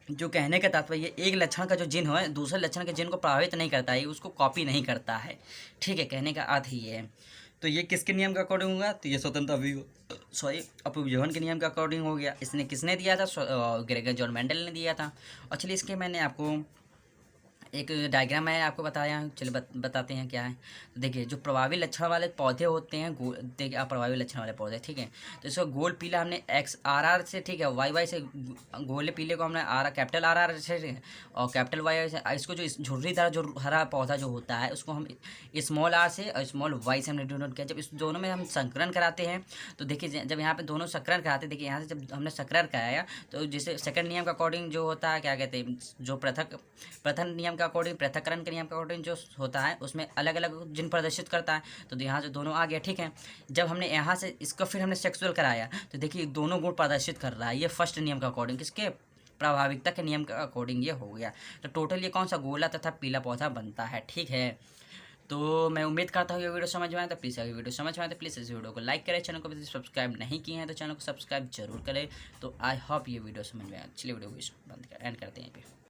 जो कहने का तात्पर्य, एक लक्षण का जो जिन है दूसरे लक्षण के जिन को प्रभावित नहीं करता है, उसको कॉपी नहीं करता है, ठीक है, कहने का अर्थ ये है। तो ये किसके नियम के अकॉर्डिंग होगा? तो ये स्वतंत्र अपव्यूहन के नियम के अकॉर्डिंग हो गया। इसने किसने दिया था? ग्रेगर जॉन मेंडल ने दिया था। और चलिए इसके मैंने आपको एक डायग्राम है आपको बताया, चलिए बताते हैं क्या है। तो देखिए जो प्रभावी लक्षण वाले पौधे होते हैं, देखिए अप्रभावी लक्षण वाले पौधे, ठीक है। तो इसको गोल पीला हमने XRR से, ठीक है, YY से, गोले पीले को हमने कैपिटल RR से और कैपिटल YY से, इसको जो झुर्रीदार जो हरा पौधा जो होता है उसको हम स्मॉल R से और स्मॉल Y से हमने डिनोट किया। जब इस दोनों में हम संकरण कराते हैं तो देखिए जब यहाँ पे दोनों संकरण कराते हैं, देखिए यहाँ से जब हमने संकरण कराया तो जैसे सेकंड नियम के अकॉर्डिंग जो होता है, क्या कहते हैं, जो प्रथम नियम के अकॉर्डिंग, पृथक्करण के नियम के अकॉर्डिंग जो होता है उसमें अलग अलग जिन प्रदर्शित करता है। तो यहाँ से दोनों आ गया, ठीक है। जब हमने यहाँ से इसको फिर हमने सेक्सुअल कराया तो देखिए दोनों गुण प्रदर्शित कर रहा है, ये फर्स्ट नियम के अकॉर्डिंग, किसके, प्रभाविकता के नियम के अकॉर्डिंग ये हो गया। तो टोटल ये कौन सा गोला तथा पीला पौधा बनता है, ठीक है। तो मैं उम्मीद करता हूँ ये वीडियो समझ में आए, तो प्लीज़ अगर वीडियो समझ में आए तो प्लीज़ इस वीडियो को लाइक करें, चैनल को भी सब्सक्राइब नहीं किए हैं तो चैनल को सब्सक्राइब जरूर करें। तो आई होप ये वीडियो समझ में आए। चलिए वीडियो को बंद कर एंड करते हैं यहाँ पे।